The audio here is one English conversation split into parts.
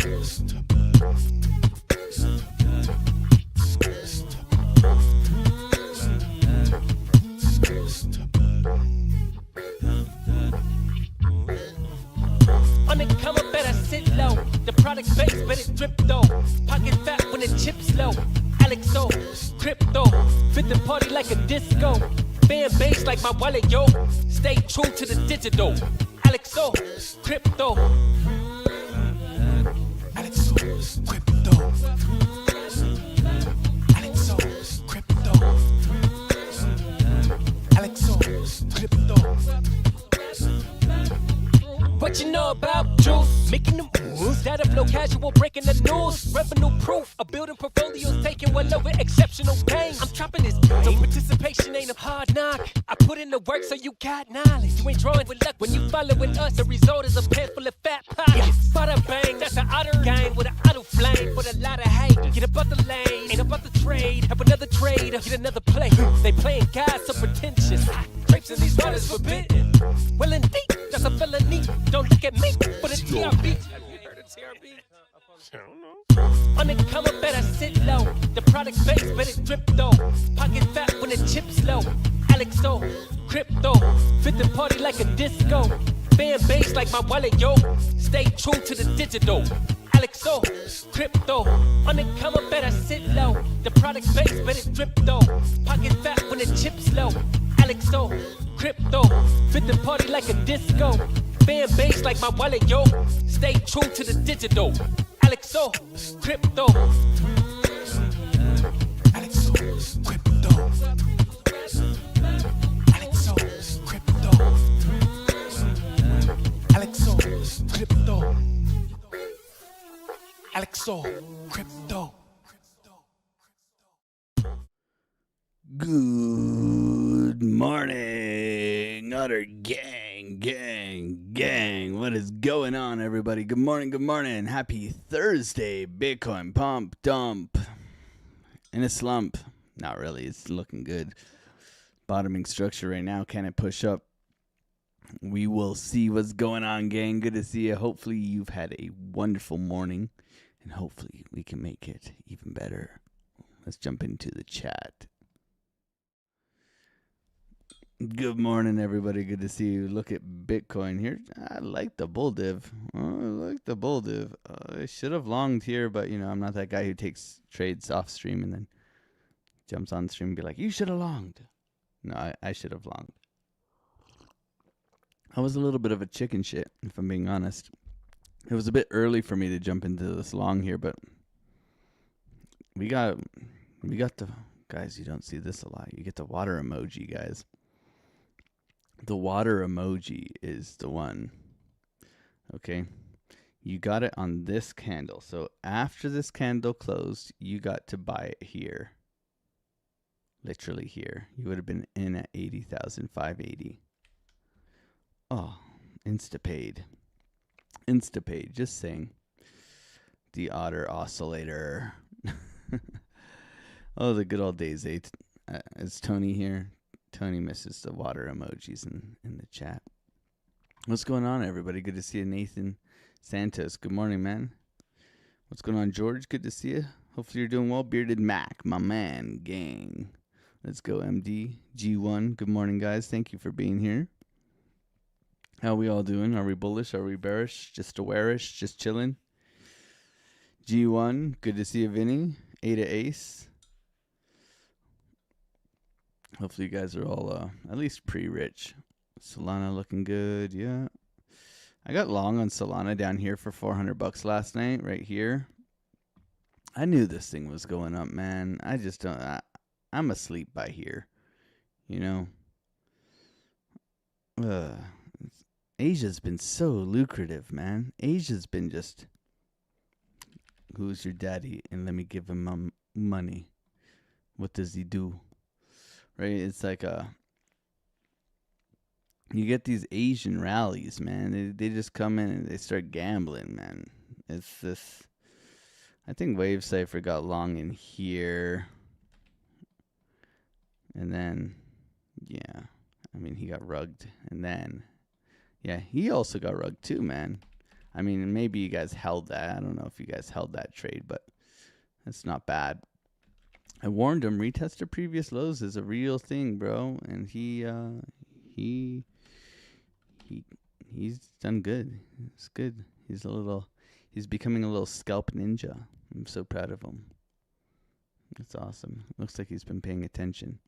On the come up, better sit low. The product base, better drip though. Pocket fat when the chips low. AlexOCrypto, fit the party like a disco. Fan base like my wallet, yo. Stay true to the digital. AlexOCrypto. AlexOCrypto. AlexOCrypto. AlexOCrypto. What you know about juice? Making the moves. That of low casual, breaking the news. Revenue proof, a building portfolios taking well over exceptional pain. I'm trapping this game, so participation ain't a hard knock. I put in the work so you got knowledge. You ain't drawing with luck when you following us. The result is a pan full of fat pockets. Bada bang, that's an otter gang with an auto flame. With a lot of hate, get about the lane, ain't about the trade. Have another trade, get another play. They playing God so pretentious. Grapes in these waters forbidden. Well indeed, that's a felony. Don't look at me, but it's TRB. Have you heard of TRB? I don't know. On the come up, better sit low. The product base, better drip though. Pocket fat when the chips low. AlexOCrypto, fit the party like a disco. Fan base like my wallet, yo. Stay true to the digital. AlexOCrypto, on the come up, better sit low. The product base, better drip though. Pocket fat when the chips low. AlexOCrypto, fit the party like a disco. Fan base like my wallet, yo. Stay true to the digital. AlexOCrypto. AlexOCrypto. AlexOCrypto. AlexOCrypto. AlexOCrypto. Good morning, Utter gang. What is going on, everybody? Good morning. Happy Thursday. Bitcoin pump, dump, in a slump. Not really. It's looking good. Bottoming structure right now. Can it push up? We will see what's going on, gang. Good to see you. Hopefully you've had a wonderful morning, and hopefully we can make it even better. Let's jump into the chat. Good morning, everybody. Good to see you. Look at Bitcoin here. I like the bull div. I should have longed here, but, you know, I'm not that guy who takes trades off stream and then jumps on stream and be like, you should have longed. No, I should have longed. I was a little bit of a chicken shit, if I'm being honest. It was a bit early for me to jump into this long here, but we got the, guys, you don't see this a lot. You get the water emoji, guys. The water emoji is the one. Okay. You got it on this candle. So after this candle closed, you got to buy it here. Literally here. You would have been in at 80,580. Oh, Instapaid. Just saying. The otter oscillator. Oh, the good old days. Is Tony here? Tony misses the water emojis in the chat. What's going on, everybody? Good to see you, Nathan Santos. Good morning, man. What's going on, George? Good to see you. Hopefully you're doing well. Bearded Mac, my man, gang. Let's go, MD. G1. Good morning, guys. Thank you for being here. How are we all doing? Are we bullish? Are we bearish? Just aware-ish? Just chilling? G1. Good to see you, Vinny. A to Ace. Hopefully you guys are all at least pre-rich. Solana looking good, yeah. I got long on Solana down here for $400 last night, right here. I knew this thing was going up, man. I just don't. I'm asleep by here, you know. Asia's been so lucrative, man. Asia's been just, who's your daddy? And let me give him money. What does he do? Right, it's like you get these Asian rallies, man. They just come in and they start gambling, man. It's this. I think Wave Cypher got long in here, and then yeah, I mean he got rugged, and then yeah, he also got rugged too, man. I mean, maybe you guys held that. I don't know if you guys held that trade, but it's not bad. I warned him, retest to previous lows is a real thing, bro, and he's done good. It's good. He's becoming a little scalp ninja. I'm so proud of him. That's awesome. Looks like he's been paying attention.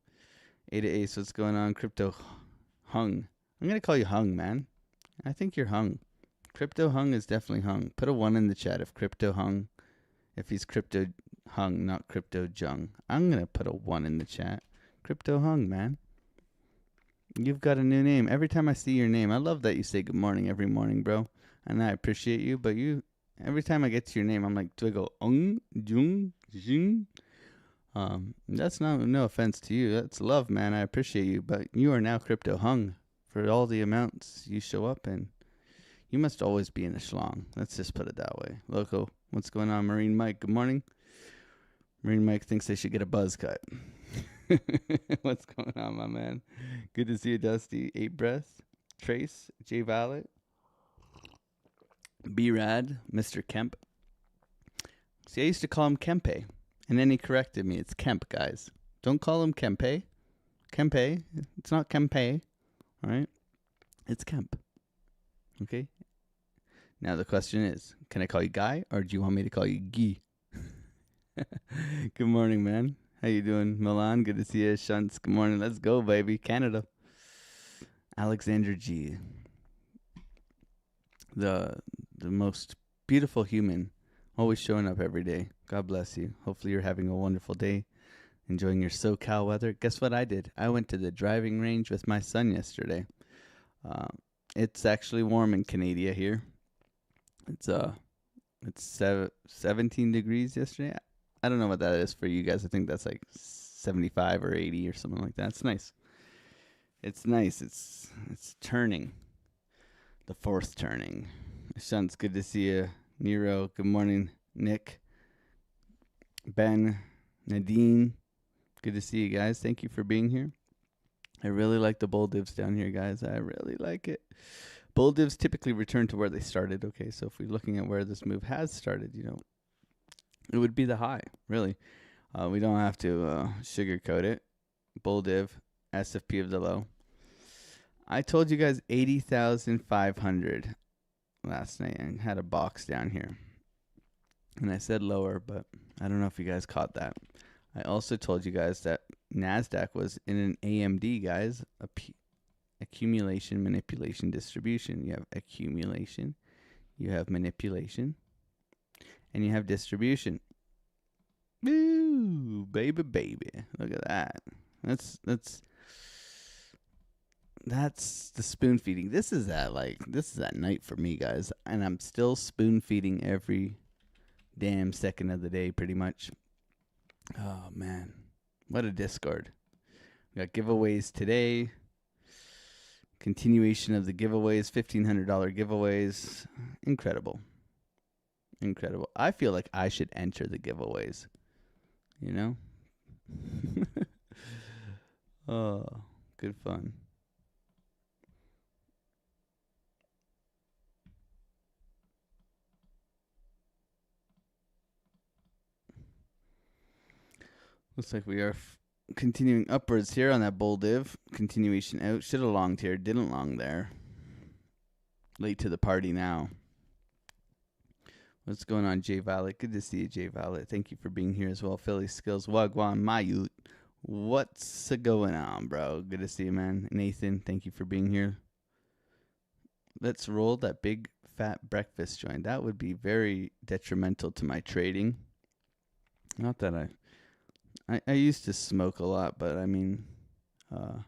A to Ace, what's going on? Crypto hung. I'm gonna call you hung, man. I think you're hung. Crypto hung is definitely hung. Put a 1 in the chat if crypto hung. If he's crypto hung, not crypto jung. I'm gonna put a 1 in the chat. Crypto hung, man. You've got a new name. Every time I see your name, I love that you say good morning every morning, bro. And I appreciate you, but every time I get to your name, I'm like, do I go jung, jing? That's no offense to you. That's love, man. I appreciate you, but you are now crypto hung for all the amounts you show up in. You must always be in a schlong. Let's just put it that way. Loco, what's going on? Marine Mike, good morning. Marine Mike thinks they should get a buzz cut. What's going on, my man? Good to see you, Dusty. 8 Breath, Trace, J Valet, B Rad, Mr. Kemp. See, I used to call him Kempe, and then he corrected me. It's Kemp, guys. Don't call him Kempe. Kempe. It's not Kempe. All right? It's Kemp. Okay? Now the question is, can I call you Guy, or do you want me to call you Guy? Good morning, man. How you doing, Milan? Good to see you. Shunts, good morning. Let's go, baby. Canada. Alexander G. The most beautiful human, always showing up every day. God bless you. Hopefully you're having a wonderful day, enjoying your SoCal weather. Guess what I did? I went to the driving range with my son yesterday. It's actually warm in Canada here. It's 17 degrees yesterday. I don't know what that is for you guys. I think that's like 75 or 80 or something like that. It's nice. It's nice. It's turning. The fourth turning. Shunts, good to see you. Nero, good morning. Nick, Ben, Nadine, good to see you guys. Thank you for being here. I really like the bull divs down here, guys. I really like it. Bull divs typically return to where they started. Okay, so if we're looking at where this move has started, it would be the high, really. We don't have to sugarcoat it. Bull div, SFP of the low. I told you guys 80,500 last night and had a box down here. And I said lower, but I don't know if you guys caught that. I also told you guys that NASDAQ was in an AMD, guys. Accumulation, manipulation, distribution. You have accumulation, you have manipulation, and you have distribution. Woo, baby, baby. Look at that. That's the spoon feeding. This is that night for me, guys. And I'm still spoon feeding every damn second of the day, pretty much. Oh, man. What a Discord. We got giveaways today. Continuation of the giveaways. $1,500 giveaways. Incredible. Incredible. I feel like I should enter the giveaways. Oh, good fun. Looks like we are continuing upwards here on that bull div. Continuation out. Should have longed here. Didn't long there. Late to the party now. What's going on, Jay Valet? Good to see you, Jay Valet. Thank you for being here as well. Philly Skills. Wagwan Mayut. What's going on, bro? Good to see you, man. Nathan, thank you for being here. Let's roll that big fat breakfast joint. That would be very detrimental to my trading. Not that I used to smoke a lot, but I mean, I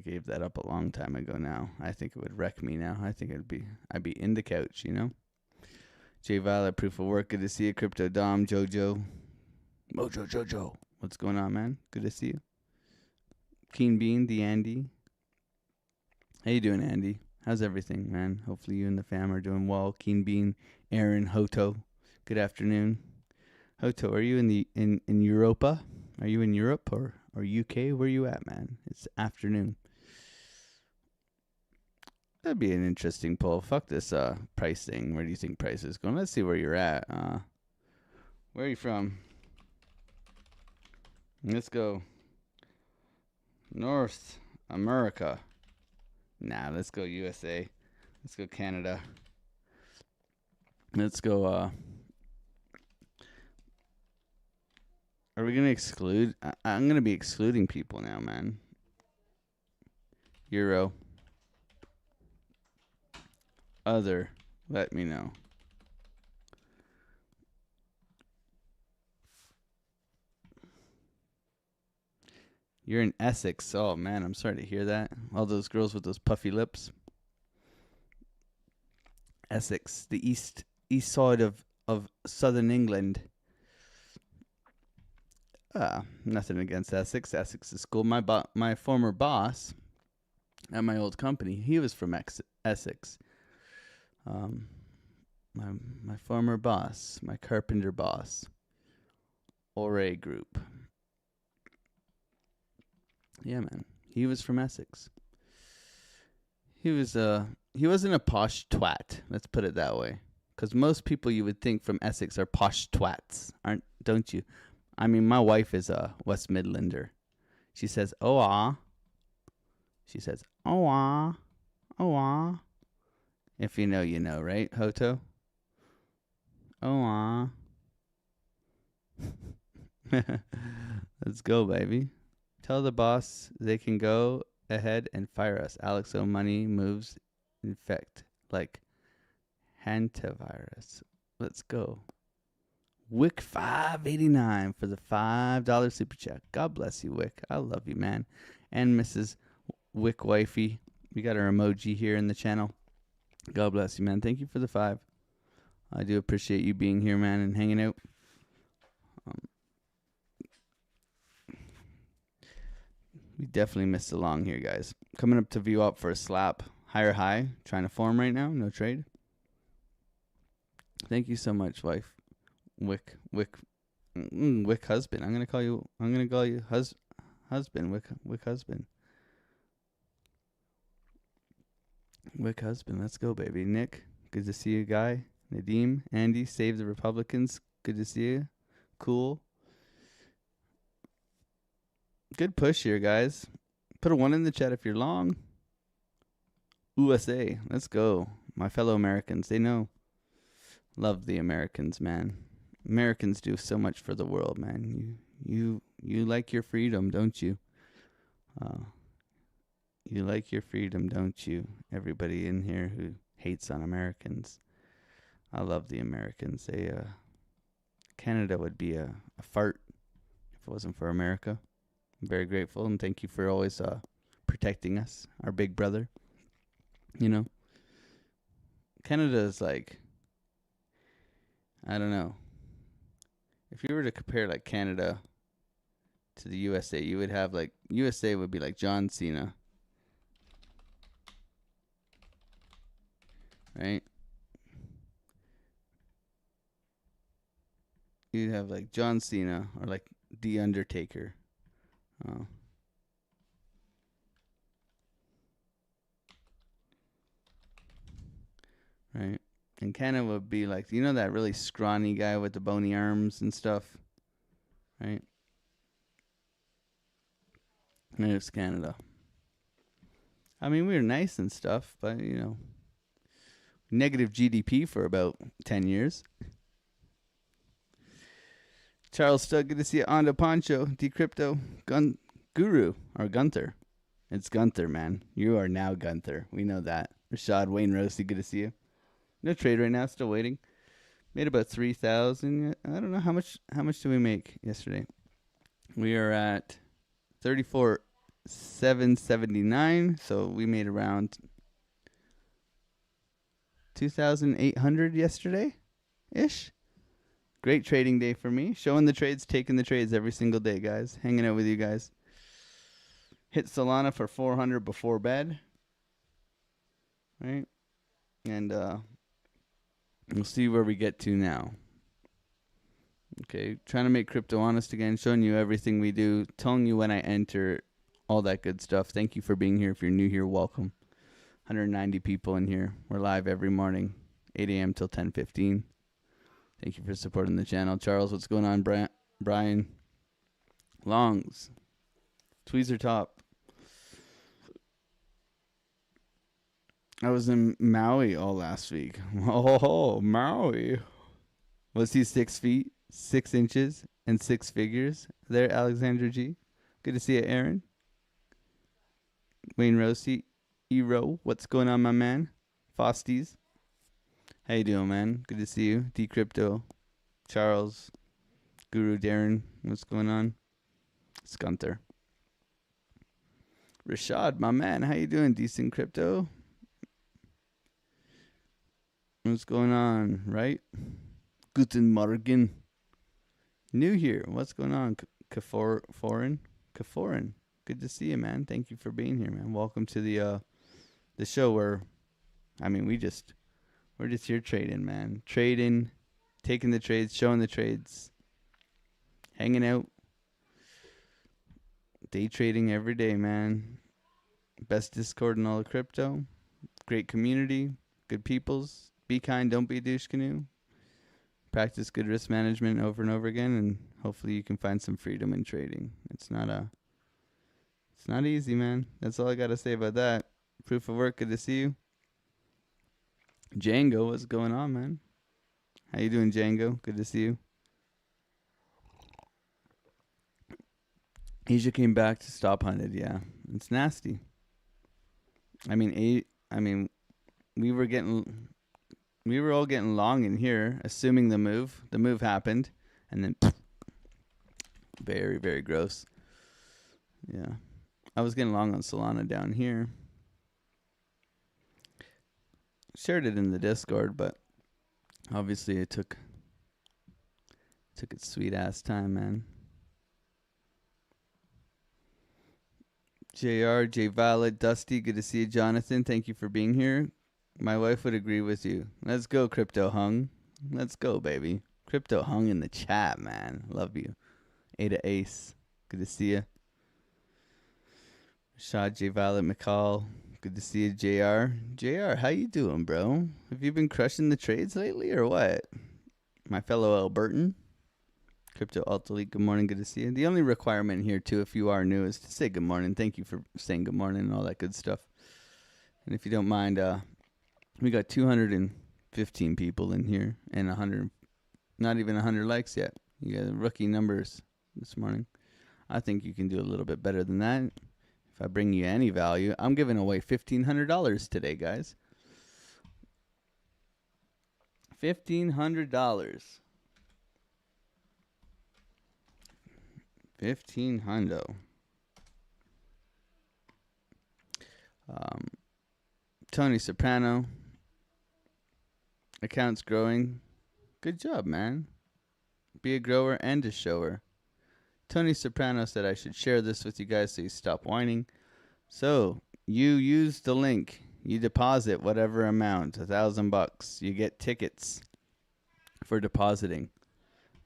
gave that up a long time ago now. I think it would wreck me now. I think I'd be in the couch, Jay Violet, proof of work. Good to see you. Crypto Dom, Jojo. Mojo Jojo. What's going on, man? Good to see you. Keen Bean, the Andy. How you doing, Andy? How's everything, man? Hopefully you and the fam are doing well. Keen Bean, Aaron, Hoto. Good afternoon. Hoto, are you in Europa? Are you in Europe or UK? Where you at, man? It's afternoon. That'd be an interesting poll. Fuck this price thing. Where do you think price is going? Let's see where you're at. Where are you from? Let's go North America. Nah, let's go USA. Let's go Canada. Let's go, are we going to exclude? I'm going to be excluding people now, man. Euro. Other. Let me know. You're in Essex. Oh, man, I'm sorry to hear that. All those girls with those puffy lips. Essex, the east side of southern England. Nothing against Essex. Essex is cool. My former boss at my old company, he was from Essex. My former boss, my carpenter boss, Ore Group. Yeah, man. He was from Essex. He wasn't a posh twat. Let's put it that way. Because most people you would think from Essex are posh twats, don't you? I mean, my wife is a West Midlander. She says, "Oh ah." She says, "Oh ah, oh ah." If you know, you know, right, Hoto? Oh ah. Let's go, baby. Tell the boss they can go ahead and fire us. AlexO money moves infect like hantavirus. Let's go. Wick 589 for the $5 super chat. God bless you, Wick. I love you, man. And Mrs. Wick Wifey. We got our emoji here in the channel. God bless you, man. Thank you for the 5. I do appreciate you being here, man, and hanging out. We definitely missed a long here, guys. Coming up to view up for a slap. Higher high. Trying to form right now. No trade. Thank you so much, wife. Wick husband. I'm gonna call you husband. Wick husband. Wick husband. Let's go, baby. Nick, good to see you, guy. Nadeem, Andy, save the Republicans. Good to see you. Cool. Good push here, guys. Put a 1 in the chat if you're long. USA. Let's go. My fellow Americans. They know. Love the Americans, man. Americans do so much for the world, man. You like your freedom, don't you? You like your freedom, don't you? Everybody in here who hates on Americans. I love the Americans. Canada would be a fart if it wasn't for America. I'm very grateful, and thank you for always protecting us, our big brother. You know, Canada is like, I don't know. If you were to compare like Canada to the USA, you would have like, USA would be like John Cena. Right? You'd have like John Cena or like The Undertaker. Oh. Right. And Canada would be like, you know, that really scrawny guy with the bony arms and stuff. Right? There's Canada. I mean, we were nice and stuff, but, you know, negative GDP for about 10 years. Charles Stud, good to see you. Ando Poncho, Decrypto, Guru, or Gunther. It's Gunther, man. You are now Gunther. We know that. Rashad, Wayne Rosie, good to see you. No trade right now, still waiting. Made about 3,000. I don't know how much did we make yesterday. We are at 34,779, so we made around 2,800 yesterday ish. Great trading day for me. Showing the trades, taking the trades every single day, guys. Hanging out with you guys. Hit Solana for 400 before bed. Right? And we'll see where we get to now. Okay, trying to make crypto honest again, showing you everything we do, telling you when I enter, all that good stuff. Thank you for being here. If you're new here, welcome. 190 people in here. We're live every morning, 8 a.m. till 10:15. Thank you for supporting the channel. Charles, what's going on? Brian, Longs, Tweezer Top. I was in Maui all last week. Oh, Maui. Was he 6 feet, 6 inches, and 6 figures? There, Alexandra G. Good to see you, Aaron. Wayne Rossi, Ero, what's going on, my man? Fosties. How you doing, man? Good to see you. Decrypto, Charles, Guru Darren, what's going on? Skunter. Rashad, my man, how you doing? Decent Crypto. What's going on, right? Guten Morgen. New here. What's going on? Kaforin. Good to see you, man. Thank you for being here, man. Welcome to the show where, I mean, we're just here trading, man. Trading, taking the trades, showing the trades, hanging out, day trading every day, man. Best Discord in all of crypto. Great community, good peoples. Be kind, don't be a douche canoe. Practice good risk management over and over again, and hopefully you can find some freedom in trading. It's not easy, man. That's all I got to say about that. Proof of work, good to see you. Django, what's going on, man? How you doing, Django? Good to see you. Asia came back to stop hunted. Yeah, it's nasty. I mean, we were all getting long in here, assuming the move happened, and then very, very gross. Yeah, I was getting long on Solana down here. Shared it in the Discord, but obviously it took its sweet ass time, man. JR, J Violet, Dusty, good to see you. Jonathan, thank you for being here. My wife would agree with you. Let's go, Crypto Hung. Let's go, baby. Crypto Hung in the chat, man. Love you. Ada Ace, good to see you. Rashad, J Violet, McCall, good to see you. JR, how you doing, bro? Have you been crushing the trades lately or what? My fellow Albertan. Crypto Alt Elite, good morning, good to see you. The only requirement here, too, if you are new, is to say good morning. Thank you for saying good morning and all that good stuff. And if you don't mind, we got 215 people in here and 100, not even 100 likes yet. You got rookie numbers this morning. I think you can do a little bit better than that. If I bring you any value, I'm giving away $1,500 today, guys. $1,500. 1,500. Tony Soprano. Accounts growing. Good job, man. Be a grower and a shower. Tony Soprano said I should share this with you guys so you stop whining. So, you use the link. You deposit whatever amount, $1,000. You get tickets for depositing.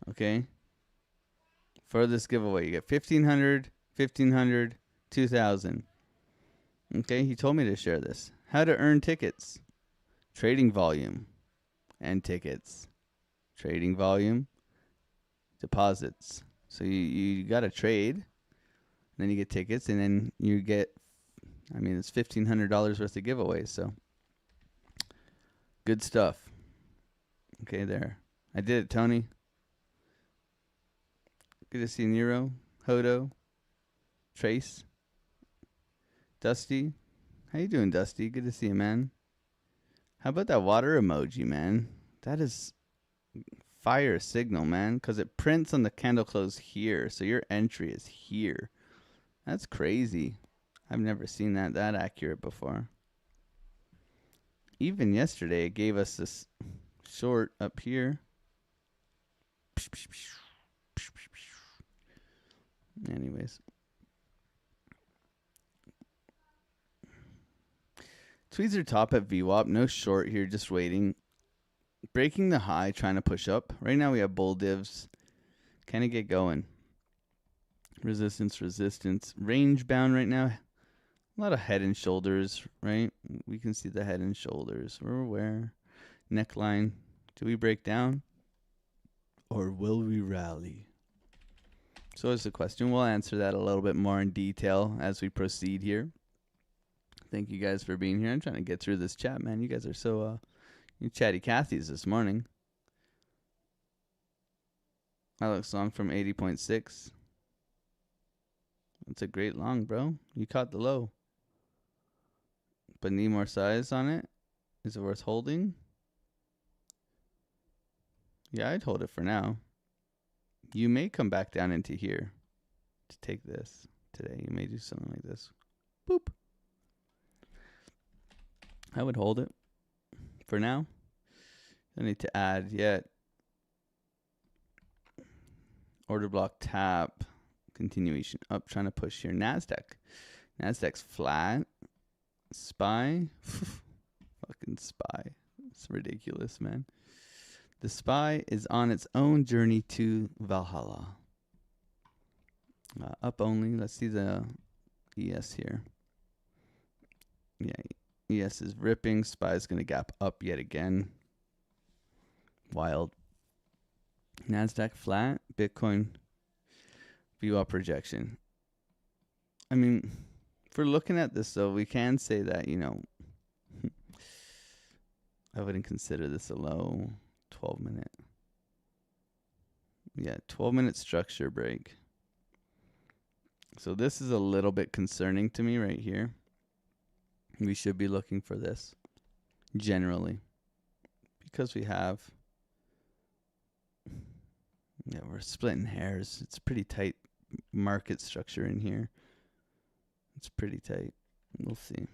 Okay? For this giveaway, you get 1,500, 1,500, 2,000. Okay, he told me to share this. How to earn tickets. Trading volume and tickets. Trading volume, deposits. So you got to trade, then you get tickets, and then you get, it's $1,500 worth of giveaways. So good stuff. Okay, there. I did it, Tony. Good to see Nero, Hodo, Trace, Dusty. How you doing, Dusty? Good to see you, man. How about that water emoji, man? That is fire signal, man, because it prints on the candle close here, so your entry is here. That's crazy. I've never seen that accurate before. Even yesterday, it gave us this short up here. Anyways. Tweezer top at VWAP. No short here, just waiting. Breaking the high, trying to push up. Right now we have bull divs. Kind of get going. Resistance. Range bound right now. A lot of head and shoulders, right? We can see the head and shoulders. We're aware. Neckline. Do we break down? Or will we rally? So it's the question. We'll answer that a little bit more in detail as we proceed here. Thank you guys for being here. I'm trying to get through this chat, man. You guys are so you chatty Cathy's this morning. Alex long from 80.6. That's a great long, bro. You caught the low. But need more size on it? Is it worth holding? Yeah, I'd hold it for now. You may come back down into here to take this today. You may do something like this. Boop. I would hold it for now. I need to add yet. Order block tap. Continuation up. Trying to push here. NASDAQ. NASDAQ's flat. SPY. Fucking SPY. It's ridiculous, man. The SPY is on its own journey to Valhalla. Up only. Let's see the ES here. Yeah, ES is ripping. SPY is going to gap up yet again. Wild. NASDAQ flat. Bitcoin view up projection. I mean, if we're looking at this, though, we can say that, you know, I wouldn't consider this a low 12-minute. Yeah, 12-minute structure break. So this is a little bit concerning to me right here. We should be looking for this generally because we have, yeah, we're splitting hairs. It's pretty tight market structure in here. It's pretty tight. We'll see.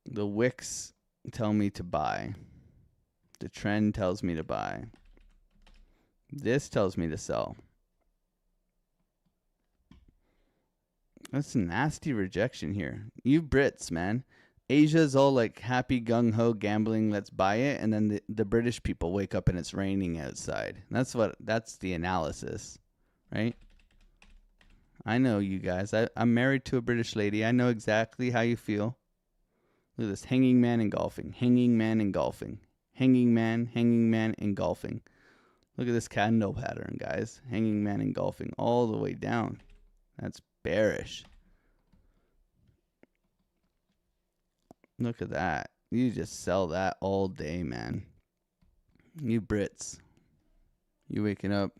The wicks tell me to buy. The trend tells me to buy. This tells me to sell. That's a nasty rejection here. You Brits, man. Asia's all like happy gung-ho gambling, let's buy it, and then the British people wake up and it's raining outside. That's the analysis, right? I know you guys. I'm married to a British lady. I know exactly how you feel. Look at this. Hanging man and golfing. Hanging man and golfing. Hanging man and golfing. Look at this candle pattern, guys. Hanging man and golfing all the way down. That's bearish. Look at that. You just sell that all day, man. You Brits. You waking up.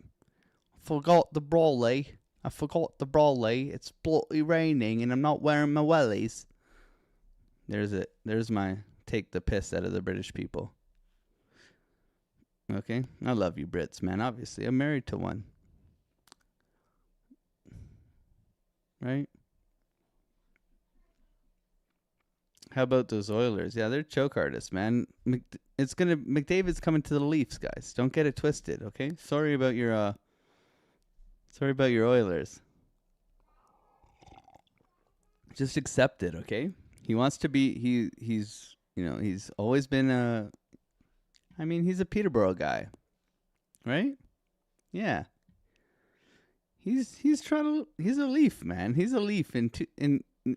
Forgot the brolly. I forgot the brolly. It's bloody raining and I'm not wearing my wellies. There's it. There's my take the piss out of the British people. Okay? I love you Brits, man. Obviously, I'm married to one. Right? How about those Oilers? Yeah, they're choke artists, man. McDavid's coming to the Leafs, guys. Don't get it twisted, okay? Sorry about your Oilers. Just accept it, okay? He wants to be he's always been he's a Peterborough guy. Right? Yeah. He's a Leaf, man. He's a Leaf in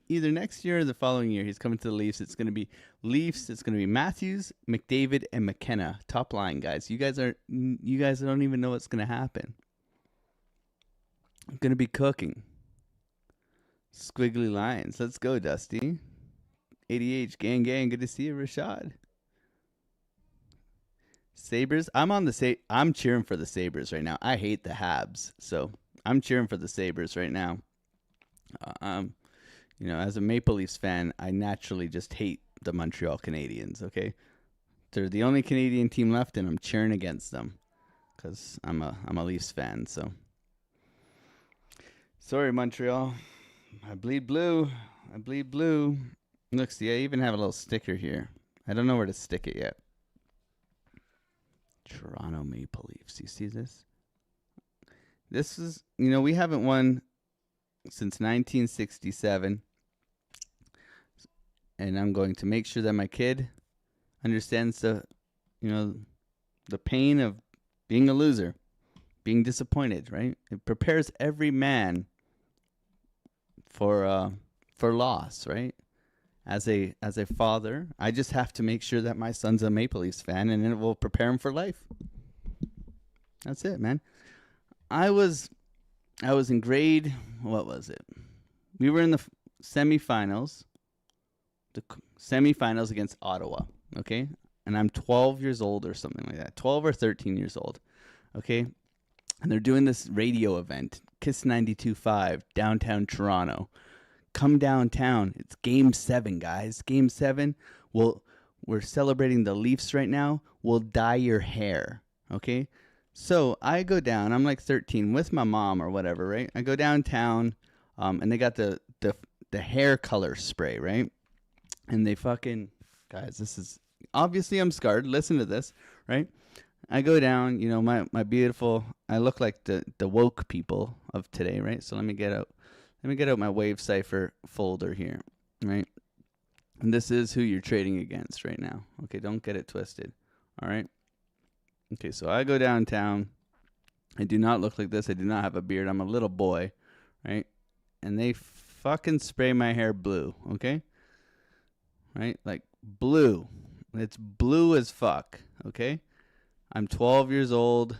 either next year or the following year. He's coming to the Leafs. It's going to be Leafs. It's going to be Matthews, McDavid, and McKenna. Top line, guys. You guys don't even know what's going to happen. I'm going to be cooking. Squiggly lines. Let's go, Dusty. ADH, gang. Good to see you, Rashad. Sabres. I'm cheering for the Sabres right now. I hate the Habs, so I'm cheering for the Sabres right now. As a Maple Leafs fan, I naturally just hate the Montreal Canadiens, okay? They're the only Canadian team left, and I'm cheering against them because I'm a Leafs fan, so. Sorry, Montreal. I bleed blue. Look, see, I even have a little sticker here. I don't know where to stick it yet. Toronto Maple Leafs. You see this? This is, we haven't won since 1967. And I'm going to make sure that my kid understands the pain of being a loser, being disappointed, right? It prepares every man for loss, right? As a father, I just have to make sure that my son's a Maple Leafs fan, and it will prepare him for life. That's it, man. I was in grade, what was it? We were in the semifinals. The semifinals against Ottawa, okay? And I'm 12 years old or something like that. 12 or 13 years old, okay? And they're doing this radio event, Kiss 92.5, downtown Toronto. Come downtown. It's Game 7, guys. Game 7. We're celebrating the Leafs right now. We'll dye your hair, okay? So I go down. I'm like 13 with my mom or whatever, right? I go downtown, and they got the hair color spray, right? And they fucking, guys, this is, obviously I'm scarred. Listen to this, right? I go down, you know, my beautiful, I look like the woke people of today, right? So let me get out my Wave Cipher folder here, right? And this is who you're trading against right now. Okay, don't get it twisted. All right? Okay, so I go downtown. I do not look like this. I do not have a beard. I'm a little boy, right? And they fucking spray my hair blue, okay? Right? Like blue. It's blue as fuck, okay? I'm 12 years old.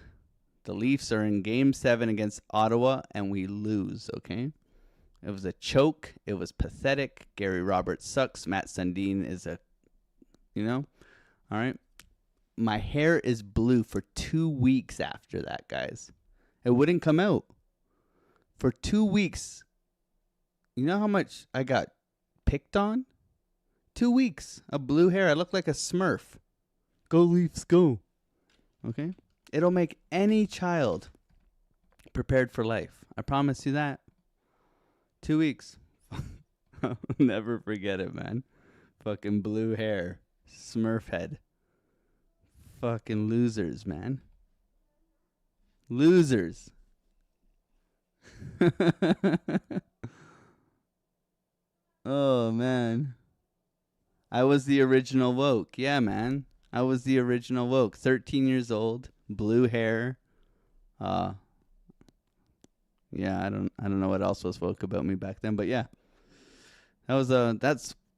The Leafs are in Game 7 against Ottawa, and we lose, okay? It was a choke. It was pathetic. Gary Roberts sucks. Matt Sundin is a, you know? All right? My hair is blue for 2 weeks after that, guys. It wouldn't come out. For 2 weeks. You know how much I got picked on? 2 weeks of blue hair. I look like a Smurf. Go Leafs, go. Okay? It'll make any child prepared for life. I promise you that. 2 weeks. I'll never forget it, man. Fucking blue hair. Smurf head. Fucking losers, man. Losers. Oh, man. I was the original woke. Yeah, man. I was the original woke. 13 years old. Blue hair. Yeah, I don't know what else was woke about me back then, but yeah. That was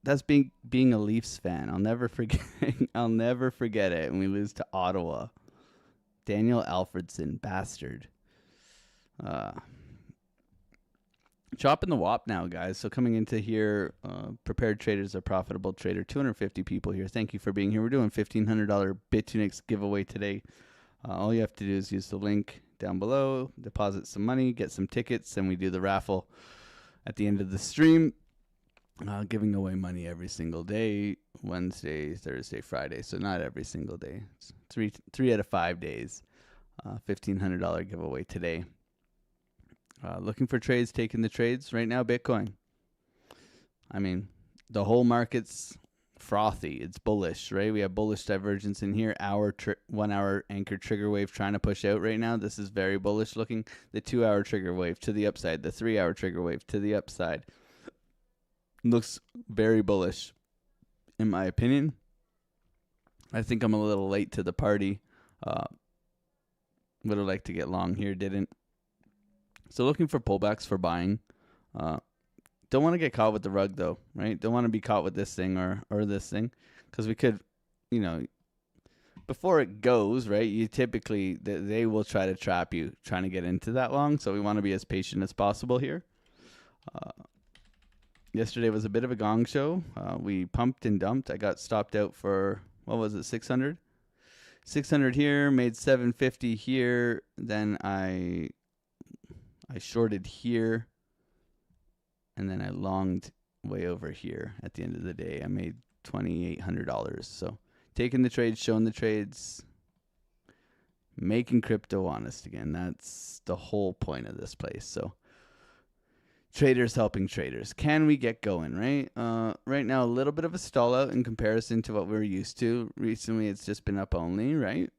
that's being a Leafs fan. I'll never forget it. And we lose to Ottawa. Daniel Alfredson, bastard. Chopping the WAP now, guys. So coming into here, Prepared Traders, a profitable trader. 250 people here. Thank you for being here. We're doing $1,500 Bitunix giveaway today. All you have to do is use the link down below, deposit some money, get some tickets, and we do the raffle at the end of the stream. Giving away money every single day, Wednesday, Thursday, Friday. So not every single day. It's three out of 5 days. $1,500 giveaway today. Looking for trades, taking the trades. Right now, Bitcoin. I mean, the whole market's frothy. It's bullish, right? We have bullish divergence in here. 1 hour anchor trigger wave trying to push out right now. This is very bullish looking. The 2 hour trigger wave to the upside. The 3 hour trigger wave to the upside. Looks very bullish, in my opinion. I think I'm a little late to the party. Would have liked to get long here, didn't. So looking for pullbacks for buying. Don't want to get caught with the rug, though, right? Don't want to be caught with this thing or this thing. Because we could, you know, before it goes, right, you typically, they will try to trap you trying to get into that long. So we want to be as patient as possible here. Yesterday was a bit of a gong show. We pumped and dumped. I got stopped out for, what was it, 600? 600 here, made 750 here. Then I shorted here. And then I longed way over here at the end of the day. I made $2,800. So taking the trades, showing the trades, making crypto honest again. That's the whole point of this place. So traders helping traders. Can we get going, right? Right now, a little bit of a stall out in comparison to what we're used to. Recently, it's just been up only, right?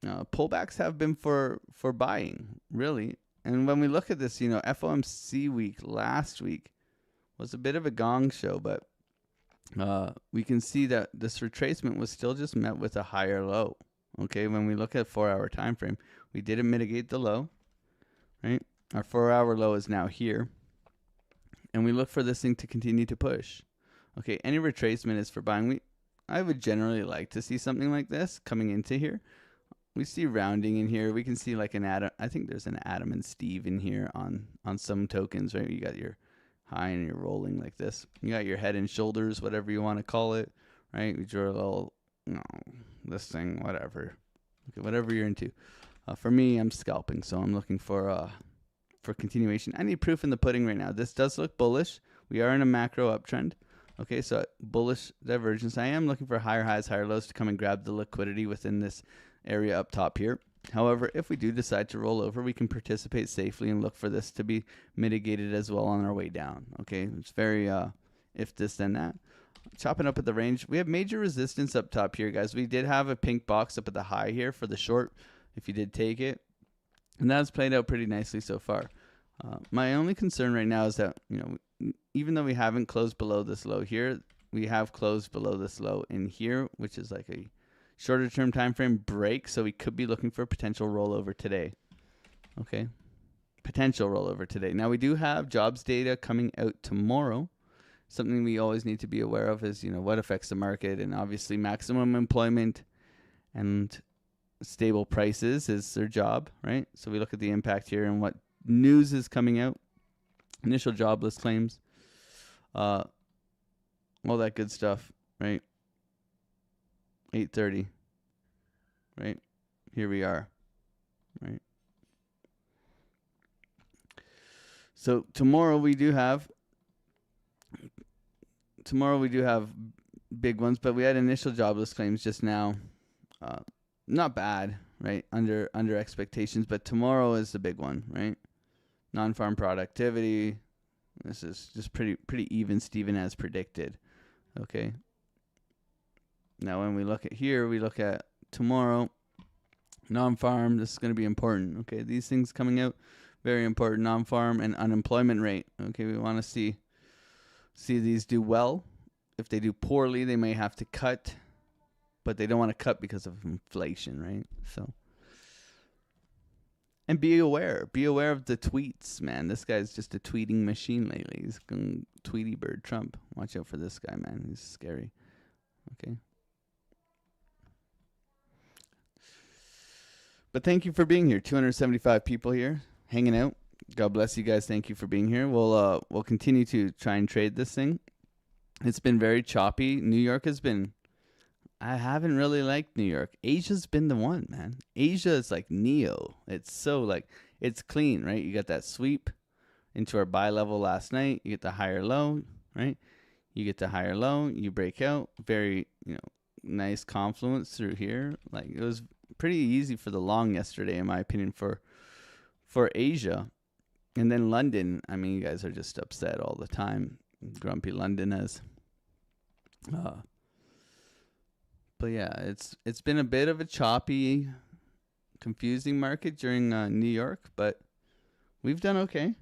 Pullbacks have been for buying, really. And when we look at this, you know, FOMC week last week was a bit of a gong show, but we can see that this retracement was still just met with a higher low. Okay, when we look at 4 hour time frame, we didn't mitigate the low, right? Our 4 hour low is now here. and we look for this thing to continue to push. Okay, any retracement is for buying. I would generally like to see something like this coming into here. We see rounding in here. We can see like an Adam. I think there's an Adam and Steve in here on some tokens, right? You got your high and you're rolling like this. You got your head and shoulders, whatever you want to call it, right? We draw a little, this thing, whatever. Okay, whatever you're into. For me, I'm scalping, so I'm looking for continuation. I need proof in the pudding right now. This does look bullish. We are in a macro uptrend. Okay, so bullish divergence. I am looking for higher highs, higher lows to come and grab the liquidity within this area up top here. However, if we do decide to roll over, we can participate safely and look for this to be mitigated as well on our way down. Okay, it's very if this then that. Chopping up at the range. We have major resistance up top here, guys. We did have a pink box up at the high here for the short, if you did take it. And that's played out pretty nicely so far. My only concern right now is that, even though we haven't closed below this low here, we have closed below this low in here, which is like a shorter term time frame break. So we could be looking for a potential rollover today. Okay. Potential rollover today. Now we do have jobs data coming out tomorrow. Something we always need to be aware of is, what affects the market, and obviously maximum employment and stable prices is their job, right? So we look at the impact here and what news is coming out. Initial jobless claims, all that good stuff, right? 8:30, right? Here we are, right? So tomorrow we do have big ones, but we had initial jobless claims just now. Not bad, right? Under expectations, but tomorrow is the big one, right? Non-farm productivity. This is just pretty even Steven as predicted. Okay. Now when we look at here, we look at tomorrow. Non-farm, this is going to be important. Okay, these things coming out, very important. Non-farm and unemployment rate. Okay, we want to see these do well. If they do poorly, they may have to cut, but they don't want to cut because of inflation, right? So. And be aware of the tweets, man. This guy's just a tweeting machine lately. He's going Tweety Bird Trump. Watch out for this guy, man. He's scary. Okay. But thank you for being here. 275 people here hanging out. God bless you guys. Thank you for being here. We'll continue to try and trade this thing. It's been very choppy. New York has been. I haven't really liked New York. Asia's been the one, man. Asia is like Neo. It's so it's clean, right? You got that sweep into our buy level last night. You get the higher low, right? You get the higher low. You break out. Very, nice confluence through here. Like it was pretty easy for the long yesterday, in my opinion, for Asia. And then London. I mean, you guys are just upset all the time. Grumpy London has. But yeah, it's been a bit of a choppy, confusing market during New York, but we've done okay.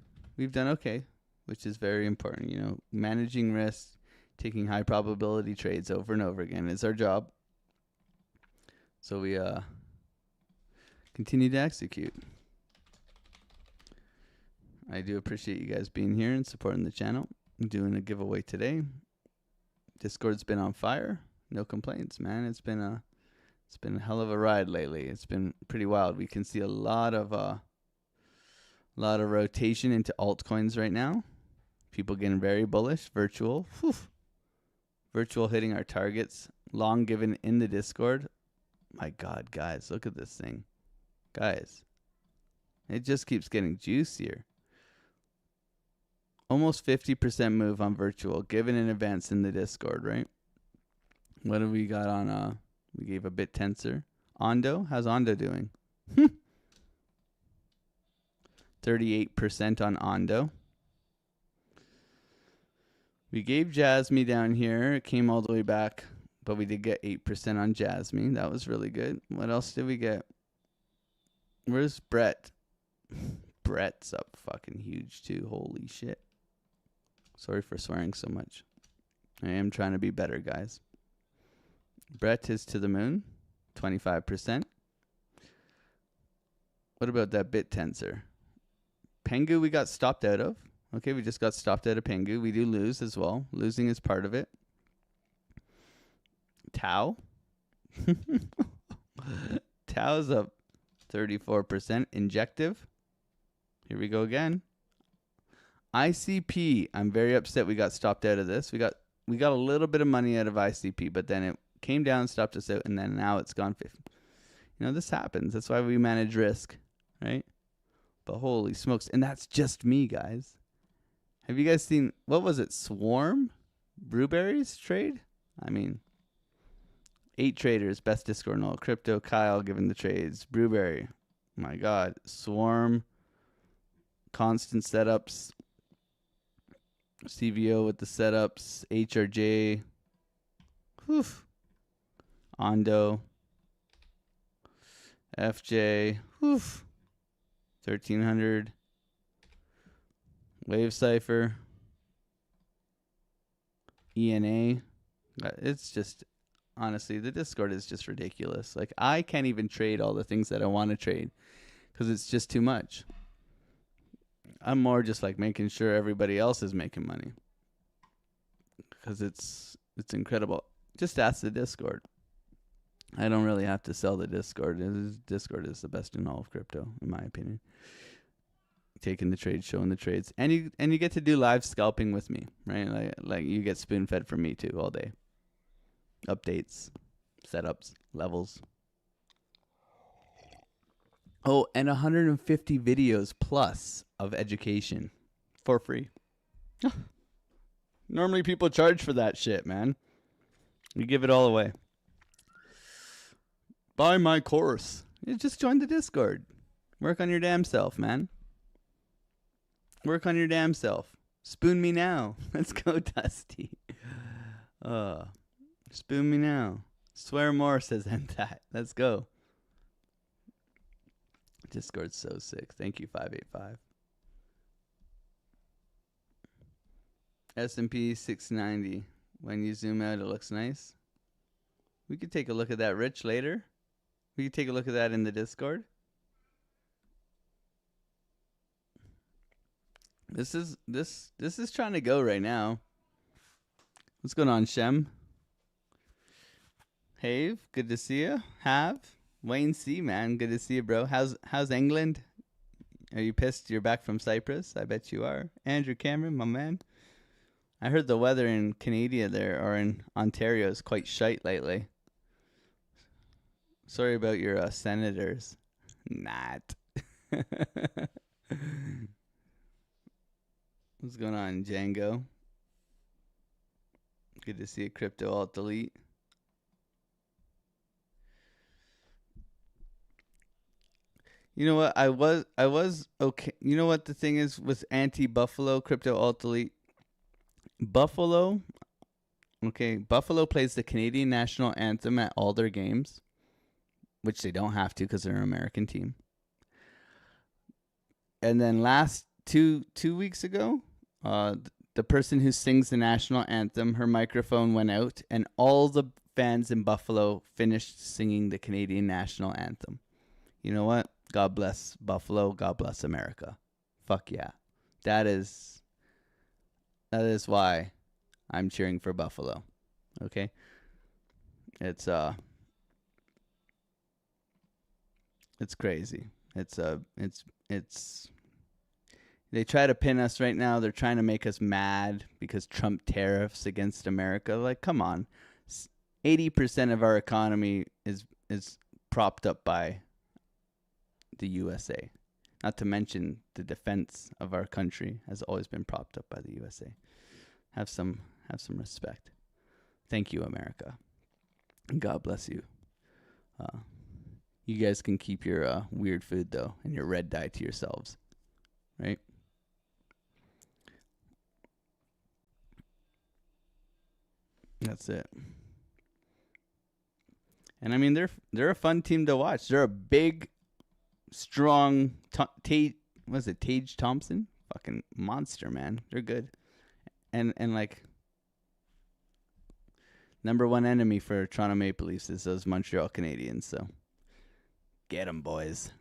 Which is very important. Managing risk, taking high probability trades over and over again is our job. So we continue to execute. I do appreciate you guys being here and supporting the channel. I'm doing a giveaway today. Discord's been on fire. No complaints, man. It's been a hell of a ride lately. It's been pretty wild. We can see a lot of rotation into altcoins right now. People getting very bullish. Virtual hitting our targets. Long given in the Discord. My God, guys, look at this thing, guys. It just keeps getting juicier. Almost 50% move on virtual, given in advance in the Discord, right? What have we got on? We gave a bit tensor. Ondo, how's Ondo doing? 38% on Ondo. We gave Jasmine down here. It came all the way back, but we did get 8% on Jasmine. That was really good. What else did we get? Where's Brett? Brett's up fucking huge too. Holy shit. Sorry for swearing so much. I am trying to be better, guys. Brett is to the moon, 25%. What about that bit tensor? Pengu we got stopped out of. Okay, we just got stopped at a Pengu. We do lose as well. Losing is part of it. Tau. Tau's up 34%. Injective. Here we go again. ICP. I'm very upset we got stopped out of this. We got a little bit of money out of ICP, but then it came down, stopped us out, and then now it's gone 50. You know, this happens. That's why we manage risk, right? But holy smokes. And that's just me, guys. Have you guys seen, what was it, Swarm? Brewberry's trade? I mean, 8 traders, best Discord in all crypto. Kyle giving the trades. Brewberry. My God. Swarm. Constant setups. CVO with the setups. HRJ. Whew. Ondo. FJ. Whew. 1300. Wave Cipher. ENA. It's just, honestly, the Discord is just ridiculous. Like, I can't even trade all the things that I want to trade because it's just too much. I'm more just like making sure everybody else is making money because it's incredible. Just ask the Discord. I don't really have to sell the Discord. Discord is the best in all of crypto, in my opinion. Taking the trades, showing the trades, and you get to do live scalping with me, right? Like you get spoon fed from me too all day. Updates, setups, levels. Oh, and 150 videos plus of education for free. Normally people charge for that shit, man. We give it all away. Buy my course. You just join the Discord. Work on your damn self, man. Work on your damn self. Spoon me now. Let's go, Dusty. Spoon me now. Swear more, says MTAT. Let's go. Discord's so sick. Thank you, 585. S&P 690. When you zoom out, it looks nice. We could take a look at that, Rich, later. We could take a look at that in the Discord. This is trying to go right now. What's going on, Shem? Have, good to see you. Have, Wayne C, man, good to see you, bro. How's England? Are you pissed you're back from Cyprus? I bet you are. Andrew Cameron, my man. I heard the weather in Canada there, or in Ontario, is quite shite lately. Sorry about your senators. Not. What's going on, Django? Good to see a crypto alt delete. You know what? I was okay. You know what the thing is with anti-Buffalo crypto alt delete? Buffalo, okay, Buffalo plays the Canadian national anthem at all their games, which they don't have to because they're an American team. And then last two weeks ago, the person who sings the national anthem, her microphone went out, and all the fans in Buffalo finished singing the Canadian national anthem. You know what? God bless Buffalo. God bless America. Fuck yeah. That is why I'm cheering for Buffalo. Okay? It's crazy. It's they try to pin us right now. They're trying to make us mad because Trump tariffs against America. Like, come on. 80% of our economy is propped up by the USA. Not to mention the defense of our country has always been propped up by the USA. Have some respect. Thank you, America. God bless you. You guys can keep your weird food though and your red dye to yourselves, right? That's it. And I mean, they're a fun team to watch. They're a big, strong Tage Thompson? Fucking monster, man. They're good. And like, number one enemy for Toronto Maple Leafs is those Montreal Canadiens. So get them, boys.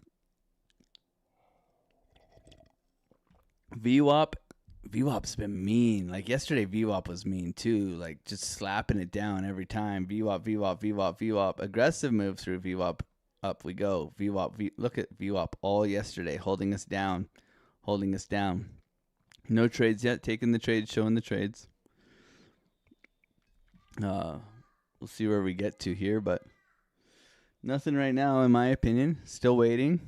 VWAP VWAP's been mean. Like yesterday, VWAP was mean too. Like just slapping it down every time. VWAP. Aggressive move through VWAP. Up we go. Look at VWAP all yesterday, holding us down. No trades yet. Taking the trades, showing the trades. We'll see where we get to here, but nothing right now, in my opinion. Still waiting.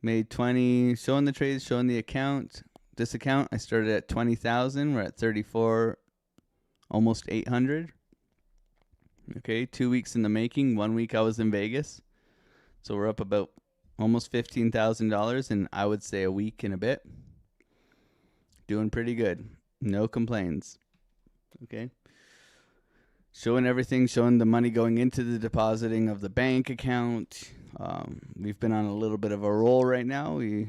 Made 20, showing the trades, showing the account. This account, I started at 20,000. We're at 34, almost 800. Okay, 2 weeks in the making. 1 week I was in Vegas. So we're up about almost $15,000 in, I would say, a week and a bit. Doing pretty good. No complaints. Okay. Showing everything, showing the money going into the depositing of the bank account. We've been on a little bit of a roll right now. We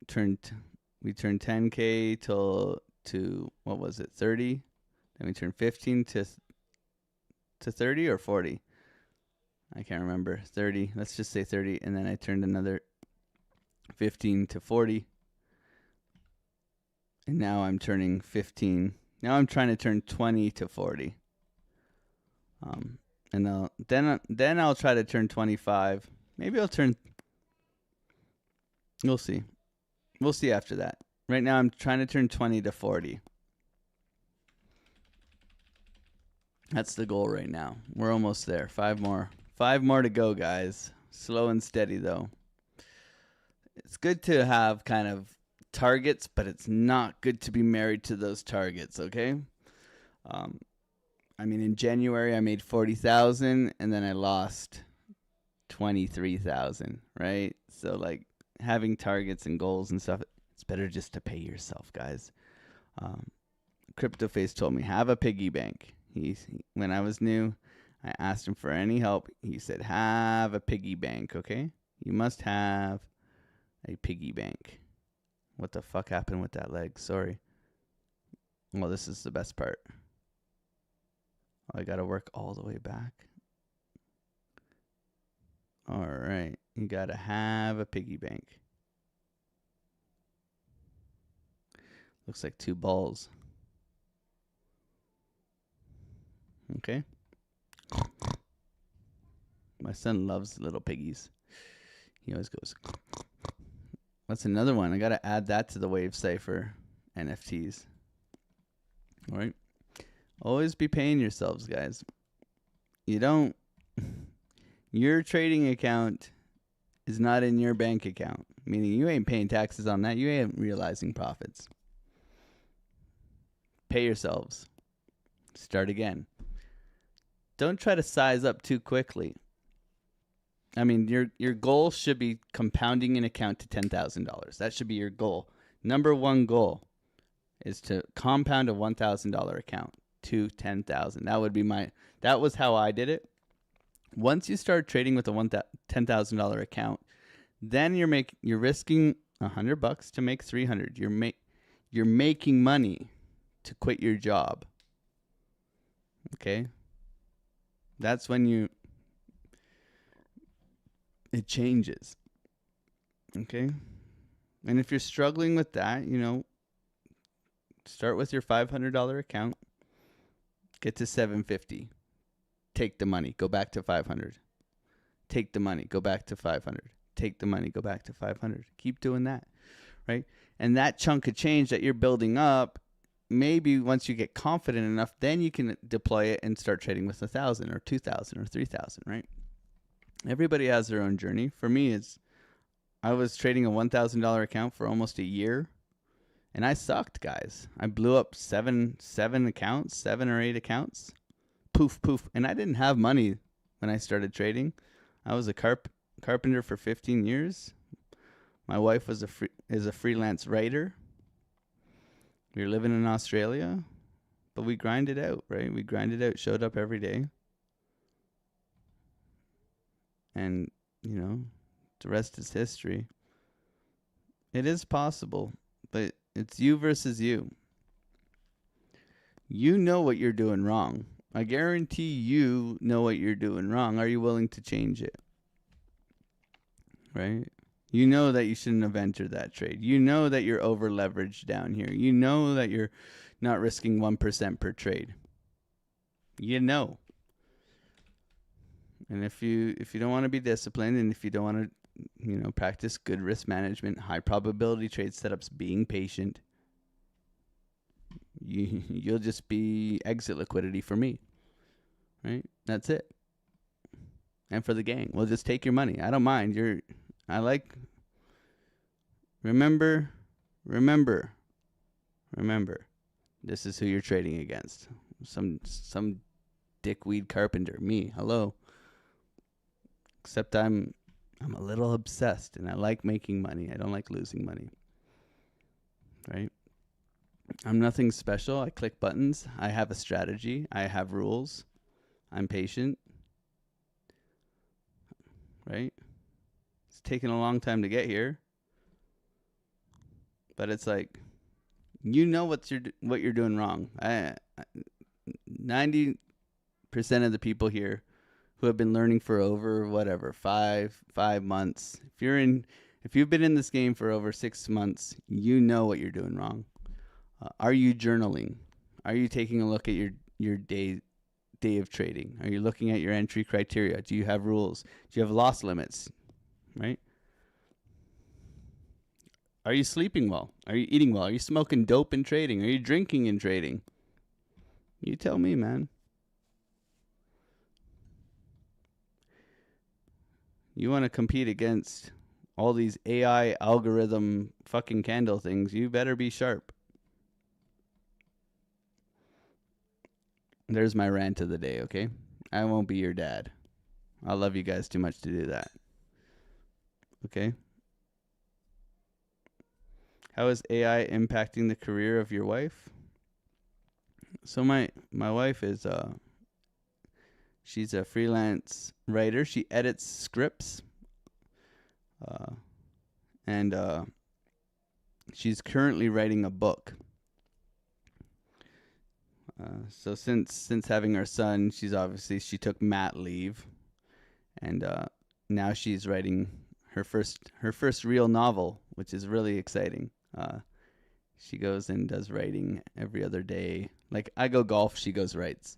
turned 10K to what was it, 30? Then we turned 15 to 30 or 40. I can't remember. 30. Let's just say 30. And then I turned another 15 to 40. And now I'm turning 15. Now I'm trying to turn 20 to 40. And then I'll try to turn 25. Maybe I'll turn. We'll see. We'll see after that. Right now I'm trying to turn 20 to 40. That's the goal right now. We're almost there. 5 more. 5 more to go, guys. Slow and steady, though. It's good to have kind of targets, but it's not good to be married to those targets, okay? I mean, in January, I made 40,000, and then I lost 23,000, right? So, like, having targets and goals and stuff, it's better just to pay yourself, guys. CryptoFace told me, have a piggy bank. When I was new, I asked him for any help. He said, have a piggy bank, okay? You must have a piggy bank. What the fuck happened with that leg? Sorry. Well, this is the best part. I got to work all the way back. All right. You got to have a piggy bank. Looks like 2 balls. Okay. My son loves little piggies. He always goes. That's another one. I got to add that to the Wave Cipher NFTs. All right. Always be paying yourselves, guys. Your trading account is not in your bank account, meaning you ain't paying taxes on that. You ain't realizing profits. Pay yourselves. Start again. Don't try to size up too quickly. I mean, your goal should be compounding an account to $10,000. That should be your goal. Number 1 goal is to compound a $1,000 account to 10,000. That was how I did it. Once you start trading with a $10,000 account, then you're risking $100 to make $300. You're making money to quit your job. Okay? That's when it changes. Okay? And if you're struggling with that, start with your $500 account. Get to $750. Take the money. Go back to $500. Take the money. Go back to $500. Take the money. Go back to $500. Keep doing that, right? And that chunk of change that you're building up, maybe once you get confident enough, then you can deploy it and start trading with 1,000 or 2,000 or 3,000, right? Everybody has their own journey. For me, I was trading a $1,000 account for almost a year. And I sucked, guys. I blew up seven accounts, 7 or 8 accounts. Poof, poof. And I didn't have money when I started trading. I was a carpenter for 15 years. My wife is a freelance writer. We were living in Australia. But we grinded out, right? We grinded out, showed up every day. And, the rest is history. It is possible, but it's you versus you. You know what you're doing wrong. I guarantee you know what you're doing wrong. Are you willing to change it? Right? You know that you shouldn't have entered that trade. You know that you're over leveraged down here. You know that you're not risking 1% per trade. You know. And if you don't want to be disciplined, and if you don't want to, practice good risk management, high probability trade setups, being patient, you'll just be exit liquidity for me. Right? That's it. And for the gang, we'll just take your money. I don't mind. Remember, this is who you're trading against. Some dickweed carpenter, me. Hello. Except I'm a little obsessed, and I like making money. I don't like losing money. Right? I'm nothing special. I click buttons. I have a strategy. I have rules. I'm patient. Right? It's taken a long time to get here. But it's like, you know what you're doing wrong. 90% of the people here who have been learning for over 5 months. If you've been in this game for over 6 months, you know what you're doing wrong. Are you journaling? Are you taking a look at your day of trading? Are you looking at your entry criteria? Do you have rules? Do you have loss limits? Right? Are you sleeping well? Are you eating well? Are you smoking dope in trading? Are you drinking in trading? You tell me, man. You want to compete against all these AI algorithm fucking candle things, you better be sharp. There's my rant of the day, okay? I won't be your dad. I love you guys too much to do that. Okay? How is AI impacting the career of your wife? So my wife is she's a freelance writer. She edits scripts. And she's currently writing a book. So since having our son, she took mat leave, and now she's writing her first real novel, which is really exciting. She goes and does writing every other day. Like, I go golf, she goes writes,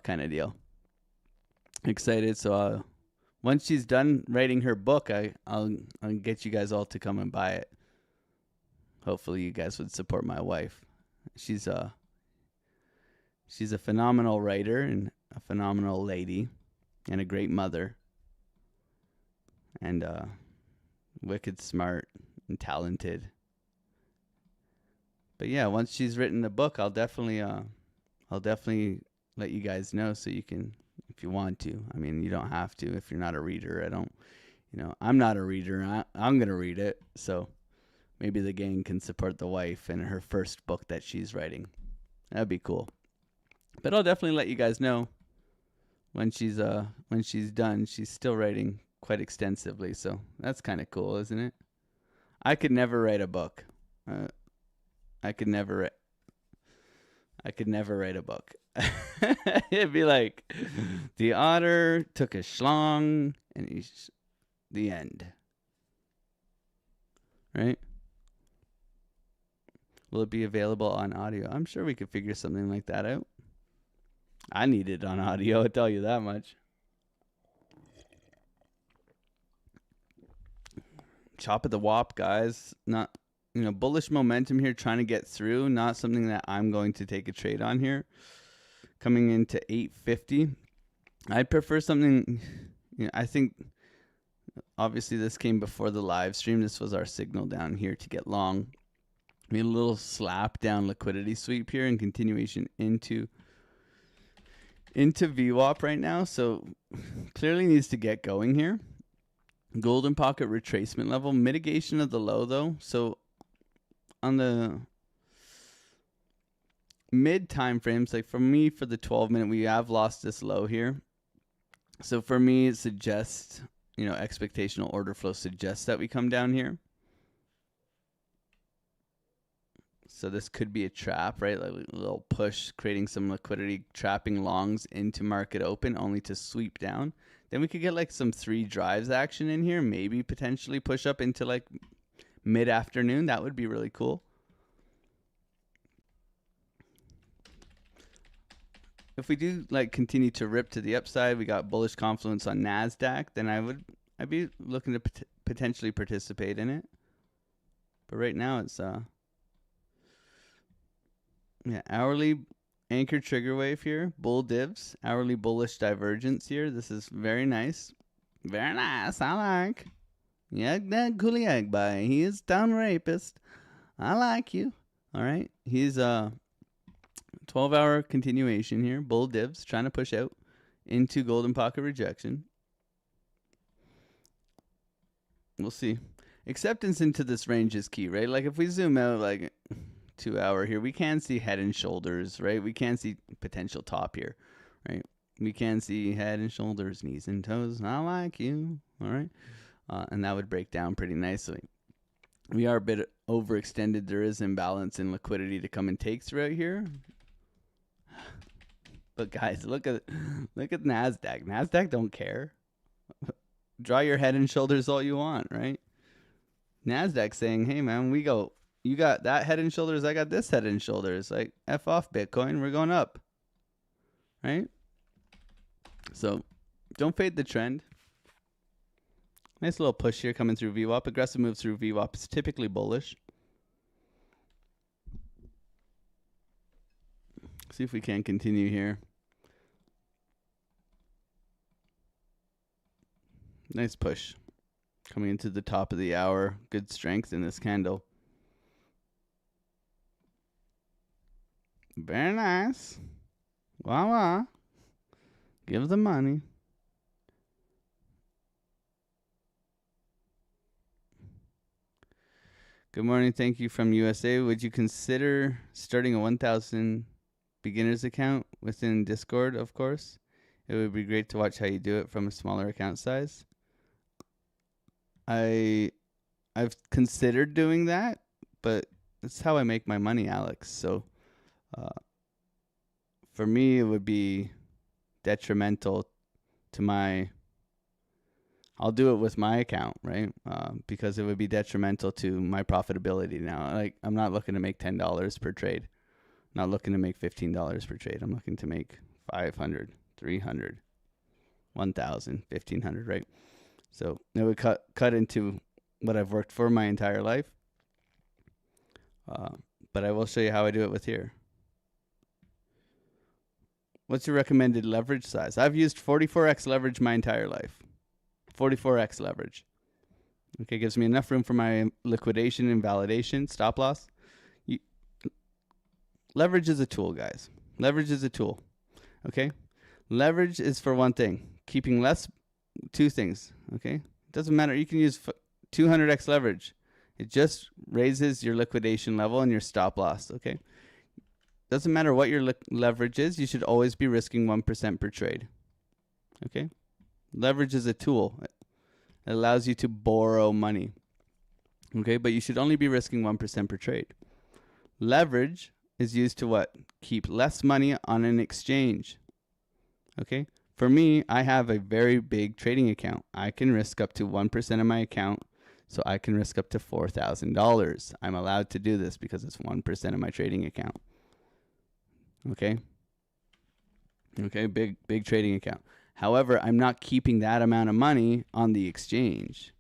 kind of deal. Excited. So once she's done writing her book, I'll get you guys all to come and buy it. Hopefully you guys would support my wife. She's a phenomenal writer and a phenomenal lady and a great mother, and wicked smart and talented. But yeah, once she's written the book, I'll definitely let you guys know, so you can, if you want to. I mean, you don't have to if you're not a reader. I'm not a reader. I'm going to read it. So maybe the gang can support the wife in her first book that she's writing. That'd be cool. But I'll definitely let you guys know when she's done. She's still writing quite extensively, so that's kind of cool, isn't it? I could never write a book. I could never write a book. It'd be like, the otter took a schlong and he's the end. Right? Will it be available on audio? I'm sure we could figure something like that out. I need it on audio, I'll tell you that much. Chop at the wop, guys. Not, bullish momentum here, trying to get through. Not something that I'm going to take a trade on here. Coming into 850. I'd prefer something, I think, obviously this came before the live stream. This was our signal down here to get long. We had a little slap down liquidity sweep here and continuation into VWAP right now. So clearly needs to get going here. Golden pocket retracement level. Mitigation of the low, though. So on the mid time frames, like for me, for the 12-minute, we have lost this low here. So for me, it suggests, expectational order flow suggests that we come down here. So this could be a trap, right? Like a little push, creating some liquidity, trapping longs into market open only to sweep down. Then we could get like some 3 drives action in here, maybe potentially push up into like mid-afternoon. That would be really cool. If we do like continue to rip to the upside, we got bullish confluence on NASDAQ, then I'd be looking to potentially participate in it. But right now it's hourly anchor trigger wave here, bull divs, hourly bullish divergence here. This is very nice. Very nice. I like. Yag that coolie egg by. He is down rapist. I like you. All right. He's 12-hour continuation here. Bull divs trying to push out into golden pocket rejection. We'll see. Acceptance into this range is key, right? Like if we zoom out like 2 hour here, we can see head and shoulders, right? We can see potential top here, right? We can see head and shoulders, knees and toes. I like you. All right. And that would break down pretty nicely. We are a bit overextended. There is imbalance in liquidity to come and take throughout here. But guys, look at NASDAQ. NASDAQ don't care. Draw your head and shoulders all you want, right? NASDAQ saying, hey man, you got that head and shoulders, I got this head and shoulders. Like, F off Bitcoin, we're going up. Right? So, don't fade the trend. Nice little push here coming through VWAP. Aggressive move through VWAP is typically bullish. See if we can continue here. Nice push. Coming into the top of the hour. Good strength in this candle. Very nice. Voila. Give the money. Good morning. Thank you from USA. Would you consider starting a 1,000 beginner's account within Discord, of course? It would be great to watch how you do it from a smaller account size. I've considered doing that, but that's how I make my money, Alex. So for me, it would be detrimental to my... I'll do it with my account, right? Because it would be detrimental to my profitability now. Like, I'm not looking to make $10 per trade. I'm not looking to make $15 per trade. I'm looking to make 500, 300, 1,000, 1,500, right? So it would cut into what I've worked for my entire life. But I will show you how I do it with here. What's your recommended leverage size? I've used 44x leverage my entire life. 44x leverage. Okay, gives me enough room for my liquidation and validation, stop loss. Leverage is a tool, guys. Leverage is a tool. Okay? Leverage is for one thing. Keeping less, two things. Okay? It doesn't matter. You can use 200x leverage. It just raises your liquidation level and your stop loss. Okay? Doesn't matter what your leverage is. You should always be risking 1% per trade. Okay? Leverage is a tool. It allows you to borrow money. Okay? But you should only be risking 1% per trade. Leverage is used to what? Keep less money on an exchange. Okay? For me, I have a very big trading account. I can risk up to 1% of my account, so I can risk up to $4,000. I'm allowed to do this because it's 1% of my trading account. Okay? Okay, big trading account. However, I'm not keeping that amount of money on the exchange,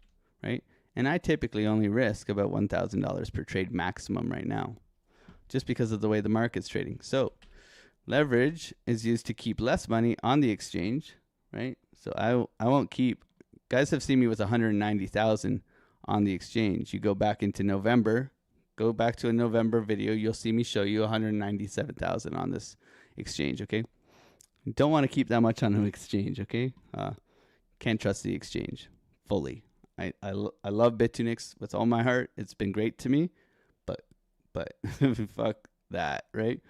right? And I typically only risk about $1,000 per trade maximum right now, just because of the way the market's trading. So leverage is used to keep less money on the exchange, right? So I won't keep, guys have seen me with 190,000 on the exchange. You go back into November, go back to a November video, you'll see me show you 197,000 on this exchange, okay? Don't want to keep that much on an exchange, okay? Can't trust the exchange fully. I love Bitunix with all my heart. It's been great to me, but fuck that, right?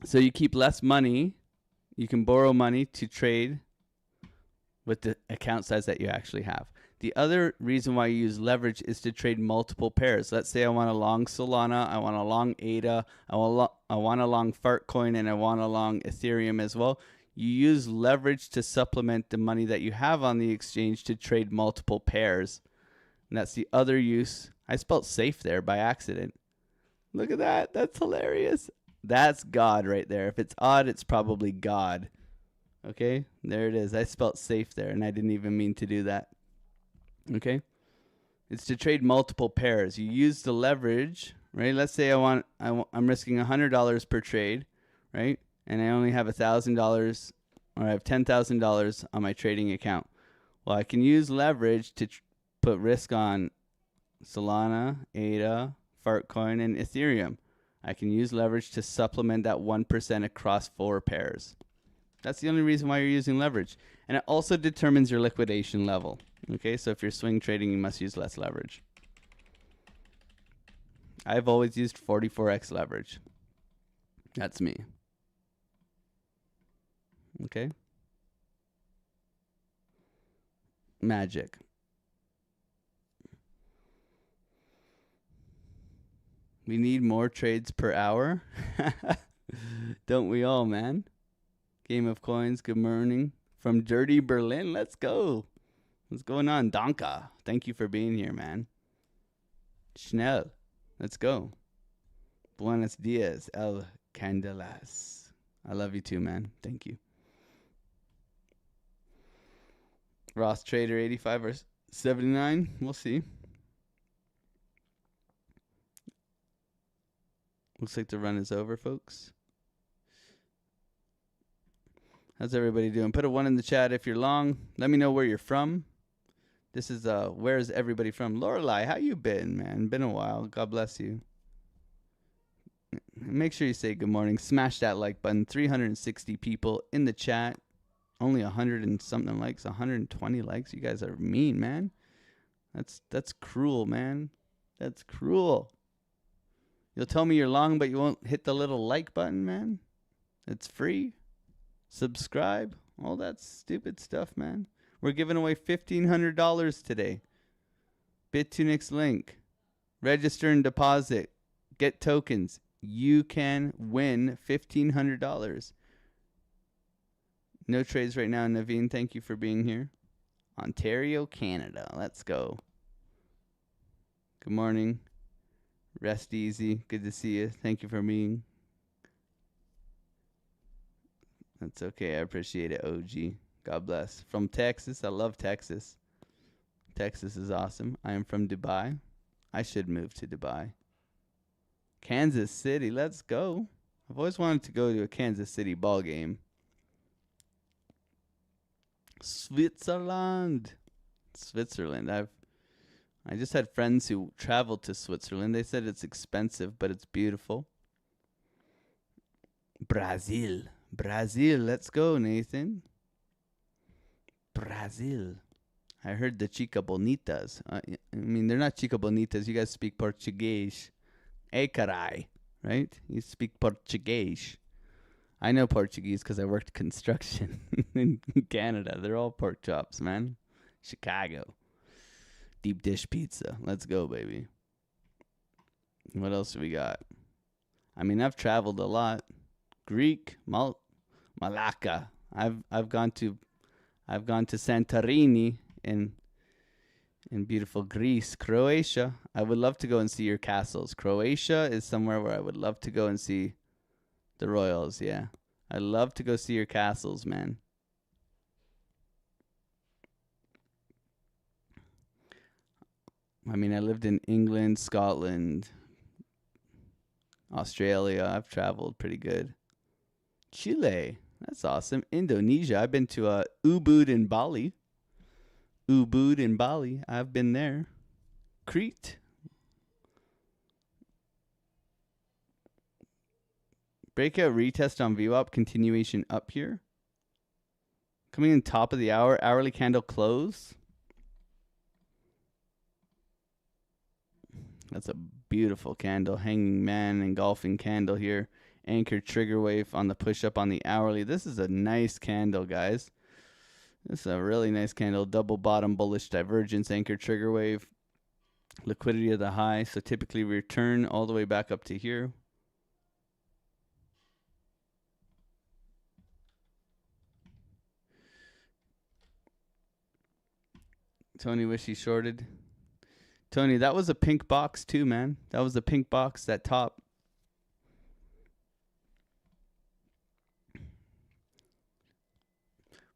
So you keep less money. You can borrow money to trade with the account size that you actually have. The other reason why you use leverage is to trade multiple pairs. Let's say I want a long Solana, I want a long ADA, I want a long Fartcoin, and I want a long Ethereum as well. You use leverage to supplement the money that you have on the exchange to trade multiple pairs. And that's the other use. I spelled safe there by accident. Look at that. That's hilarious. That's God right there. If it's odd, it's probably God. Okay, there it is. I spelled safe there, and I didn't even mean to do that. Okay, it's to trade multiple pairs. You use the leverage, right? Let's say I'm risking $100 per trade, right? And I only have $1,000, or I have $10,000 on my trading account. Well, I can use leverage to put risk on Solana, ADA, Fartcoin, and Ethereum. I can use leverage to supplement that 1% across 4 pairs. That's the only reason why you're using leverage. And it also determines your liquidation level. Okay, so if you're swing trading, you must use less leverage. I've always used 44x leverage. That's me. Okay. Magic. We need more trades per hour. Don't we all, man? Game of Coins, good morning. From Dirty Berlin, let's go. What's going on? Donka, thank you for being here, man. Schnell, let's go. Buenos dias, El Candelas. I love you too, man. Thank you. Ross Trader 85 or 79. We'll see. Looks like the run is over, folks. How's everybody doing? Put a 1 in the chat if you're long. Let me know where you're from. This is where is everybody from? Lorelei, how you been, man? Been a while. God bless you. Make sure you say good morning. Smash that like button. 360 people in the chat. Only 100 and something likes. 120 likes. You guys are mean, man. That's cruel, man. That's cruel. You'll tell me you're long, but you won't hit the little like button, man. It's free. Subscribe. All that stupid stuff, man. We're giving away $1,500 today. Bitunix link. Register and deposit. Get tokens. You can win $1,500. No trades right now, Naveen. Thank you for being here. Ontario, Canada. Let's go. Good morning. Rest easy. Good to see you. Thank you for being. That's okay. I appreciate it, OG. God bless. From Texas. I love Texas. Texas is awesome. I am from Dubai. I should move to Dubai. Kansas City. Let's go. I've always wanted to go to a Kansas City ball game. Switzerland. I just had friends who traveled to Switzerland. They said it's expensive, but it's beautiful. Brazil. Let's go, Nathan. Brazil. I heard the chica bonitas. I mean, they're not chica bonitas. You guys speak Portuguese. Hey, carai. Right? You speak Portuguese. I know Portuguese because I worked construction in Canada. They're all pork chops, man. Chicago. Deep dish pizza. Let's go, baby. What else do we got? I mean, I've traveled a lot. Greek, Malacca. I've gone to Santorini in beautiful Greece. Croatia. I would love to go and see your castles. Croatia is somewhere where I would love to go and see the royals. Yeah, I'd love to go see your castles, man. I mean, I lived in England, Scotland, Australia. I've traveled pretty good. Chile. That's awesome. Indonesia. I've been to Ubud in Bali. I've been there. Crete. Breakout retest on VWAP. Continuation up here. Coming in top of the hour. Hourly candle close. That's a beautiful candle. Hanging man engulfing candle here. Anchor trigger wave on the push up on the hourly. This is a nice candle, guys. This is a really nice candle. Double bottom bullish divergence, anchor trigger wave. Liquidity of the high. So typically we return all the way back up to here. Tony wish he shorted. Tony, that was a pink box too, man. That was a pink box, that top.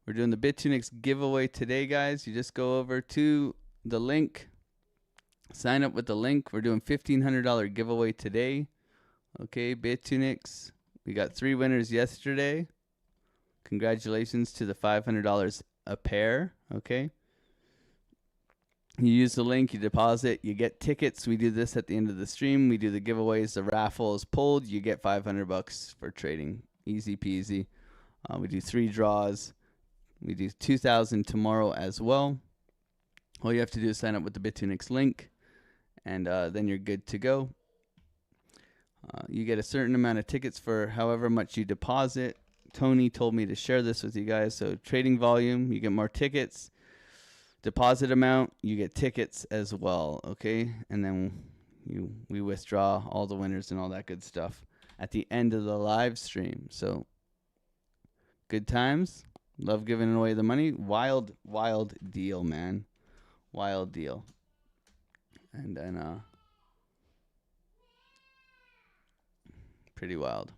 We're doing the Bitunix giveaway today, guys. You just go over to the link. Sign up with the link. We're doing $1,500 giveaway today. Okay, Bitunix. We got 3 winners yesterday. Congratulations to the $500 a pair. Okay. You use the link, you deposit, you get tickets. We do this at the end of the stream. We do the giveaways. The raffle is pulled. You get $500 for trading. Easy peasy. We do 3 draws. We do 2,000 tomorrow as well. All you have to do is sign up with the Bitunix link, and then you're good to go. You get a certain amount of tickets for however much you deposit. Tony told me to share this with you guys. So trading volume, you get more tickets. Deposit amount, you get tickets as well. Okay, and then we withdraw all the winners and all that good stuff at the end of the live stream. So good times. Love giving away the money. Wild deal, man. Wild deal. And then pretty wild.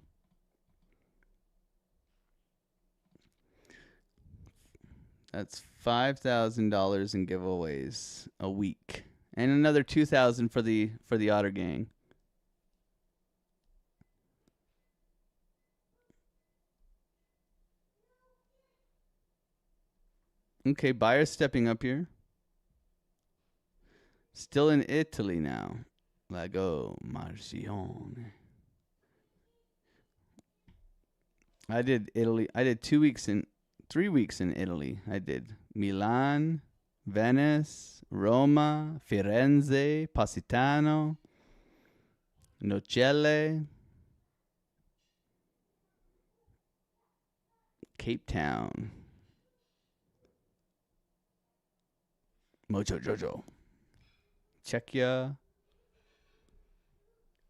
That's $5,000 in giveaways a week, and another $2,000 for the Otter Gang. Okay, buyers stepping up here. Still in Italy now. Lago Marcione. I did Italy. I did 3 weeks in Italy. I did Milan, Venice, Roma, Firenze, Positano, Nocelle, Cape Town, Mojo Jojo, Czechia,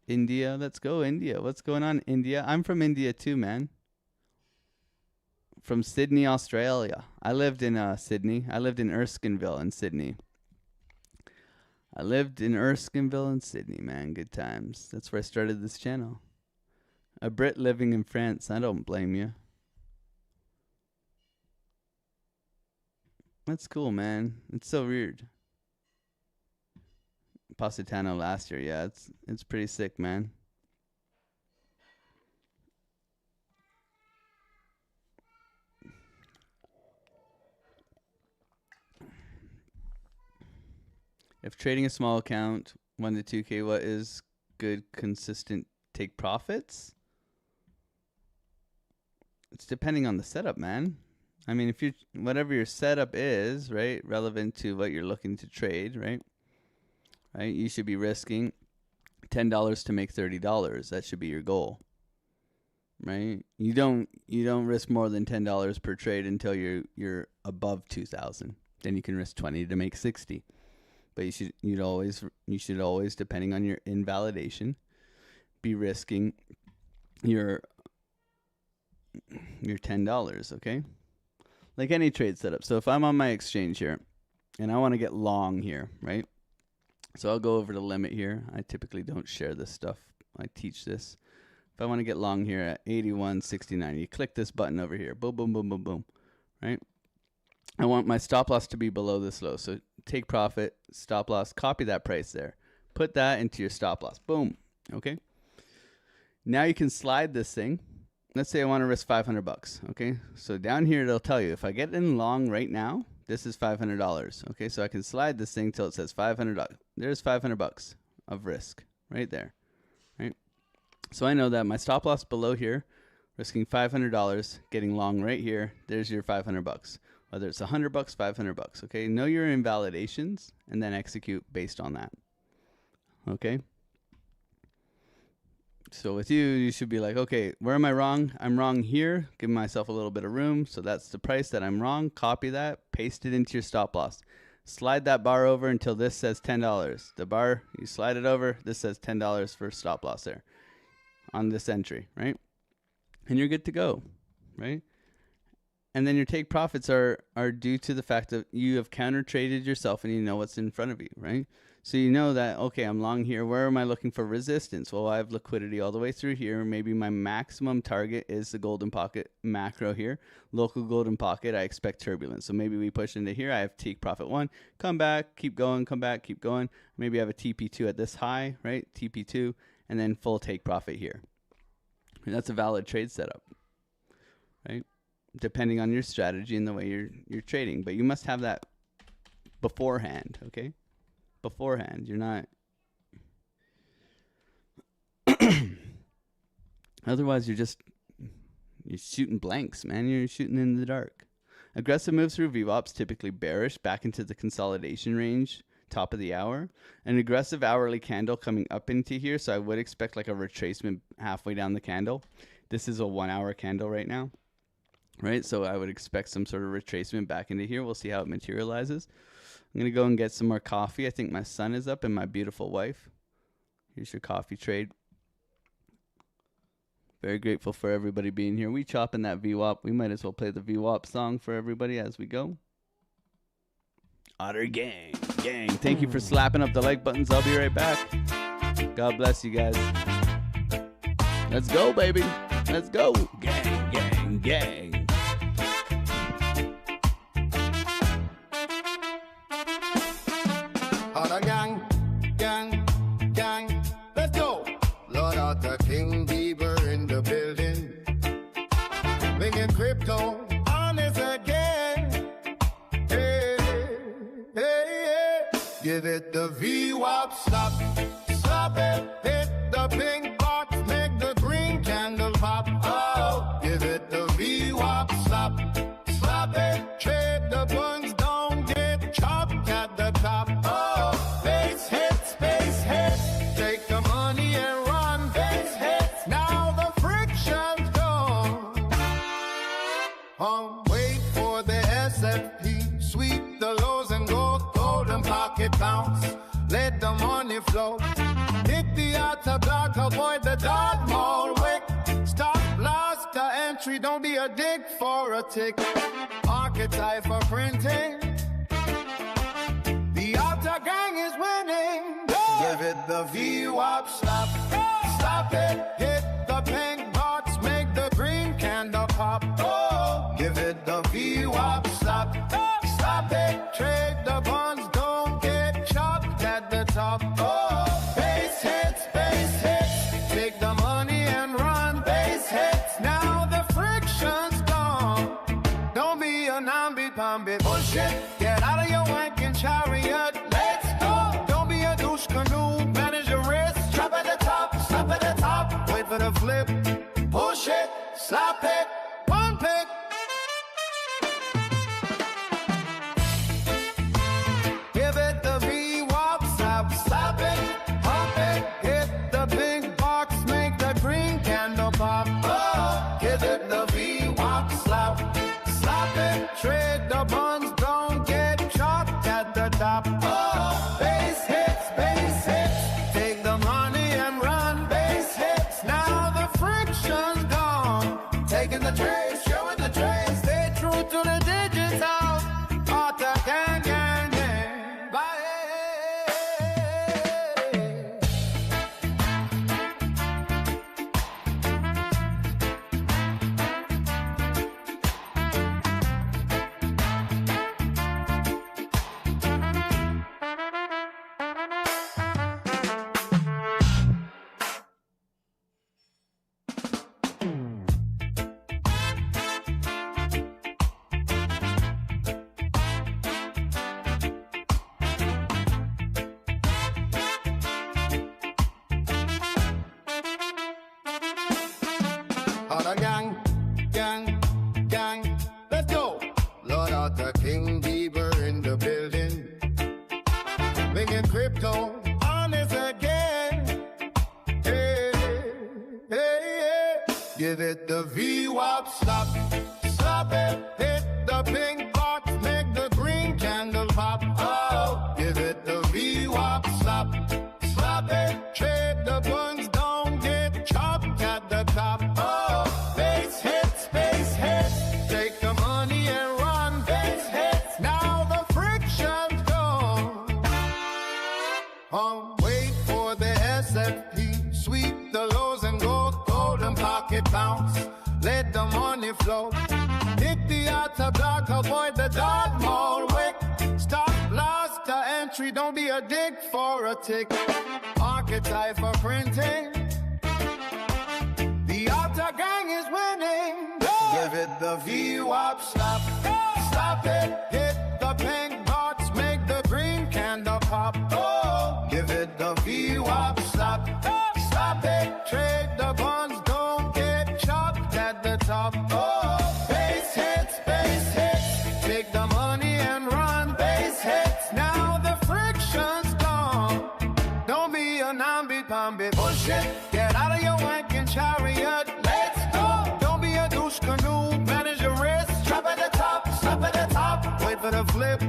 India. Let's go, India. What's going on, India? I'm from India too, man. From Sydney, Australia. I lived in Sydney. I lived in Erskineville in Sydney. Man. Good times. That's where I started this channel. A Brit living in France. I don't blame you. That's cool, man. It's so weird. Positano last year. Yeah, it's pretty sick, man. If trading a small account, 1 to 2K, what is good, consistent take profits? It's depending on the setup, man. I mean, if you whatever your setup is, right, relevant to what you're looking to trade, right, you should be risking $10 to make $30. That should be your goal, right? You don't risk more than $10 per trade until you're above 2,000. Then you can risk 20 to make 60. But you should always, depending on your invalidation, be risking your $10, okay? Like any trade setup. So if I'm on my exchange here and I want to get long here, right? So I'll go over the limit here. I typically don't share this stuff. I teach this. If I want to get long here at 81.69, you click this button over here. Boom, boom, boom, boom, boom, right? I want my stop loss to be below this low. So take profit, stop loss, copy that price there. Put that into your stop loss. Boom. Okay. Now you can slide this thing. Let's say I want to risk $500. Okay. So down here, it'll tell you if I get in long right now, this is $500. Okay. So I can slide this thing till it says $500. There's $500 of risk right there. Right. So I know that my stop loss below here, risking $500, getting long right here. There's your $500. Whether it's $100, $500, okay? Know your invalidations and then execute based on that, okay? So with you should be like, okay, where am I wrong? I'm wrong here. Give myself a little bit of room. So that's the price that I'm wrong. Copy that, paste it into your stop loss. Slide that bar over until this says $10. The bar, you slide it over, this says $10 for stop loss there on this entry, right? And you're good to go, right? And then your take profits are due to the fact that you have counter traded yourself and you know what's in front of you, right? So you know that, okay, I'm long here. Where am I looking for resistance? Well, I have liquidity all the way through here. Maybe my maximum target is the golden pocket macro here. Local golden pocket, I expect turbulence. So maybe we push into here. I have take profit 1. Come back, keep going, come back, keep going. Maybe I have a TP2 at this high, right? TP2, and then full take profit here. And that's a valid trade setup, right? Depending on your strategy and the way you're trading. But you must have that beforehand, okay? Beforehand. You're not... Otherwise, you're shooting blanks, man. You're shooting in the dark. Aggressive moves through VWAP's typically bearish back into the consolidation range, top of the hour. An aggressive hourly candle coming up into here, so I would expect like a retracement halfway down the candle. This is a 1 hour candle right now. Right, so I would expect some sort of retracement back into here. We'll see how it materializes. I'm going to go and get some more coffee. I think my son is up and my beautiful wife. Here's your coffee trade. Very grateful for everybody being here. We chopping that VWAP. We might as well play the VWAP song for everybody as we go. Otter gang, gang. Thank you for slapping up the like buttons. I'll be right back. God bless you guys. Let's go, baby. Let's go. Gang, gang, gang. Other gang, gang, gang, let's go. Lord Arthur King Bieber in the building. Making crypto honest again. Hey, hey, hey. Give it the VWAP, stop, stop it. Hit the pink box, make the green candle pop. Oh, give it the VWAP, stop, stop it. Trade the buns, don't get chopped at the top. Oh, base hits, take the money and run. Base hits, now the friction's gone. Wait for the SFP, sweep the lows and go golden pocket bounce. Let the money flow. Hit the outer block, avoid the dark mall wick. Stop loss to entry, don't be a dick for a tick. Archetype for printing. The outer gang is winning. Give it the VWAP, stop, stop it. Hit the pink box, make the green candle pop. Oh, give it the VWAP, stop, stop it. Trade the bonds, don't get chopped at the top. Oh, base hits, take the money and run. Base hits, now the friction's gone. Don't be a namby-pamby, push it. Get out of your wanking chariot. Let's go. Don't be a douche canoe. Manage your risk. Drop at the top. Stop at the top. Wait for the flip. Push it. Slap it. Pump it. Give it the VWAP. Stop. Slap it. Pump it. Hit the big box. Make the green candle pop. Oh, give it the VWAP. Slap. Slap it. Trade the bonds. Don't get chopped at the top. Oh, base hits, take the money and run. Base hits, now the friction's gone. Taking the trace, showing the trace. Stay true to the digits out. Auto gang, gang, gang. Bye. Other gang, gang, gang, let's go. Lord Arthur King Bieber in the building. Making crypto honest again. Hey, VWAP stop. Stop it, hit the pink box, make the green candle pop. Oh, give it the VWAP stop. Stop it, trade the buns, don't get chopped at the top. Oh, base hits, take the money and run. Base hits, now the friction's gone. Wait for the SFP, sweep the lows and go golden pocket bounce. Let the money flow. Hit the outer block, avoid the dark mall. Wait, stop, loss to entry. Don't be a dick for a tick. Archetype for printing. The outer gang is winning. Give it the VWAP stop. Stop it, hit the pink dots, make the green candle pop. Oh, give it the VWAP stop. Stop it, trade the bonds, don't get chopped at the top. Oh, base hits, take the money and run. Base hits, now the friction's gone. Don't be a namby-pamby bullshit. Get out of your wanking chariot. Let's go. Don't be a douche canoe. Manage your risk. Drop at the top, stop at the top. Wait for the flip.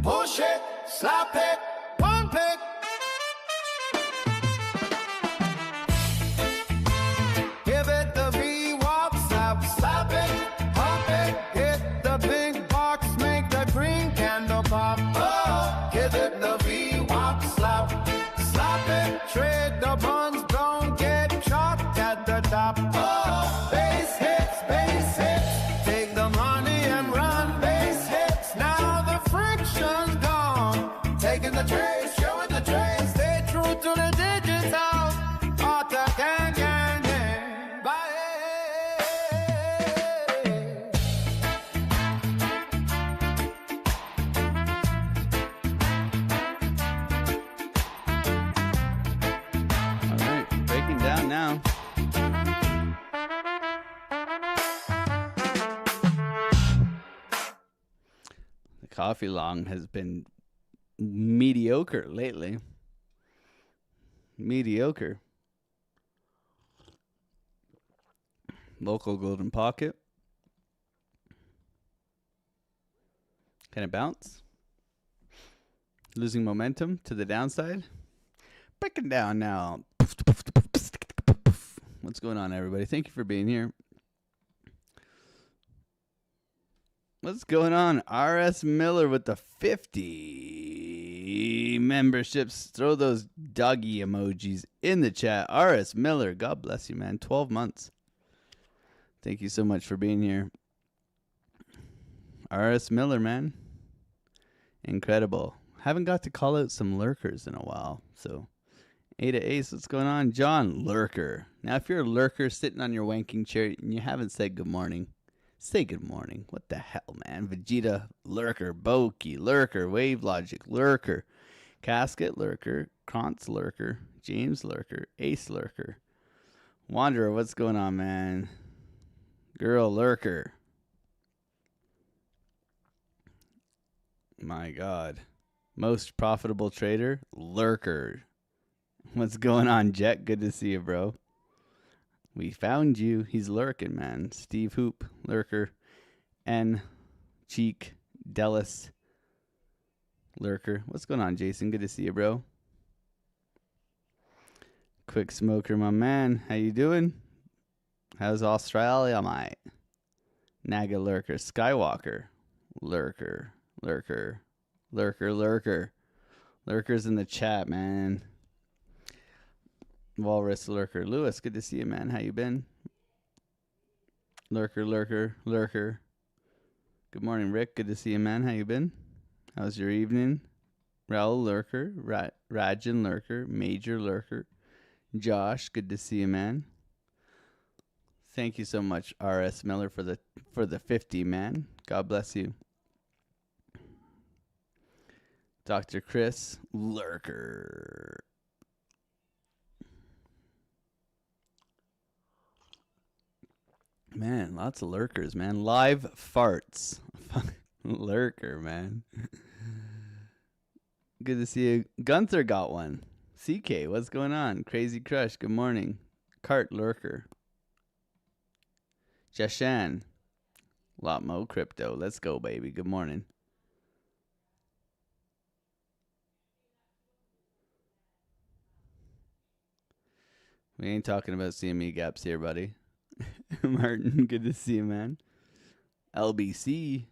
Push it, slap it, one pick. Give it the VWAP stop, stop it, pump it. Hit the pink box, make the green candle pop. Oh, give it the VWAP slap, slap it. Trade the buns, don't get chopped at the top. Oh, base hits, take the money and run. Base hits, now the friction's gone. Taking the trace, showing the trace. Stay true to the digital. Auto gang, gang, gang. Bye. All right, breaking down now. The coffee long has been mediocre lately. Mediocre. Local golden pocket. Can it bounce? Losing momentum to the downside. Breaking down now. What's going on, everybody? Thank you for being here. What's going on? RS Miller with the 50 memberships. Throw those doggy emojis in the chat. RS Miller, God bless you, man. 12 months. Thank you so much for being here. RS Miller, man. Incredible. Haven't got to call out some lurkers in a while. So, A to Ace, what's going on? John, lurker. Now, if you're a lurker sitting on your wanking chair and you haven't said good morning, say good morning. What the hell, man? Vegeta, lurker. Boki, lurker. Wave Logic, lurker. Casket, lurker. Krantz, lurker. James, lurker. Ace, lurker. Wanderer, what's going on, man? Girl, lurker. My God. Most profitable trader, lurker. What's going on, Jet? Good to see you, bro. We found you. He's lurking, man. Steve Hoop, lurker. N, Cheek, Dellis, lurker. What's going on, Jason? Good to see you, bro. Quick Smoker, my man. How you doing? How's Australia, mate? Naga, lurker. Skywalker, lurker. Lurker. Lurker's in the chat, man. Walrus, lurker. Lewis, good to see you, man. How you been? Lurker. Good morning, Rick. Good to see you, man. How you been? How's your evening? Raul, lurker. Rajan, lurker. Major, lurker. Josh, good to see you, man. Thank you so much, RS Miller, for the 50, man. God bless you. Dr. Chris, lurker. Man, lots of lurkers, man. Live farts. Lurker, man. Good to see you. Gunther got one. CK, what's going on? Crazy Crush, good morning. Cart, lurker. Jashan. Lot Mo Crypto. Let's go, baby. Good morning. We ain't talking about CME gaps here, buddy. Martin, good to see you, man. LBC.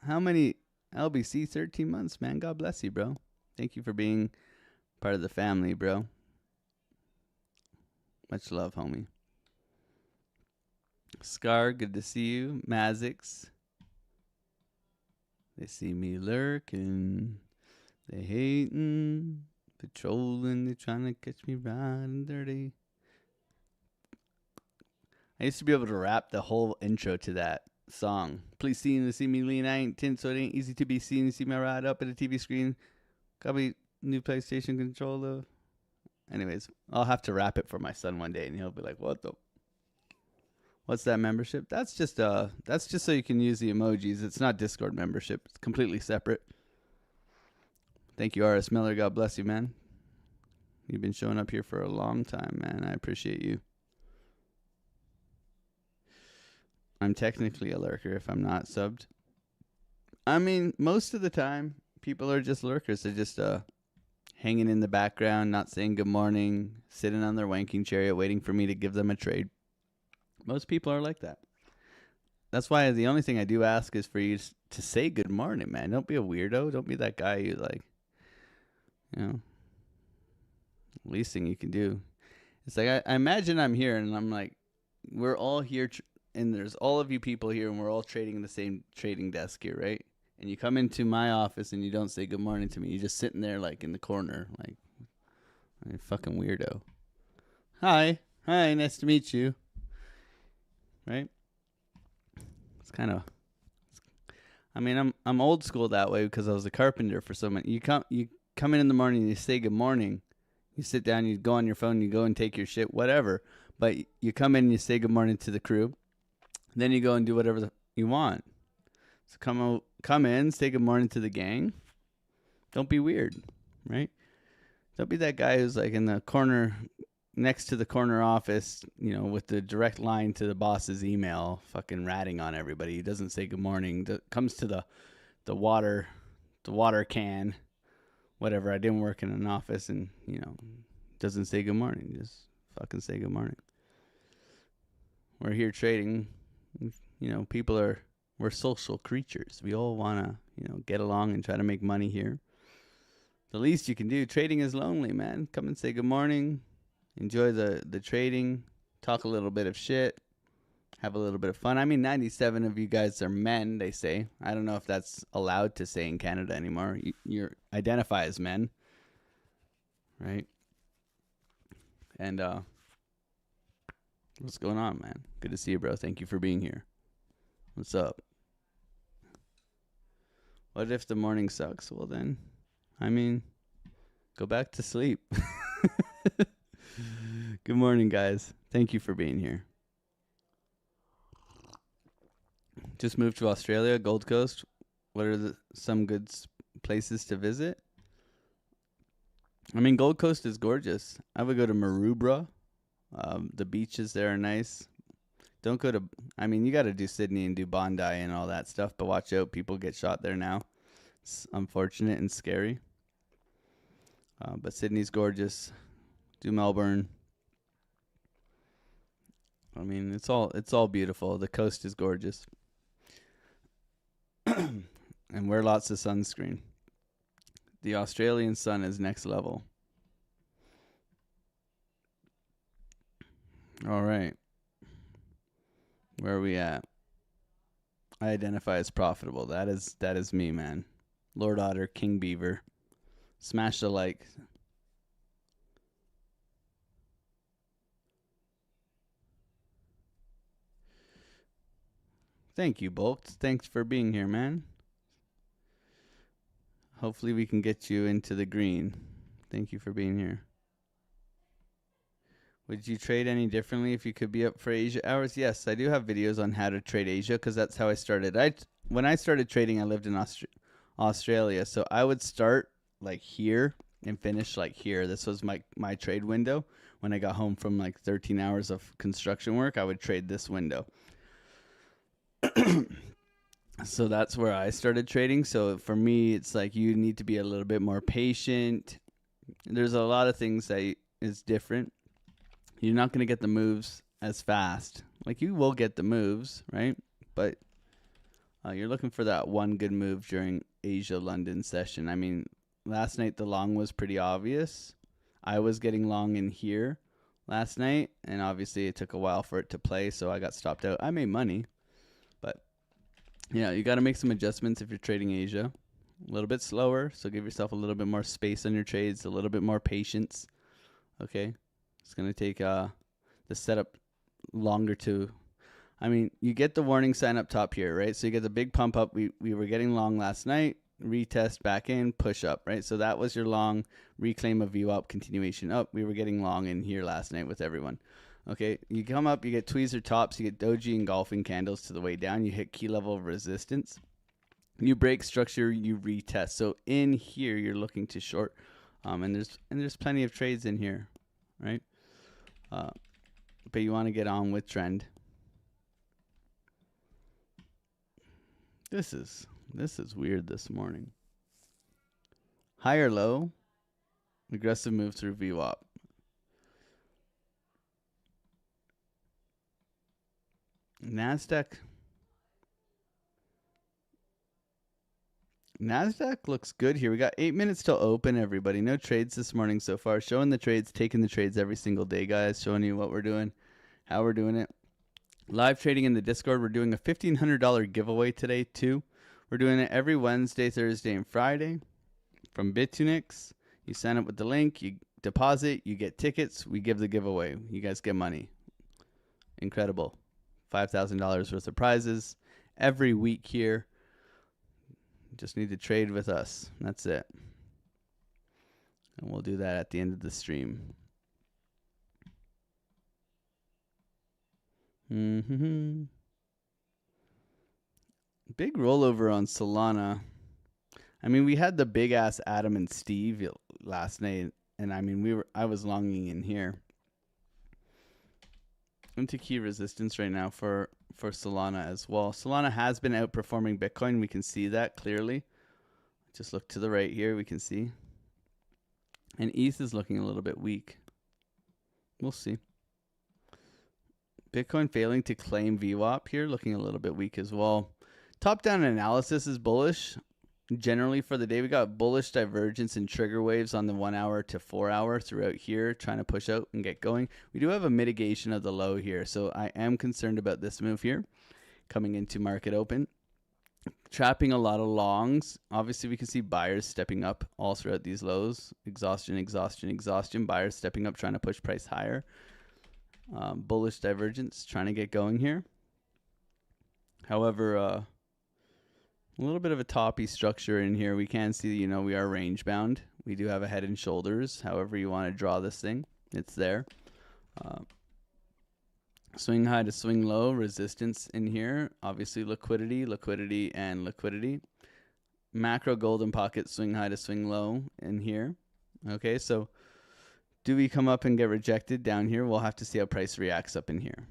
How many? LBC, 13 months, man. God bless you, bro. Thank you for being part of the family, bro. Much love, homie. Scar, good to see you. Mazix. They see me lurking. They hating. Patrolling. They trying to catch me riding dirty. I used to be able to rap the whole intro to that song. Please see me lean. I ain't tint, so it ain't easy to be seen. You see me ride up at a TV screen. Got me new PlayStation controller. Anyways, I'll have to rap it for my son one day, and he'll be like, what's that membership? That's just so you can use the emojis. It's not Discord membership. It's completely separate. Thank you, RS Miller. God bless you, man. You've been showing up here for a long time, man. I appreciate you. I'm technically a lurker if I'm not subbed. I mean, most of the time, people are just lurkers. They're just hanging in the background, not saying good morning, sitting on their wanking chariot, waiting for me to give them a trade. Most people are like that. That's why the only thing I do ask is for you to say good morning, man. Don't be a weirdo. Don't be that guy you like, least thing you can do. It's like, I imagine I'm here and I'm like, we're all here and there's all of you people here and we're all trading in the same trading desk here, right? And you come into my office and you don't say good morning to me. You're just sitting there like in the corner, like a fucking weirdo. Hi, nice to meet you. Right? It's kind of. I mean, I'm old school that way because I was a carpenter for so many. You come in the morning, and you say good morning, you sit down, you go on your phone, you go and take your shit, whatever. But you come in and you say good morning to the crew, then you go and do whatever you want. So come in, say good morning to the gang. Don't be weird, right? Don't be that guy who's like in the corner. Next to the corner office, with the direct line to the boss's email, fucking ratting on everybody. He doesn't say good morning. Comes to the water can, whatever. I didn't work in an office and, doesn't say good morning. Just fucking say good morning. We're here trading. We're social creatures. We all want to, get along and try to make money here. The least you can do, trading is lonely, man. Come and say good morning. Enjoy the trading, talk a little bit of shit, have a little bit of fun. I mean, 97 of you guys are men, they say. I don't know if that's allowed to say in Canada anymore. You identify as men, right? And what's going on, man? Good to see you, bro. Thank you for being here. What's up? What if the morning sucks? Well, then, go back to sleep. Good morning, guys. Thank you for being here. Just moved to Australia, Gold Coast. What are some good places to visit? Gold Coast is gorgeous. I would go to Maroubra. The beaches there are nice. Don't go to... you got to do Sydney and do Bondi and all that stuff, but watch out. People get shot there now. It's unfortunate and scary. But Sydney's gorgeous. Do Melbourne. It's all beautiful. The coast is gorgeous. And wear lots of sunscreen. The Australian sun is next level. All right. Where are we at? I identify as profitable. That is me, man. Lord Otter, King Beaver. Smash the like. Thank you, Bolt. Thanks for being here, man. Hopefully we can get you into the green. Thank you for being here. Would you trade any differently if you could be up for Asia hours? Yes, I do have videos on how to trade Asia because that's how I started. When I started trading, I lived in Australia. So I would start like here and finish like here. This was my trade window. When I got home from like 13 hours of construction work, I would trade this window. So that's where I started trading. So for me, it's like you need to be a little bit more patient. There's a lot of things that is different. You're not going to get the moves as fast. Like you will get the moves, right? But you're looking for that one good move during Asia London session. I mean, last night the long was pretty obvious. I was getting long in here last night, and obviously it took a while for it to play, so I got stopped out. I made money, but yeah, you got to make some adjustments if you're trading Asia. A little bit slower, so give yourself a little bit more space on your trades, a little bit more patience. Okay, it's going to take the setup longer to... I mean, you get the warning sign up top here, right? So you get the big pump up. We were getting long last night. Retest back in, push up, right? So that was your long, reclaim a VWAP, continuation up. We were getting long in here last night with everyone. Okay, you come up, you get tweezer tops, you get doji engulfing candles to the way down. You hit key level of resistance. You break structure, you retest. So in here, you're looking to short, and there's plenty of trades in here, right? But you want to get on with trend. This is weird this morning. Higher low, aggressive move through VWAP. Nasdaq looks good here. We got 8 minutes till open, everybody. No trades this morning so far. Showing the trades, taking the trades every single day, guys. Showing you what we're doing, how we're doing it. Live trading in the Discord. We're doing a $1,500 giveaway today, too. We're doing it every Wednesday, Thursday, and Friday from Bitunix. You sign up with the link, you deposit, you get tickets, we give the giveaway. You guys get money. Incredible. $5,000 worth of prizes every week here. Just need to trade with us. That's it. And we'll do that at the end of the stream. Big rollover on Solana. I mean, we had the big ass Adam and Steve last night, and I mean, I was longing in here. Into key resistance right now for Solana as well. Solana has been outperforming Bitcoin. We can see that clearly. Just look to the right here. We can see. And ETH is looking a little bit weak. We'll see. Bitcoin failing to claim VWAP here, looking a little bit weak as well. Top-down analysis is bullish. Generally for the day, we got bullish divergence and trigger waves on the 1 hour to 4 hour throughout here, trying to push out and get going. We do have a mitigation of the low here, so I am concerned about this move here coming into market open. Trapping a lot of longs. Obviously, we can see buyers stepping up all throughout these lows. Exhaustion, exhaustion, exhaustion. Buyers stepping up, trying to push price higher. Bullish divergence, trying to get going here. However, a little bit of a toppy structure in here. We can see, we are range bound. We do have a head and shoulders. However you want to draw this thing, it's there. Swing high to swing low, resistance in here. Obviously liquidity, liquidity, and liquidity. Macro golden pocket, swing high to swing low in here. Okay, so do we come up and get rejected down here? We'll have to see how price reacts up in here.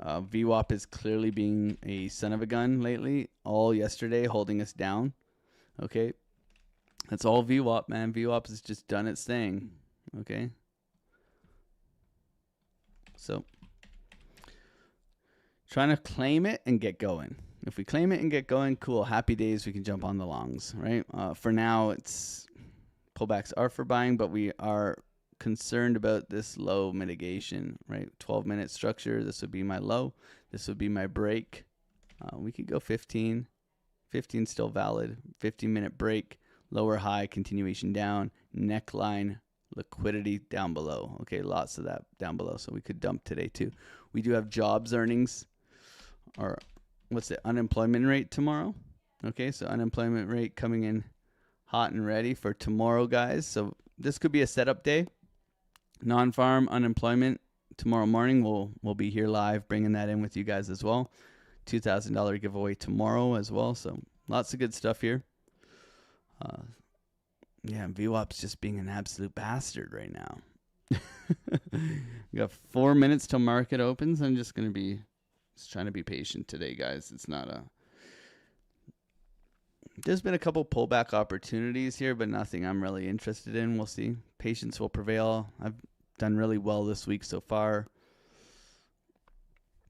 VWAP is clearly being a son of a gun lately. All yesterday holding us down. Okay. That's all VWAP, man. VWAP has just done its thing. Okay. So trying to claim it and get going. If we claim it and get going, cool. Happy days. We can jump on the longs, right? For now, it's pullbacks are for buying, but we are concerned about this low mitigation, right? 12-minute structure. This would be my low. This would be my break. We could go 15. 15 still valid. 15-minute break. Lower high, continuation down. Neckline, liquidity down below. Okay, lots of that down below. So we could dump today too. We do have jobs earnings, or what's the unemployment rate tomorrow? Okay, so unemployment rate coming in hot and ready for tomorrow, guys. So this could be a setup day. Non-farm unemployment tomorrow morning. We'll be here live bringing that in with you guys as well. $2,000 giveaway tomorrow as well. So lots of good stuff here. Yeah, VWAP's just being an absolute bastard right now. We got 4 minutes till market opens. I'm just going to be Just trying to be patient today, guys. It's not a... There's been a couple pullback opportunities here, but nothing I'm really interested in. We'll see. Patience will prevail. I've done really well this week so far.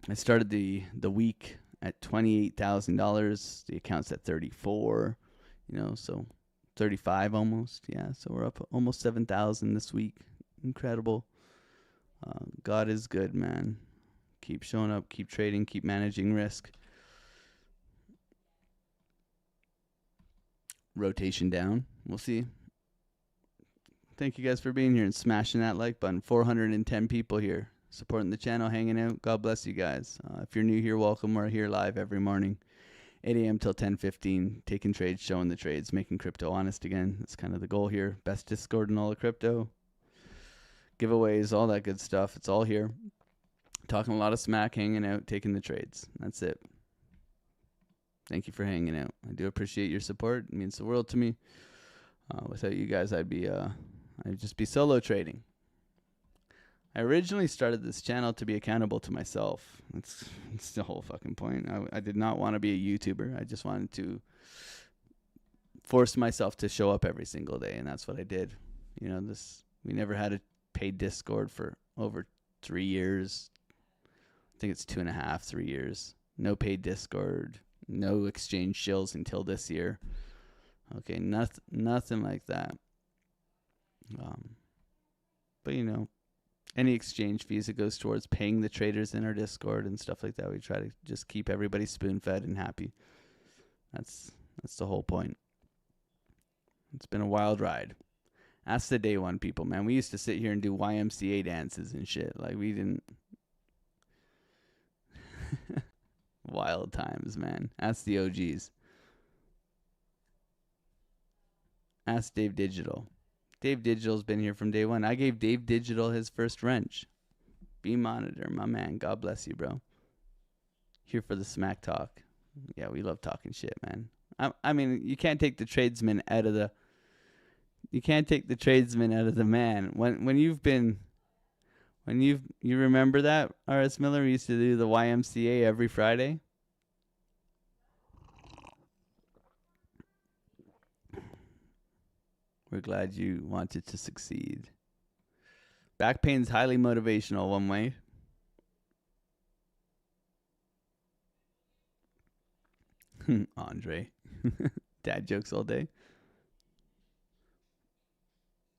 I started the week at $28,000. The account's at 34, you know, so 35 almost. Yeah, so we're up almost 7,000 this week. Incredible. God is good, man. Keep showing up, keep trading, keep managing risk. Rotation down. We'll see. Thank you guys for being here and smashing that like button. 410 people here supporting the channel, hanging out. God bless you guys. If you're new here, welcome. We're here live every morning, 8 a.m. till 10:15, taking trades, showing the trades, making crypto honest again. That's kind of the goal here. Best Discord in all of crypto. Giveaways, all that good stuff. It's all here. Talking a lot of smack, hanging out, taking the trades. That's it. Thank you for hanging out. I do appreciate your support. It means the world to me. Without you guys, I'd just be solo trading. I originally started this channel to be accountable to myself. That's the whole fucking point. I did not want to be a YouTuber. I just wanted to force myself to show up every single day, and that's what I did. You know, we never had a paid Discord for over 3 years. I think it's 2.5, 3 years. No paid Discord. No exchange shills until this year. Okay, nothing like that. But you know, any exchange fees that goes towards paying the traders in our Discord and stuff like that, we try to just keep everybody spoon-fed and happy. That's the whole point. It's been a wild ride. Ask the day one people, man. We used to sit here and do YMCA dances and shit. Like, we didn't... Wild times, man. Ask the OGs. Ask Dave Digital. Dave Digital's been here from day one. I gave Dave Digital his first wrench. B Monitor, my man. God bless you, bro. Here for the smack talk. Yeah, we love talking shit, man. I mean, you can't take the tradesman out of the... You can't take the tradesman out of the man. You remember that, R.S. Miller? We used to do the YMCA every Friday. We're glad you wanted to succeed. Back pain's highly motivational one way. Andre. Dad jokes all day.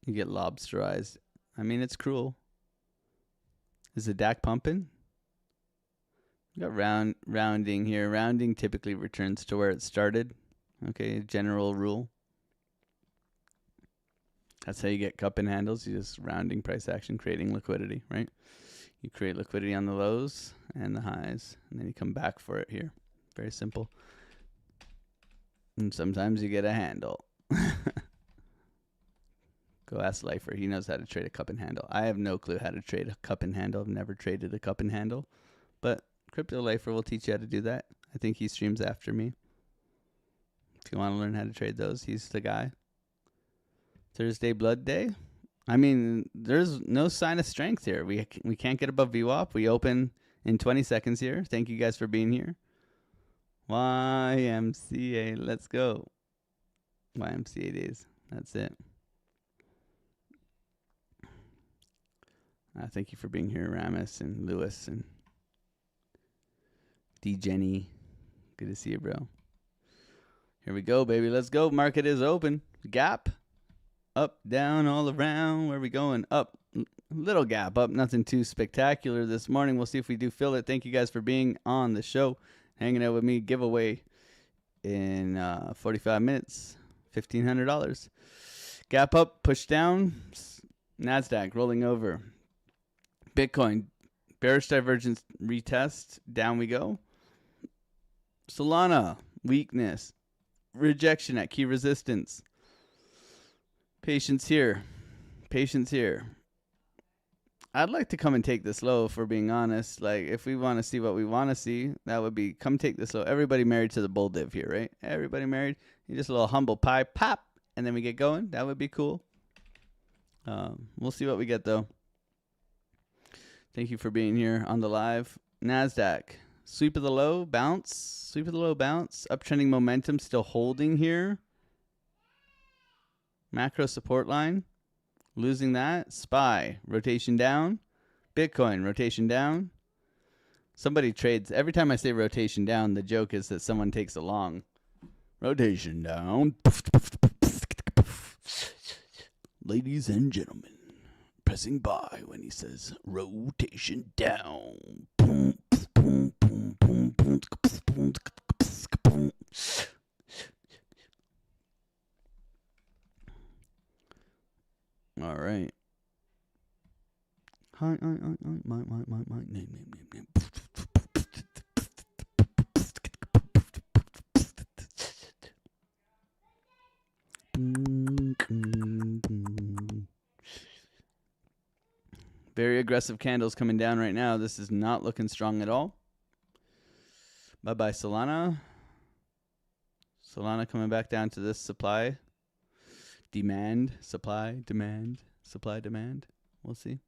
You get lobsterized. I mean, it's cruel. Is the DAC pumping? We got rounding here. Rounding typically returns to where it started. Okay, general rule. That's how you get cup and handles. You just rounding price action, creating liquidity, right? You create liquidity on the lows and the highs, and then you come back for it here. Very simple. And sometimes you get a handle. Go ask Lifer. He knows how to trade a cup and handle. I have no clue how to trade a cup and handle. I've never traded a cup and handle. But Crypto Lifer will teach you how to do that. I think he streams after me. If you want to learn how to trade those, he's the guy. Thursday Blood Day. I mean, there's no sign of strength here. We can't get above VWAP. We open in 20 seconds here. Thank you guys for being here. YMCA. Let's go. YMCA days. That's it. Thank you for being here, Ramus and Lewis and D Jenny. Good to see you, bro. Here we go, baby. Let's go. Market is open. Gap. Up, down, all around. Where are we going? Up. Little gap up. Nothing too spectacular this morning. We'll see if we do fill it. Thank you guys for being on the show. Hanging out with me. Giveaway in 45 minutes. $1,500. Gap up. Push down. NASDAQ rolling over. Bitcoin, bearish divergence retest. Down we go. Solana, weakness. Rejection at key resistance. Patience here. Patience here. I'd like to come and take this low, if we're being honest. Like, if we want to see what we want to see, that would be come take this low. Everybody married to the bull div here, right? Everybody married. You just a little humble pie, pop, and then we get going. That would be cool. We'll see what we get, though. Thank you for being here on the live. NASDAQ, Sweep of the low, bounce. Sweep of the low, bounce. Uptrending momentum still holding here. Macro support line. Losing that. SPY, rotation down. Bitcoin, rotation down. Somebody trades. Every time I say rotation down, the joke is that someone takes a long. Rotation down. Ladies and gentlemen, pressing buy when he says rotation down. All right. Hi, my name. Very aggressive candles coming down right now. This is not looking strong at all. Bye-bye, Solana. Solana coming back down to this supply. Demand, supply, demand, supply, demand. We'll see.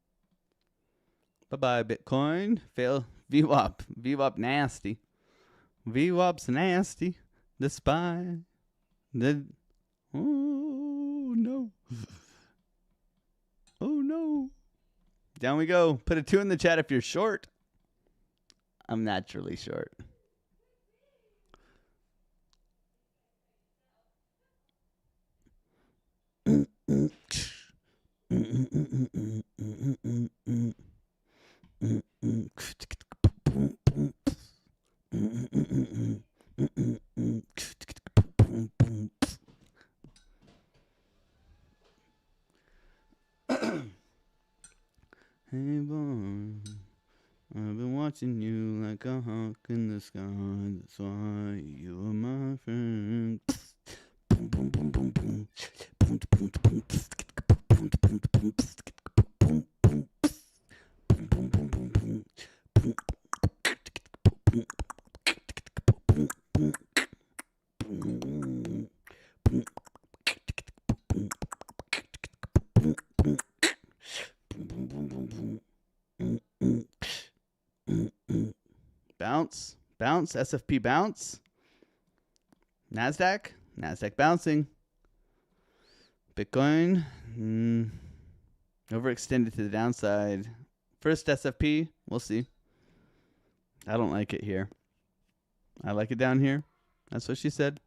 Bye-bye, Bitcoin. Fail. VWAP. VWAP nasty. VWAP's nasty. The SPY. The... Oh, no. Oh, no. Down we go. Put a 2 in the chat if you're short. I'm naturally short. Hey boy, I've been watching you like a hawk in the sky. That's why you are my friend. Bounce, bounce, SFP bounce. NASDAQ bouncing. Bitcoin, overextended to the downside. First SFP, we'll see. I don't like it here. I like it down here. That's what she said.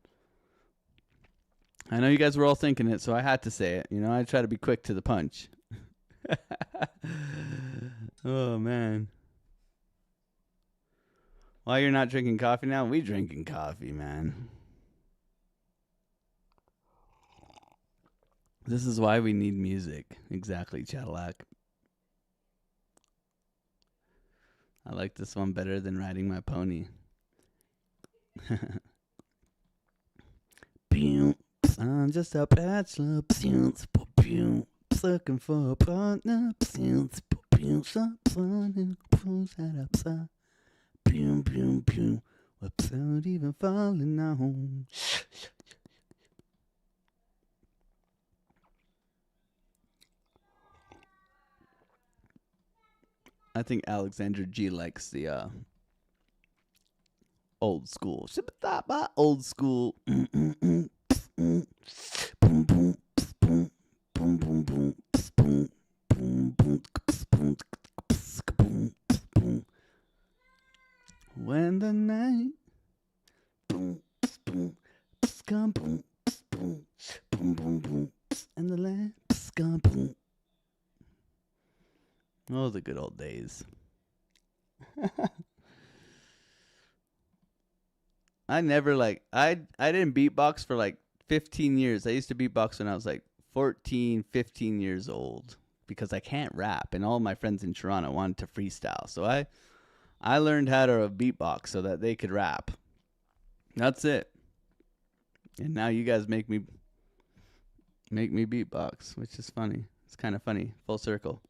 I know you guys were all thinking it, so I had to say it. You know, I try to be quick to the punch. Oh, man. Why you're not drinking coffee now? We drinking coffee, man. This is why we need music. Exactly, Cadillac. I like this one better than riding my pony. I'm just a bachelor. Looking for a partner. Without even falling down. I think Alexander G likes the old school. Old school. When the night come and the lamps come. Oh, the good old days. I never I didn't beatbox for like 15 years. I used to beatbox when I was like 14, 15 years old because I can't rap, and all my friends in Toronto wanted to freestyle. So I learned how to beatbox so that they could rap. That's it. And now you guys make me beatbox, which is funny. It's kind of funny. Full circle.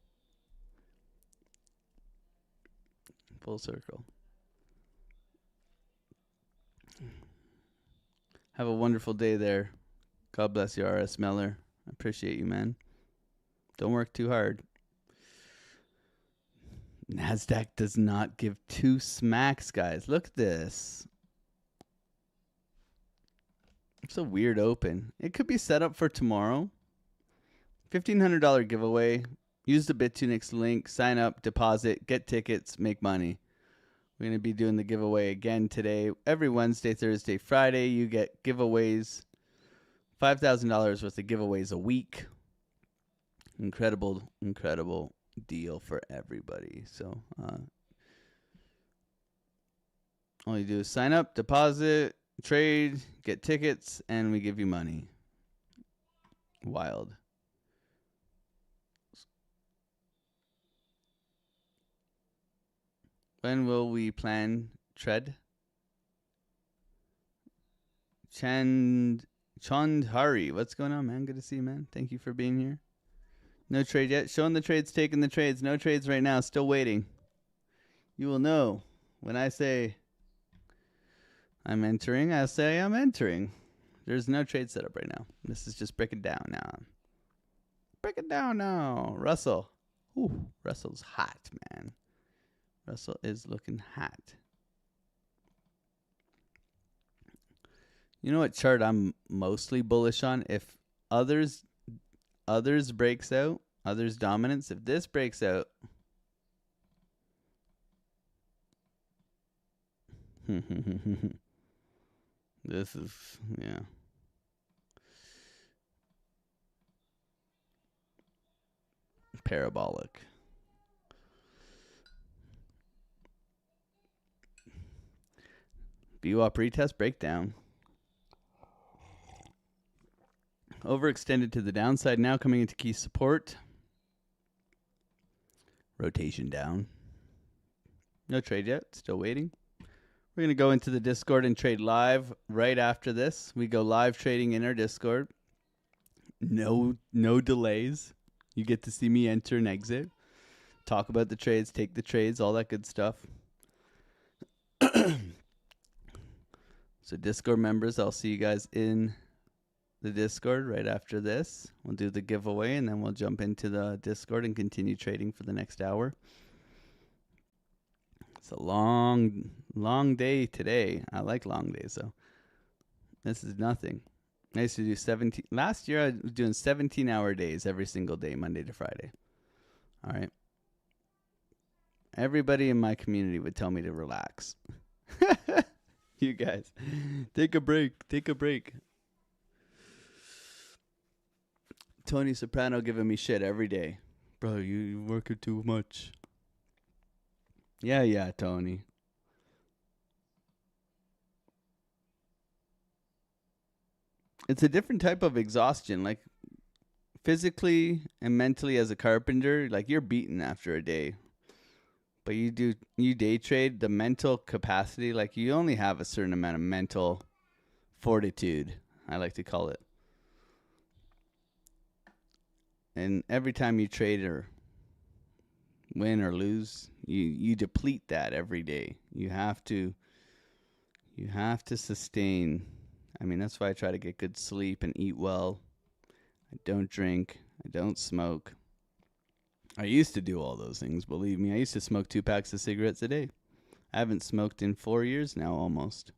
Full circle. Have a wonderful day there. God bless you, R.S. Meller. I appreciate you, man. Don't work too hard. NASDAQ does not give two smacks, guys. Look at this. It's a weird open. It could be set up for tomorrow. $1,500 giveaway. Use the Bitunix link. Sign up, deposit, get tickets, make money. We're going to be doing the giveaway again today. Every Wednesday, Thursday, Friday, you get giveaways. $5,000 worth of giveaways a week. Incredible, incredible deal for everybody. So all you do is sign up, deposit, trade, get tickets, and we give you money. Wild. When will we plan tread? Chandhari, what's going on, man? Good to see you, man. Thank you for being here. No trade yet. Showing the trades, taking the trades. No trades right now. Still waiting. You will know when I say I'm entering. I say I'm entering. There's no trade setup right now. This is just break it down now. Break it down now. Russell. Ooh, Russell's hot, man. Russell is looking hot. You know what chart I'm mostly bullish on? If others breaks out, others dominance, if this breaks out, this is, yeah. Parabolic. BWAP retest breakdown. Overextended to the downside now, coming into key support. Rotation down. No trade yet. Still waiting. We're going to go into the Discord and trade live right after this. We go live trading in our Discord. No delays. You get to see me enter and exit. Talk about the trades, take the trades, all that good stuff. So Discord members, I'll see you guys in the Discord right after this. We'll do the giveaway, and then we'll jump into the Discord and continue trading for the next hour. It's a long day today. I like long days, so this is nothing. I used to do 17. Last year, I was doing 17-hour days every single day, Monday to Friday. All right. Everybody in my community would tell me to relax. You guys, take a break. Take a break. Tony Soprano giving me shit every day. Bro, you working too much. Yeah, Tony. It's a different type of exhaustion. Like, physically and mentally as a carpenter, like, you're beaten after a day. But you day trade, the mental capacity, like, you only have a certain amount of mental fortitude, I like to call it. And every time you trade or win or lose, you deplete that every day. You have to sustain. I mean, that's why I try to get good sleep and eat well. I don't drink. I don't smoke. I used to do all those things, believe me. I used to smoke 2 packs of cigarettes a day. I haven't smoked in 4 years now, almost.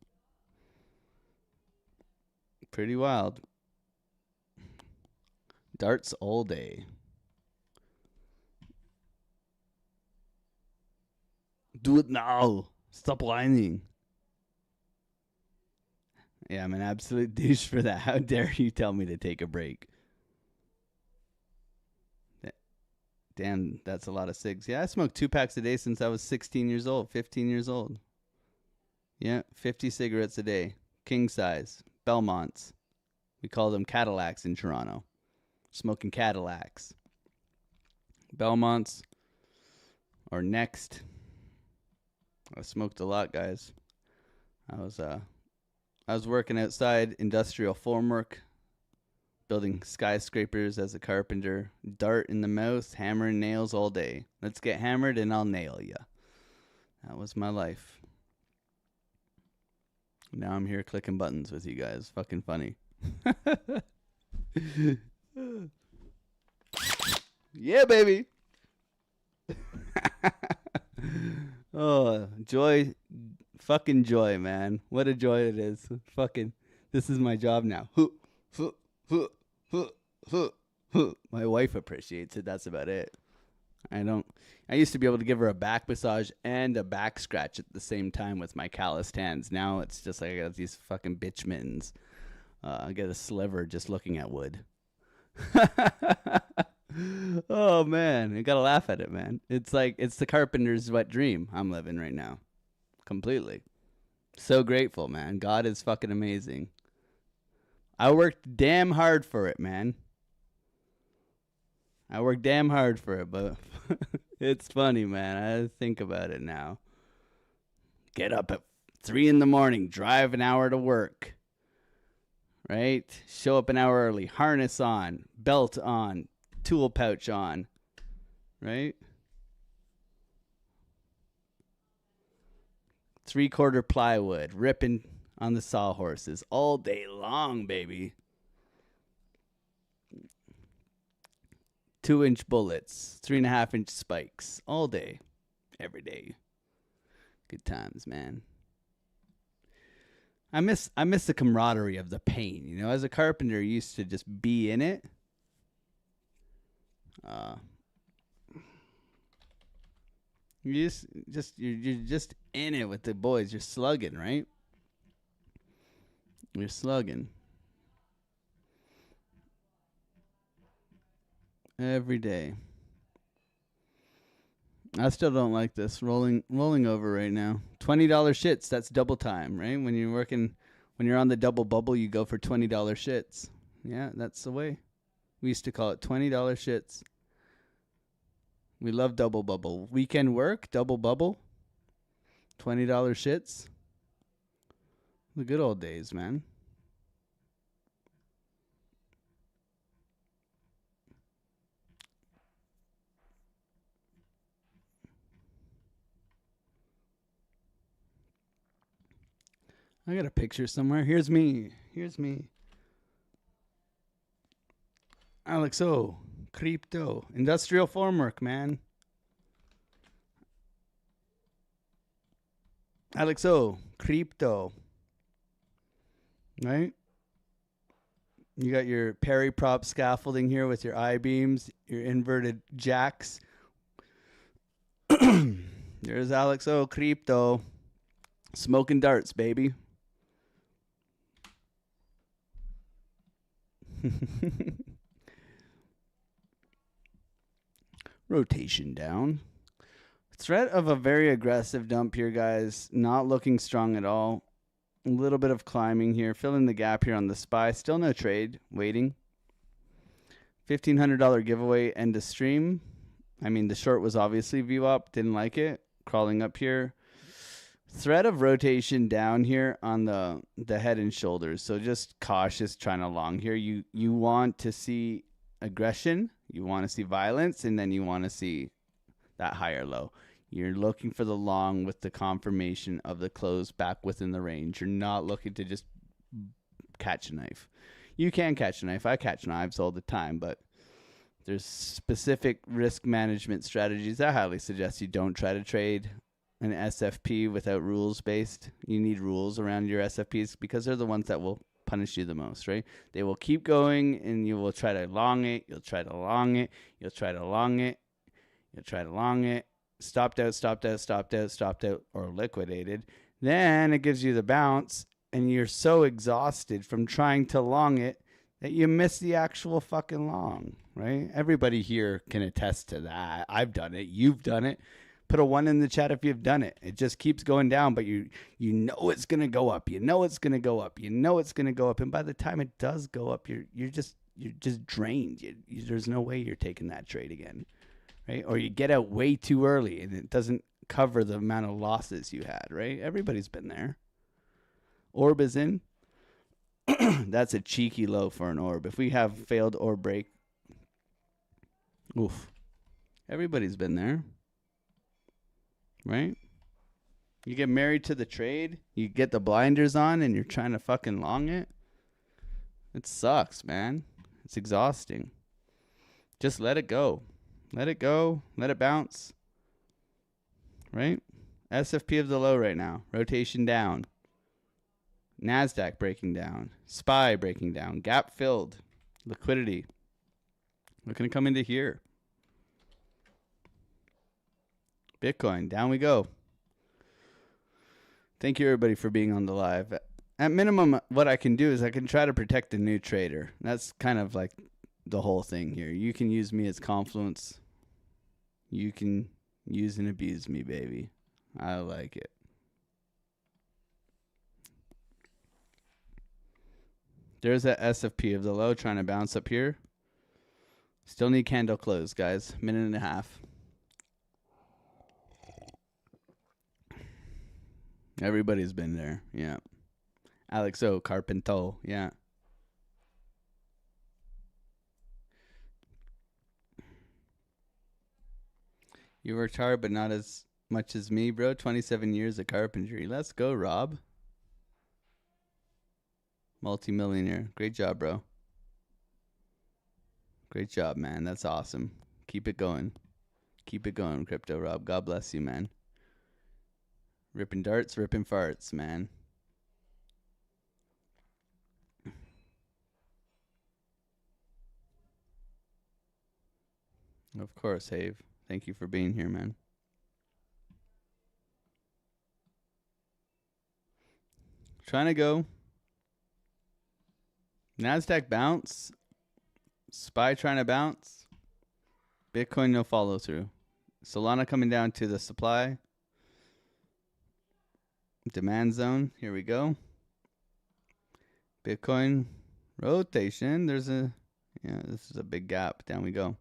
Pretty wild. Darts all day. Do it now. Stop whining. Yeah, I'm an absolute douche for that. How dare you tell me to take a break? Damn, that's a lot of cigs. Yeah, I smoked 2 packs a day since I was 16 years old, 15 years old. Yeah, 50 cigarettes a day. King size. Belmonts. We call them Cadillacs in Toronto. Smoking Cadillacs. Belmonts or Next. I smoked a lot, guys. I was working outside, industrial formwork, building skyscrapers as a carpenter, dart in the mouth, hammering nails all day. Let's get hammered and I'll nail ya. That was my life. Now I'm here clicking buttons with you guys. Fucking funny. Yeah, baby. Oh, joy, fucking joy, man. What a joy it is. Fucking, this is my job now. My wife appreciates it. That's about it. I used to be able to give her a back massage and a back scratch at the same time with my calloused hands. Now it's just like I got these fucking bitch mittens. I get a sliver just looking at wood. Oh man, you gotta laugh at it, man. It's like it's the carpenter's wet dream I'm living right now. Completely. So grateful, man. God is fucking amazing. I worked damn hard for it, man. I worked damn hard for it, but it's funny, man. I think about it now. Get up at 3 a.m, drive an hour to work. Right? Show up an hour early, harness on, belt on, tool pouch on. Right? 3/4 plywood, ripping on the sawhorses all day long, baby. 2-inch bullets, 3.5-inch spikes, all day, every day. Good times, man. I miss the camaraderie of the pain. You know, as a carpenter, you used to just be in it. You're just in it with the boys. You're slugging, right? You're slugging. Every day. I still don't like this rolling over right now. $20 shits, that's double time, right? When you're on the double bubble, you go for $20 shits. Yeah, that's the way. We used to call it $20 shits. We love double bubble. Weekend work, double bubble, $20 shits. The good old days, man. I got a picture somewhere. Here's me. AlexOCrypto. Industrial formwork, man. AlexOCrypto. Right? You got your peri-prop scaffolding here with your I-beams, your inverted jacks. There's AlexOCrypto. Smoking darts, baby. Rotation down. Threat of a very aggressive dump here, guys. Not looking strong at all. A little bit of climbing here. Filling the gap here on the SPY. Still no trade. Waiting. $1,500 giveaway. End of stream. I mean, the short was obviously VWAP. Didn't like it. Crawling up here. Threat of rotation down here on the head and shoulders. So just cautious trying to long here. You want to see aggression. You want to see violence. And then you want to see that higher low. You're looking for the long with the confirmation of the close back within the range. You're not looking to just catch a knife. You can catch a knife. I catch knives all the time, but there's specific risk management strategies. I highly suggest you don't try to trade an SFP without rules based. You need rules around your SFPs because they're the ones that will punish you the most, right? They will keep going and you will try to long it. You'll try to long it. You'll try to long it. You'll try to long it. Stopped out, or liquidated. Then it gives you the bounce and you're so exhausted from trying to long it that you miss the actual fucking long, right? Everybody here can attest to that. I've done it. You've done it. Put a 1 in the chat if you've done it. It just keeps going down, but you know it's going to go up. You know it's going to go up. You know it's going to go up. And by the time it does go up, you're just drained. There's no way you're taking that trade again, right? Or you get out way too early and it doesn't cover the amount of losses you had, right? Everybody's been there. Orb is in. That's a cheeky low for an orb. If we have failed orb break, oof. Everybody's been there. Right? You get married to the trade, you get the blinders on, and you're trying to fucking long it. It sucks, man. It's exhausting. Just let it go. Let it go. Let it bounce. Right? SFP of the low right now. Rotation down. NASDAQ breaking down. SPY breaking down. Gap filled. Liquidity. Looking to come into here. Bitcoin. Down we go. Thank you, everybody, for being on the live. At minimum, what I can do is I can try to protect a new trader. That's kind of like the whole thing here. You can use me as confluence. You can use and abuse me, baby. I like it. There's that SFP of the low trying to bounce up here. Still need candle close, guys. Minute and a half. Everybody's been there. Yeah. AlexOCrypto. Yeah. You worked hard, but not as much as me, bro. 27 years of carpentry. Let's go, Rob. Multi-millionaire. Great job, bro. Great job, man. That's awesome. Keep it going. Keep it going, Crypto Rob. God bless you, man. Ripping darts, ripping farts, man. Of course, Have. Thank you for being here, man. Trying to go. NASDAQ bounce. SPY trying to bounce. Bitcoin no follow through. Solana coming down to the supply. Demand zone. Here we go. Bitcoin rotation. There's a, yeah, this is a big gap. Down we go.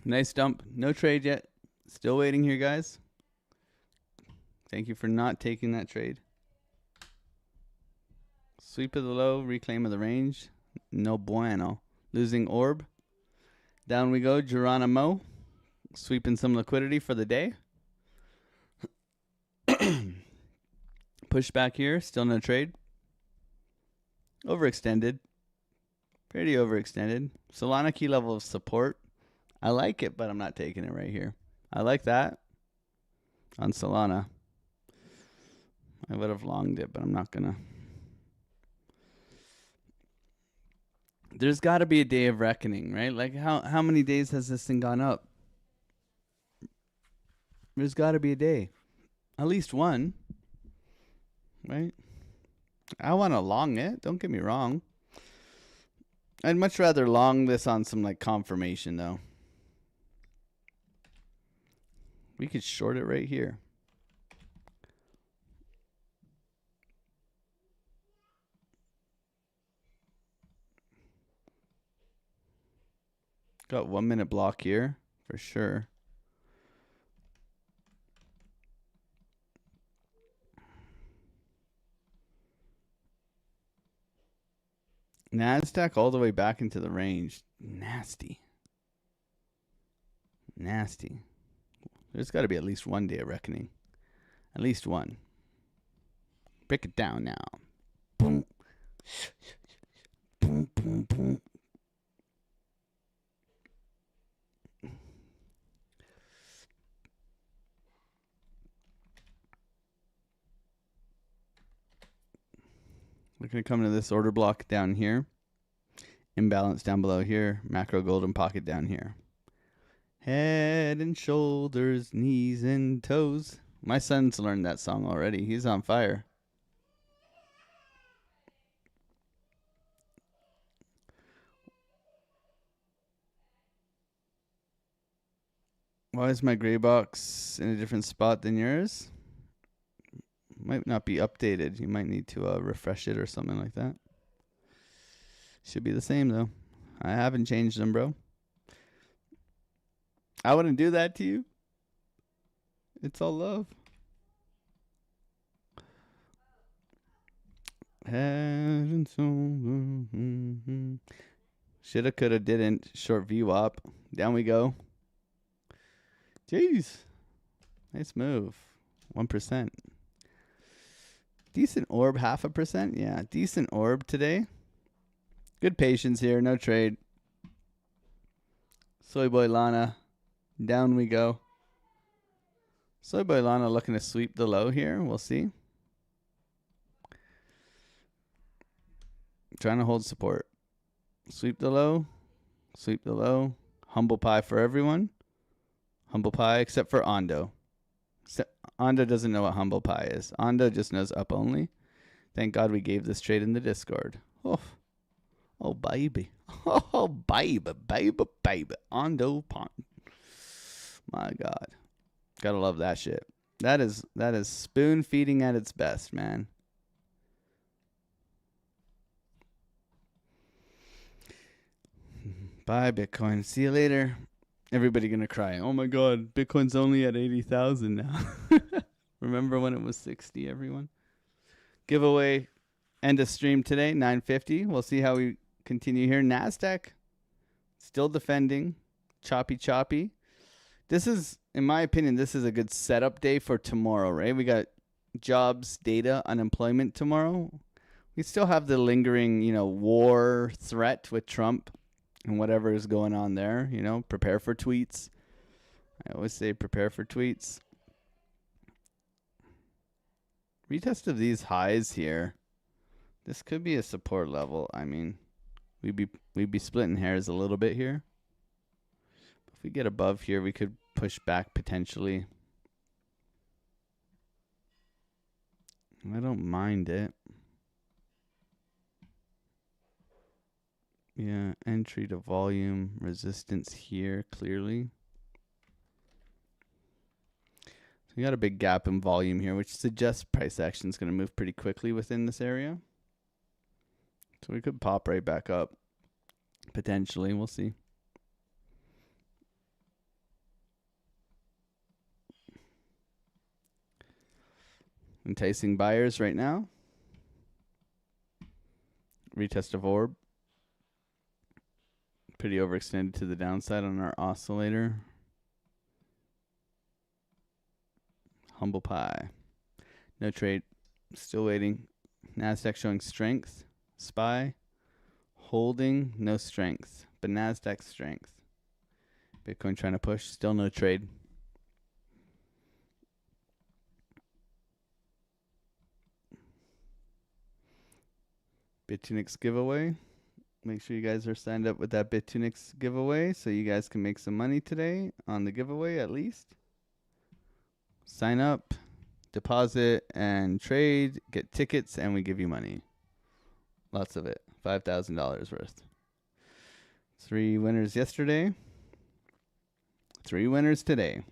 Nice dump. No trade yet. Still waiting here, guys. Thank you for not taking that trade. Sweep of the low. Reclaim of the range. No bueno. Losing orb. Down we go. Geronimo. Sweeping some liquidity for the day. Push back here. Still no trade. Overextended. Pretty overextended. Solana key level of support. I like it, but I'm not taking it right here. I like that on Solana. I would have longed it, but I'm not going to. There's got to be a day of reckoning, right? Like how many days has this thing gone up? There's got to be a day. At least one. Right? I want to long it. Don't get me wrong. I'd much rather long this on some like confirmation though. We could short it right here. Got 1 minute block here for sure. NASDAQ all the way back into the range. Nasty. Nasty. There's got to be at least one day of reckoning. At least one. Break it down now. Boom. Boom, boom, boom. We're going to come to this order block down here. Imbalance down below here. Macro golden pocket down here. Head and shoulders, knees and toes. My son's learned that song already. He's on fire. Why is my gray box in a different spot than yours? Might not be updated. You might need to refresh it or something like that. Should be the same though. I haven't changed them, bro. I wouldn't do that to you. It's all love. Head and soul. Shoulda, coulda, didn't. Short VWAP. Down we go. Jeez. Nice move. 1%. Decent orb, 0.5%. Yeah, decent orb today. Good patience here. No trade. Soy Boy Lana. Down we go. Soy Boy Lana looking to sweep the low here. We'll see. Trying to hold support. Sweep the low. Sweep the low. Humble pie for everyone. Humble pie except for Ondo. Ondo doesn't know what humble pie is. Ondo just knows up only. Thank God we gave this trade in the Discord. Oh, oh baby. Oh, baby, baby, baby. Ondo pond. My God. Gotta love that shit. That is spoon feeding at its best, man. Bye, Bitcoin. See you later. Everybody gonna cry. Oh my God, Bitcoin's only at 80,000 now. Remember when it was 60, everyone? Giveaway, end of stream today, 9:50. We'll see how we continue here. NASDAQ, still defending. Choppy. This is, in my opinion, this is a good setup day for tomorrow, right? We got jobs, data, unemployment tomorrow. We still have the lingering, war threat with Trump and whatever is going on there. Prepare for tweets. I always say prepare for tweets. Retest of these highs here. This could be a support level. I mean, we'd be splitting hairs a little bit here. If we get above here, we could push back potentially. I don't mind it. Yeah, entry to volume, resistance here, clearly. So we got a big gap in volume here, which suggests price action is going to move pretty quickly within this area. So we could pop right back up, potentially. We'll see. Enticing buyers right now. Retest of orb. Pretty overextended to the downside on our oscillator. Humble pie. No trade. Still waiting. NASDAQ showing strength. SPY. Holding. No strength. But NASDAQ strength. Bitcoin trying to push. Still no trade. Bitunix giveaway. Make sure you guys are signed up with that Bitunix giveaway so you guys can make some money today on the giveaway at least. Sign up, deposit, and trade. Get tickets, and we give you money. Lots of it. $5,000 worth. 3 winners yesterday. 3 winners today.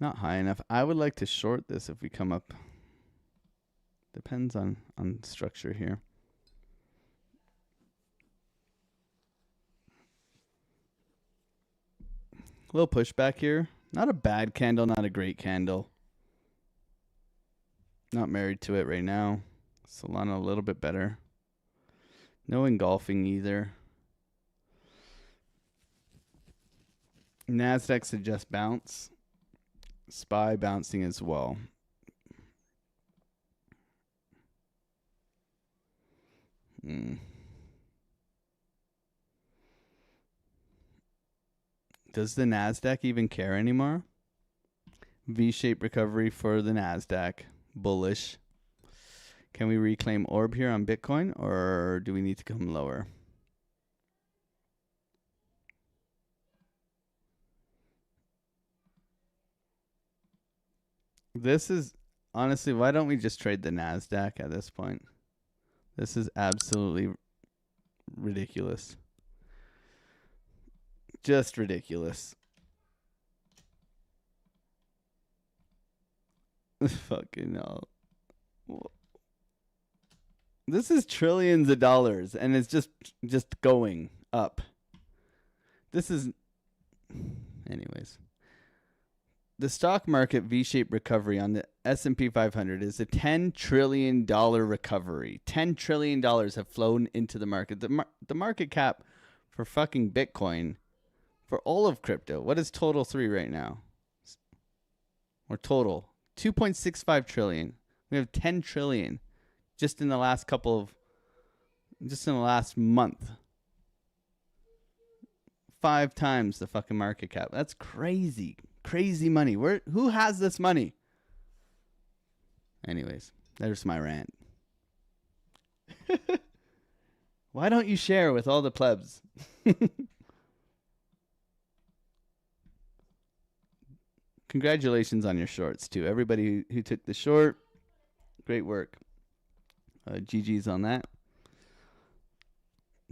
Not high enough. I would like to short this if we come up. Depends on structure here. A little pushback here. Not a bad candle, not a great candle. Not married to it right now. Solana a little bit better. No engulfing either. NASDAQ suggests bounce. SPY bouncing as well. Does the NASDAQ even care anymore? V-shaped recovery for the NASDAQ. Bullish. Can we reclaim orb here on Bitcoin, or do we need to come lower? This is, honestly, why don't we just trade the NASDAQ at this point? This is absolutely ridiculous. Just ridiculous. Fucking hell. This is trillions of dollars, and it's just going up. This is... Anyways. The stock market V-shaped recovery on the S&P 500 is a $10 trillion recovery. $10 trillion have flown into the market. The market cap for fucking Bitcoin, for all of crypto, what is total 3 right now? Or total 2.65 trillion. We have 10 trillion just in the last month. 5 times the fucking market cap. That's crazy. Crazy money. Who has this money? Anyways, there's my rant. Why don't you share with all the plebs? Congratulations on your shorts, too. Everybody who took the short, great work. GG's on that.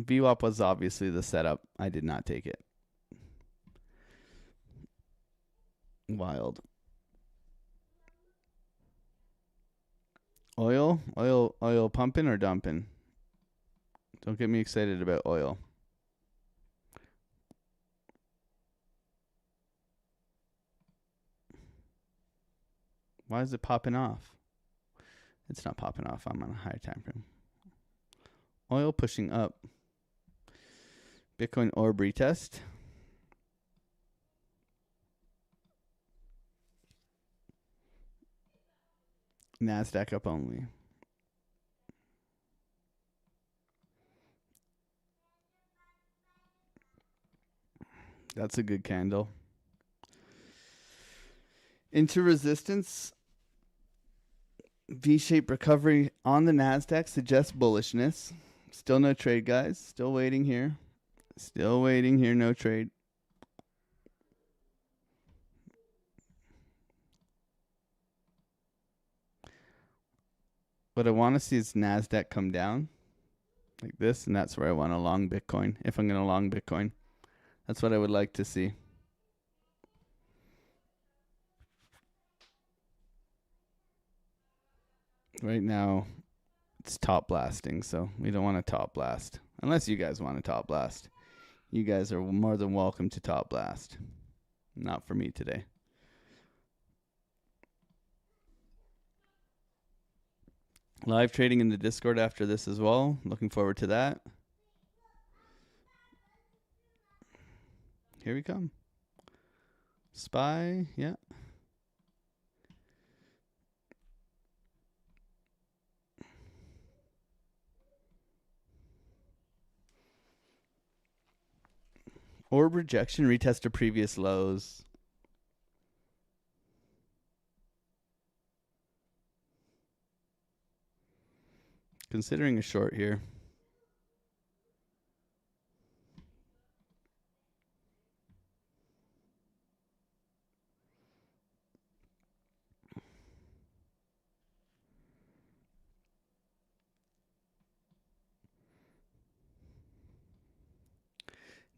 VWAP was obviously the setup. I did not take it. Wild. Oil pumping or dumping? Don't get me excited about oil. Why is it popping off? It's not popping off. I'm on a high time frame. Oil pushing up. Bitcoin orb retest. NASDAQ up only. That's a good candle. Into resistance. V-shaped recovery on the NASDAQ suggests bullishness. Still no trade, guys. Still waiting here. Still waiting here. No trade. What I want to see is NASDAQ come down like this, and that's where I want to long Bitcoin. If I'm going to long Bitcoin, that's what I would like to see. Right now, it's top blasting, so we don't want to top blast. Unless you guys want to top blast. You guys are more than welcome to top blast. Not for me today. Live trading in the Discord after this as well. Looking forward to that. Here we come. SPY, yeah. Orb rejection, retest to previous lows. Considering a short here.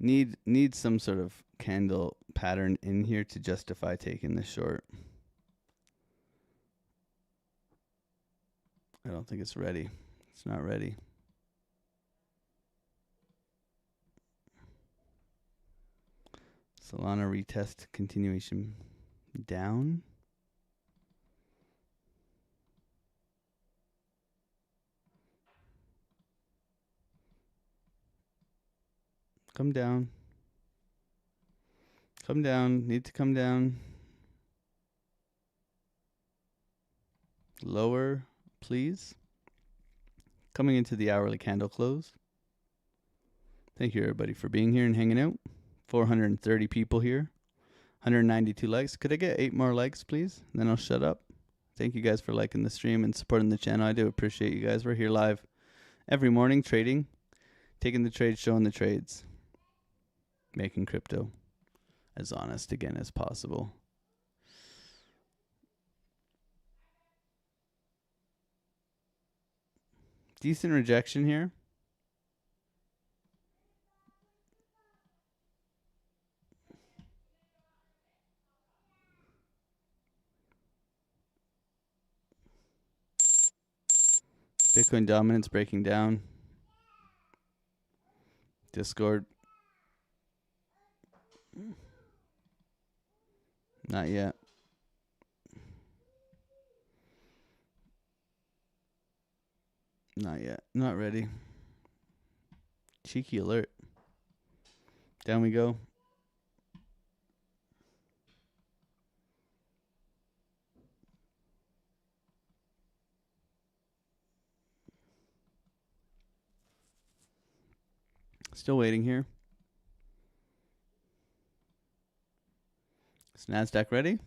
Need some sort of candle pattern in here to justify taking the short. I don't think it's ready. It's not ready. Solana retest continuation down. Come down. Come down. Need to come down. Lower, please. Coming into the hourly candle close. Thank you, everybody, for being here and hanging out. 430 people here. 192 likes. Could I get 8 more likes, please? And then I'll shut up. Thank you guys for liking the stream and supporting the channel. I do appreciate you guys. We're here live every morning trading, taking the trades, showing the trades, making crypto as honest again as possible. Decent rejection here. Bitcoin dominance breaking down. Discord. Not yet. Not yet. Not ready. Cheeky alert. Down we go. Still waiting here. NASDAQ ready?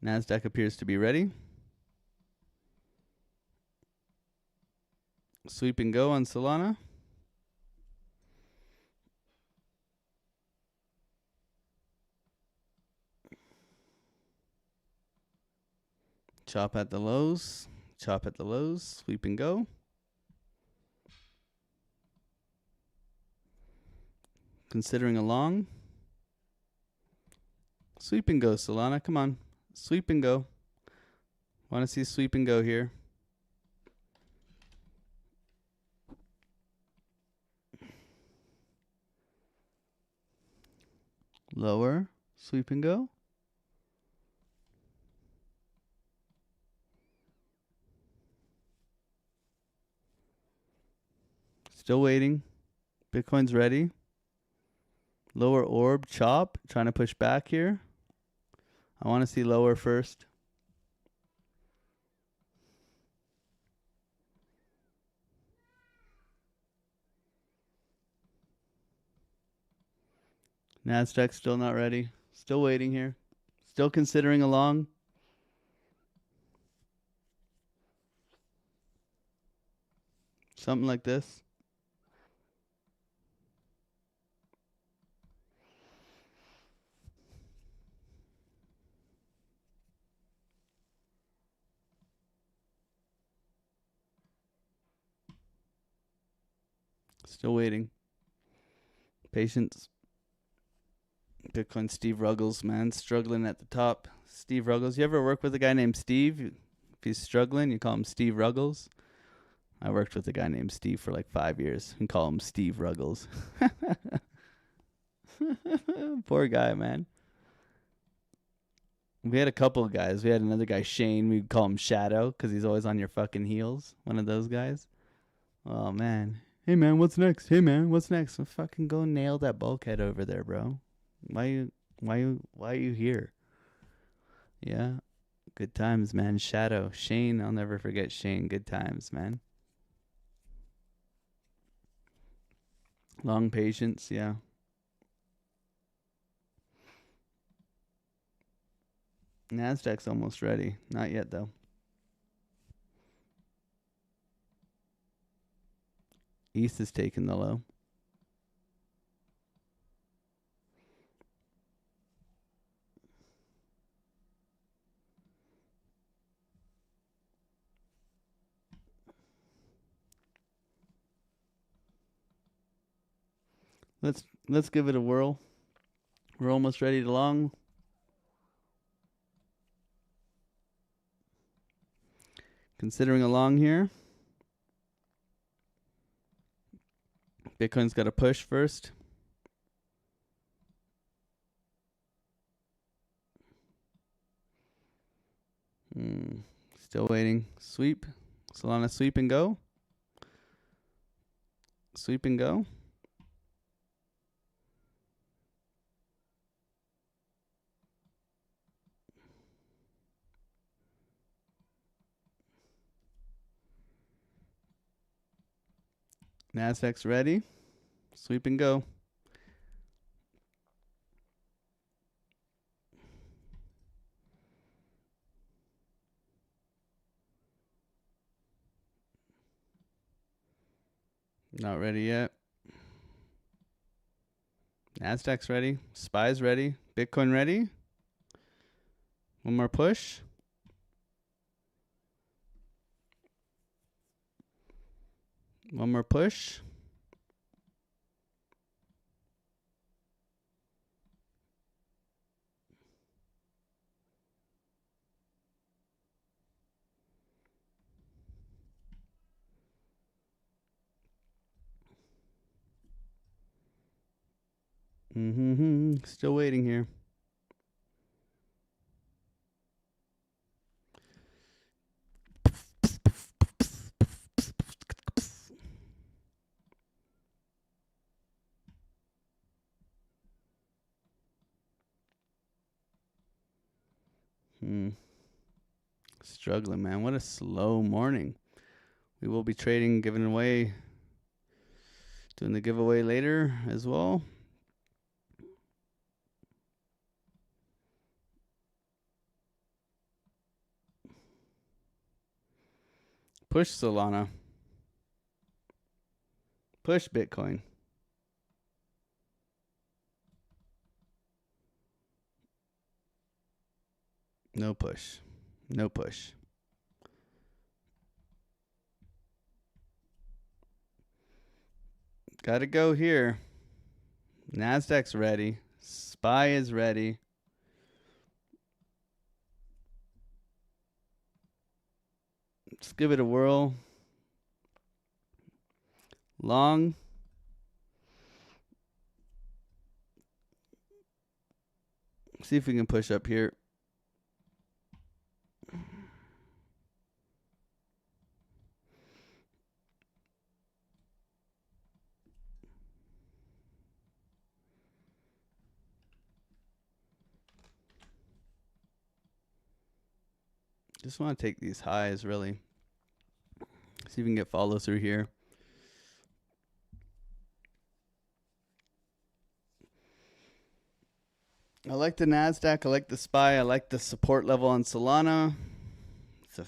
NASDAQ appears to be ready. Sweep and go on Solana. Chop at the lows. Chop at the lows. Sweep and go. Considering a long. Sweep and go, Solana. Come on. Sweep and go. Want to see sweep and go here. Lower. Sweep and go. Still waiting. Bitcoin's ready. Lower orb. Chop. Trying to push back here. I want to see lower first. NASDAQ still not ready. Still waiting here. Still considering a long. Something like this. Still waiting. Patience. Bitcoin Steve Ruggles, man, struggling at the top. Steve Ruggles. You ever work with a guy named Steve? If he's struggling, you call him Steve Ruggles. I worked with a guy named Steve for like 5 years and call him Steve Ruggles. Poor guy, man. We had a couple of guys. We had another guy, Shane. We'd call him Shadow because he's always on your fucking heels. One of those guys. Oh, man. Hey, man, what's next? Hey, man, what's next? Well, fucking go nail that bulkhead over there, bro. Why are you here? Yeah. Good times, man. Shadow. Shane, I'll never forget Shane. Good times, man. Long patience, yeah. NASDAQ's almost ready. Not yet, though. ETH is taking the low. Let's give it a whirl. We're almost ready to long. Considering a long here. Bitcoin's got to push first. Still waiting. Sweep. Solana sweep and go. Sweep and go. NASDAQ's ready. Sweep and go. Not ready yet. NASDAQ's ready. SPY's ready. Bitcoin ready. One more push. One more push. Still waiting here. Struggling, man. What a slow morning. We will be trading, giving away, doing the giveaway later as well. Push Solana. Push Bitcoin. No push. No push. Gotta go here. Nasdaq's ready. SPY is ready. Let's give it a whirl. Long. See if we can push up here. Just want to take these highs, really. See if we can get follow through here. I like the NASDAQ. I like the SPY. I like the support level on Solana. It's a,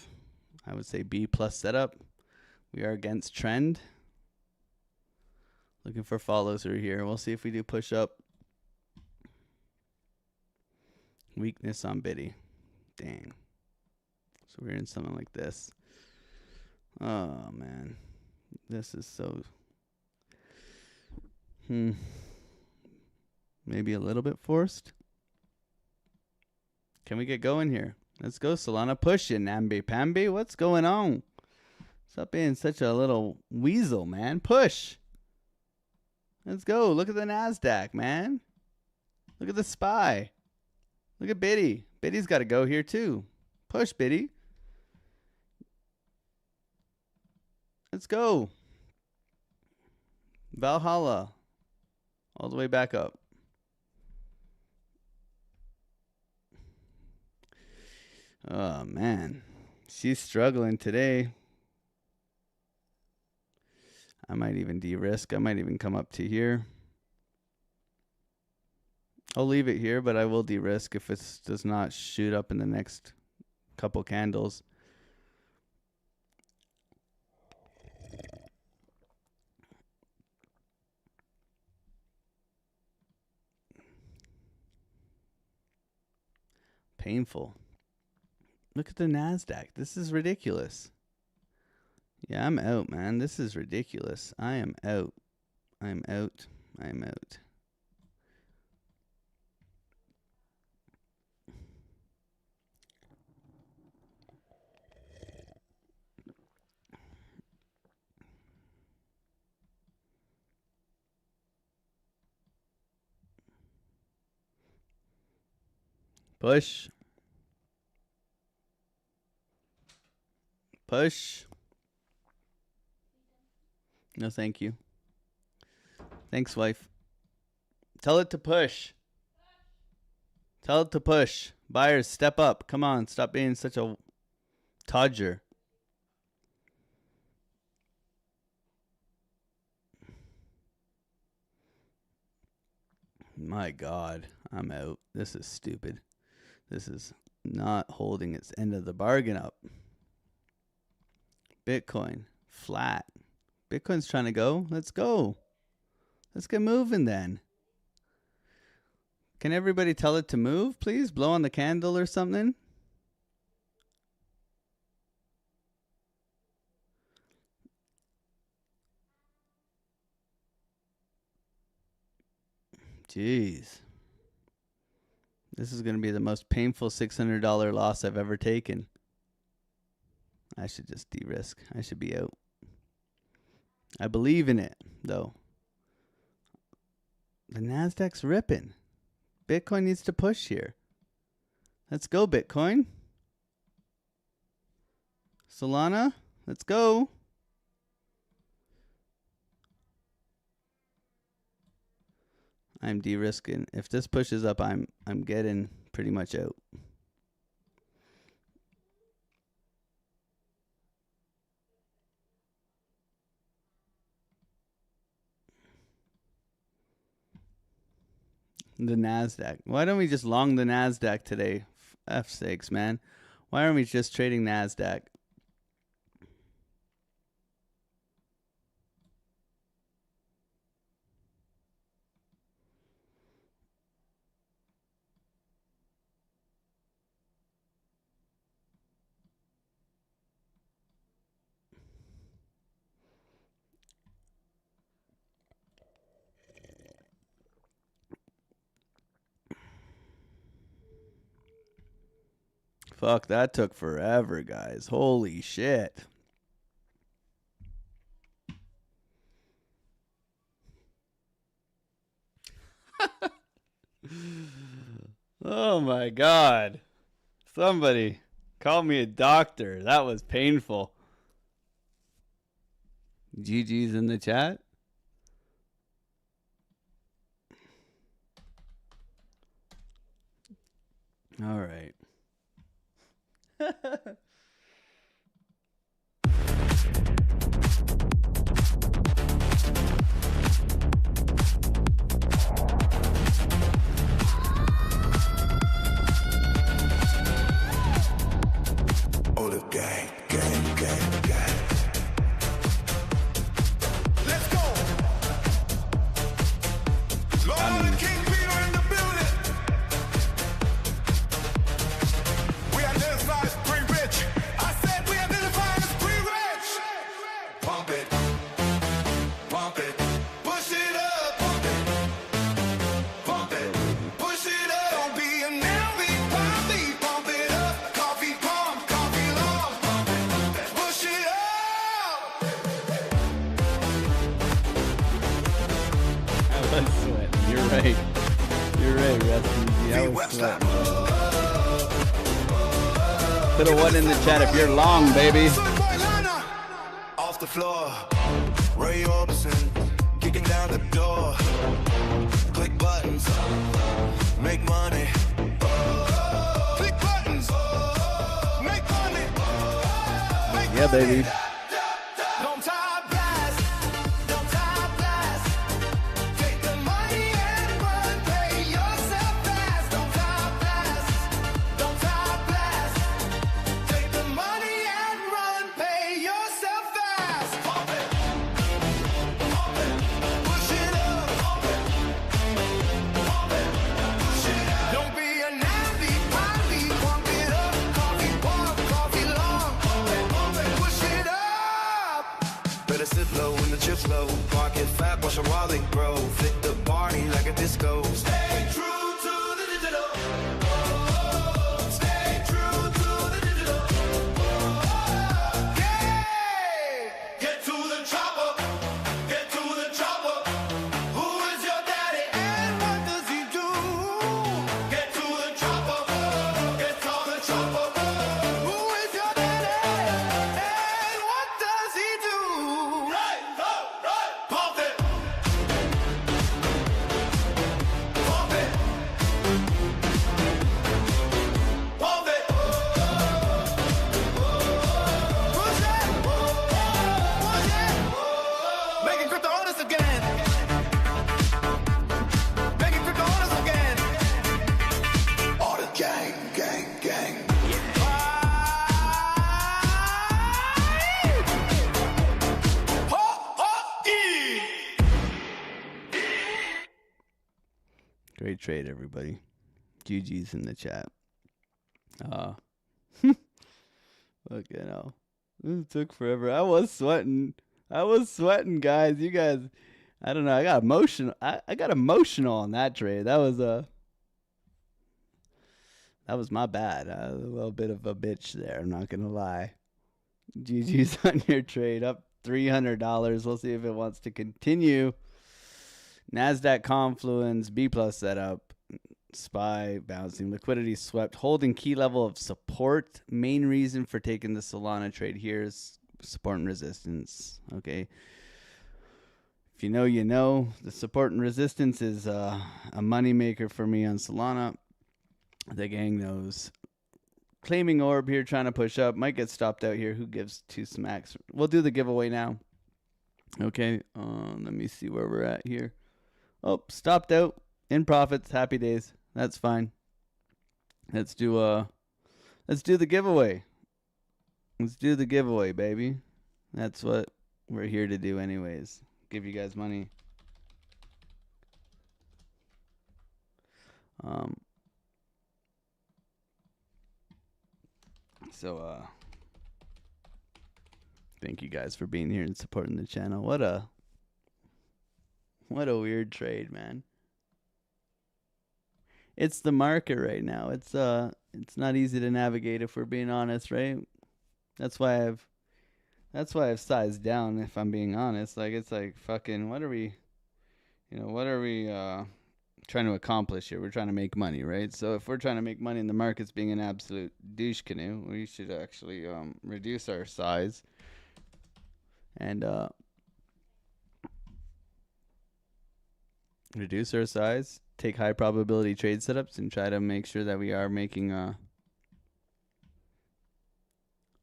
I would say, B+ setup. We are against trend. Looking for follow through here. We'll see if we do push up. Weakness on Biddy. Dang. So we're in something like this. Oh, man. This is so... Maybe a little bit forced. Can we get going here? Let's go, Solana. Push it, Nambi Pambi. What's going on? Stop being such a little weasel, man. Push. Let's go. Look at the NASDAQ, man. Look at the SPY. Look at Biddy. Biddy's got to go here, too. Push, Biddy. Let's go. Valhalla. All the way back up. Oh, man. She's struggling today. I might even de-risk. I might even come up to here. I'll leave it here, but I will de-risk if it does not shoot up in the next couple candles. Painful. Look at the NASDAQ. This is ridiculous. Yeah, I'm out, man. This is ridiculous. I am out. I'm out. I'm out. Push. Push. No, thank you. Thanks, wife. Tell it to push. Tell it to push. Buyers, step up. Come on, stop being such a todger. My God, I'm out. This is stupid. This is not holding its end of the bargain up. Bitcoin, flat. Bitcoin's trying to go. Let's go. Let's get moving then. Can everybody tell it to move, please? Blow on the candle or something. Jeez. This is going to be the most painful $600 loss I've ever taken. I should just de-risk. I should be out. I believe in it, though. The NASDAQ's ripping. Bitcoin needs to push here. Let's go, Bitcoin. Solana, let's go. I'm de-risking. If this pushes up, I'm getting pretty much out. The NASDAQ. Why don't we just long the NASDAQ today? F sakes, man. Why aren't we just trading NASDAQ? Fuck, that took forever, guys. Holy shit. Oh my god. Somebody call me a doctor. That was painful. GG's in the chat. All right. Oh, the gang, gang, gang, gang. Let's go. Lord and King Peter in the building. We identify as pretty rich. I said we identify as pretty rich. Pump it, push it up, pump it, push it up. Don't be a nappy, poppy, pump it up. Coffee pump, coffee long, pump it, push it up. I was sweating. You're right. You're right, Rusty. I was sweating. Put a one in the chat if you're long, baby. Off the floor, Ray Orbison, kicking down the door. Click buttons, make money. Click buttons, make money. Yeah, baby. Don't top blast, don't top blast. Take the money and run, pay yourself fast. Don't top blast, take the money and run, pay yourself fast. Pump it, push it up, push it up. Don't be a nappy, poppy, pump it up. Coffee pump, coffee long, push it up. Better sit low when the chips low. Pocket fat, watch a Raleigh grow. Fit the party like a disco. Stay true to the digital. Stay true to the digital. Yeah! Get to the chopper. Get to the chopper. Who is your daddy and what does he do? Get to the chopper. Get on the chopper. Who is your daddy and what does he do? Right, pump it. Pump it. Pump it. Push it. Push it. Making crypto honest again. Making crypto honest again. All the gang, gang, gang. Great trade, everybody. GG's in the chat. Look, you know, this took forever. I was sweating, guys. You guys, I don't know. I got emotional. I got emotional on that trade. That was my bad. I was a little bit of a bitch there. I'm not gonna lie. GG's on your trade, up $300. We'll see if it wants to continue. NASDAQ confluence, B plus setup, SPY bouncing, liquidity swept, holding key level of support. Main reason for taking the Solana trade here is support and resistance. Okay. If you know, you know. The support and resistance is a money maker for me on Solana. The gang knows. Claiming orb here, trying to push up. Might get stopped out here. Who gives two smacks? We'll do the giveaway now. Okay. Let me see where we're at here. Oh, stopped out. In profits, happy days. That's fine. Let's do the giveaway. Let's do the giveaway, baby. That's what we're here to do anyways. Give you guys money. So thank you guys for being here and supporting the channel. What a weird trade, man. It's the market right now. It's not easy to navigate if we're being honest, right? That's why I've sized down, if I'm being honest. Like, it's like, fucking, what are we trying to accomplish here? We're trying to make money, right? So if we're trying to make money and the market's being an absolute douche canoe, we should actually reduce our size and take high probability trade setups, and try to make sure that we are making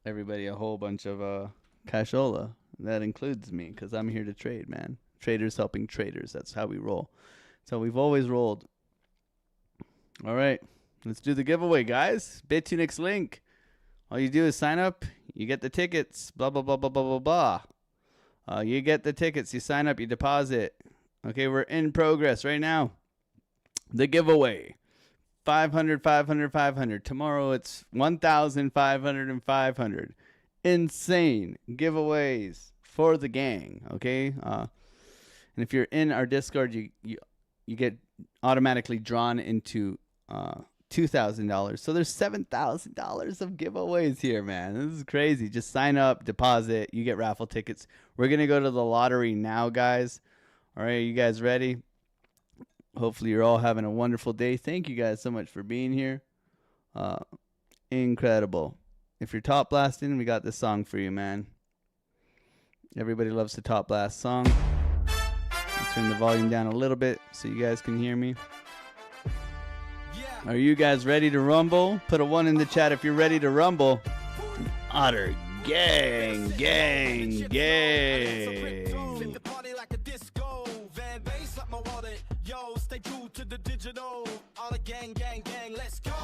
everybody a whole bunch of cashola. That includes me, because I'm here to trade, man. Traders helping traders. That's how we roll. So we've always rolled. All right, let's do the giveaway, guys. Bitunix link. All you do is sign up. You get the tickets. Blah, blah, blah, blah, blah, blah, blah. You get the tickets. You sign up. You deposit. Okay, we're in progress right now. The giveaway. 500, 500, 500. Tomorrow it's 1,500 and 500. Insane giveaways for the gang. Okay. And if you're in our Discord, you get automatically drawn into $2,000. So there's $7,000 of giveaways here, man. This is crazy. Just sign up, deposit, you get raffle tickets. We're gonna go to the lottery now, guys. All right, you guys ready? Hopefully you're all having a wonderful day. Thank you guys so much for being here. Incredible. If you're top blasting, we got this song for you, man. Everybody loves the top blast song. Turn the volume down a little bit so you guys can hear me. Are you guys ready to rumble? Put a 1 in the chat if you're ready to rumble. Otter gang, gang, gang.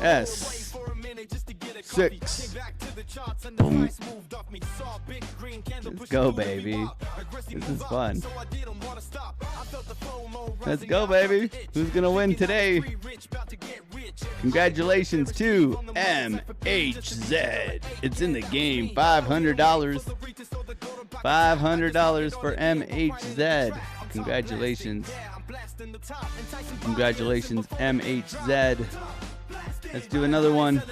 S 6. Boom. Let's go, baby. This is fun. Let's go, baby. Who's gonna win today? Congratulations to MHZ. It's in the game. $500. $500 for MHZ. Congratulations. Congratulations, MHZ. Let's do another one.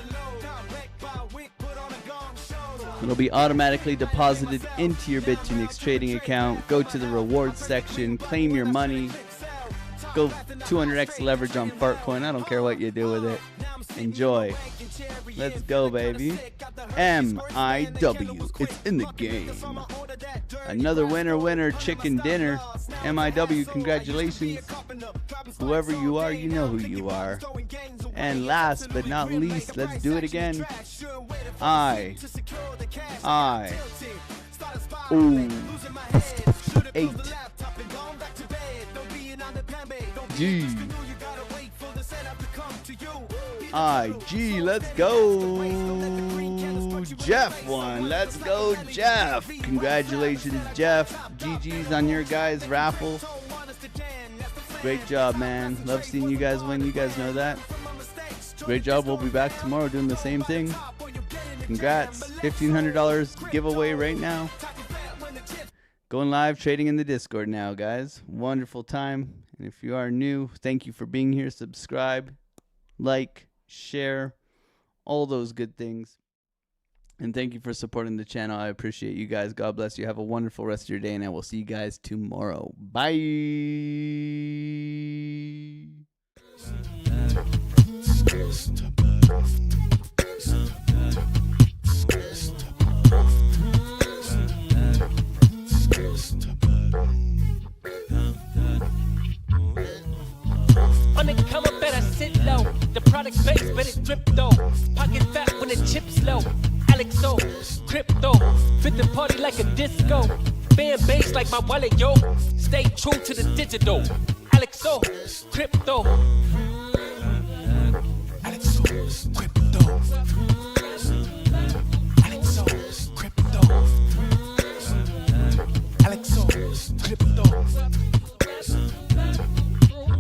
It'll be automatically deposited into your Bitunix trading account. Go to the rewards section, claim your money. Go 200x leverage on Fartcoin. I don't care what you do with it. Enjoy. Let's go, baby. MIW. It's in the game. Another winner, chicken dinner. MIW, congratulations. Whoever you are, you know who you are. And last but not least, let's do it again. Ooh. 8. G. IG, let's go. Jeff won. Let's go, Jeff. Congratulations, Jeff. GG's on your guys' raffle. Great job, man. Love seeing you guys win. You guys know that. Great job. We'll be back tomorrow doing the same thing. Congrats. $1,500 giveaway right now. Going live, trading in the Discord now, guys. Wonderful time. And if you are new, thank you for being here. Subscribe, like, share, all those good things. And thank you for supporting the channel. I appreciate you guys. God bless you. Have a wonderful rest of your day, and I will see you guys tomorrow. Bye. On the come up, better sit low. The product base, but it drip though. Pocket fat when the chips low. AlexOCrypto, fit the party like a disco. Fan base like my wallet, yo. Stay true to the digital. AlexOCrypto. AlexOCrypto. AlexOCrypto. AlexOCrypto.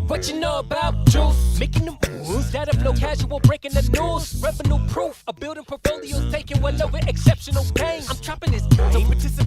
What you know about juice? Making them moves that flow casual, breaking the news. Revenue proof of building portfolios, taking well over exceptional pain. I'm chopping this, so participate